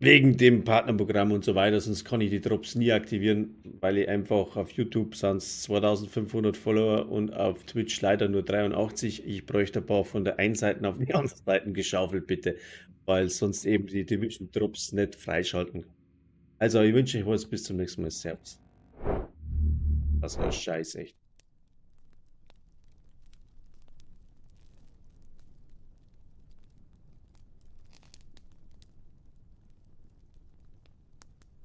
wegen dem Partnerprogramm und so weiter, sonst kann ich die Drops nie aktivieren, weil ich einfach auf YouTube sind es 2500 Follower und auf Twitch leider nur 83. Ich bräuchte ein paar von der einen Seite auf die andere Seite geschaufelt, bitte, weil sonst eben die Division Drops nicht freischalten kann. Also, ich wünsche euch was, bis zum nächsten Mal. Servus. Das war scheiße, echt.